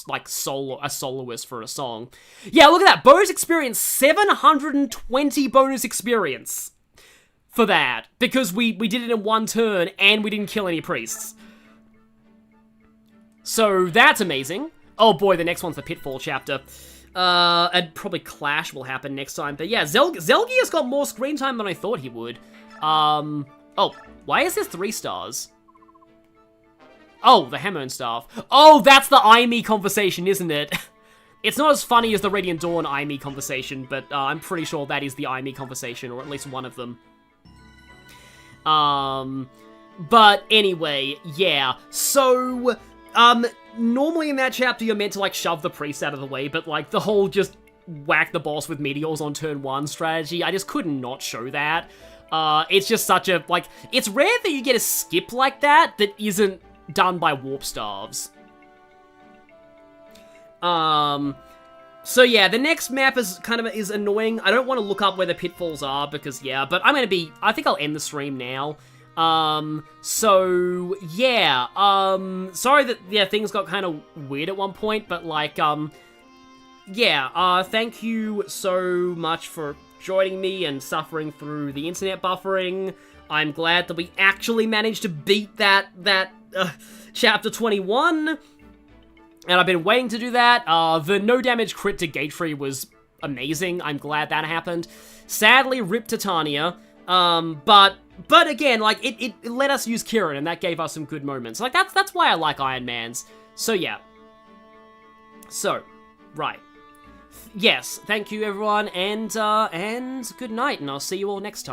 like, a soloist for a song. Yeah, look at that. Bonus experience. 720 bonus experience for that. Because we did it in one turn, and we didn't kill any priests. So, that's amazing. Oh boy, the next one's the Pitfall chapter. And probably Clash will happen next time. But yeah, Zelgius got more screen time than I thought he would. Oh, why is this 3 stars? Oh, the Hammer and Staff. Oh, that's the Aimee conversation, isn't it? It's not as funny as the Radiant Dawn Aimee conversation, but I'm pretty sure that is the Aimee conversation, or at least one of them. But anyway, yeah. So, normally in that chapter you're meant to, like, shove the priest out of the way, but, like, the whole just whack the boss with meteors on turn 1 strategy, I just could not show that. It's just such a, like, it's rare that you get a skip like that isn't done by warp staves. So yeah, the next map is is annoying. I don't want to look up where the pitfalls are because, yeah, but I think I'll end the stream now. So yeah, sorry that, yeah, things got kind of weird at one point, but, like, yeah, thank you so much for joining me and suffering through the internet buffering. I'm glad that we actually managed to beat that chapter 21, and I've been waiting to do that. The no damage crit to Gatefree was amazing. I'm glad that happened. Sadly, rip Titania, but again, like, it let us use Kirin, and that gave us some good moments. Like, that's why I like Ironmans. So yeah. So, right. Yes, thank you everyone, and good night, and I'll see you all next time.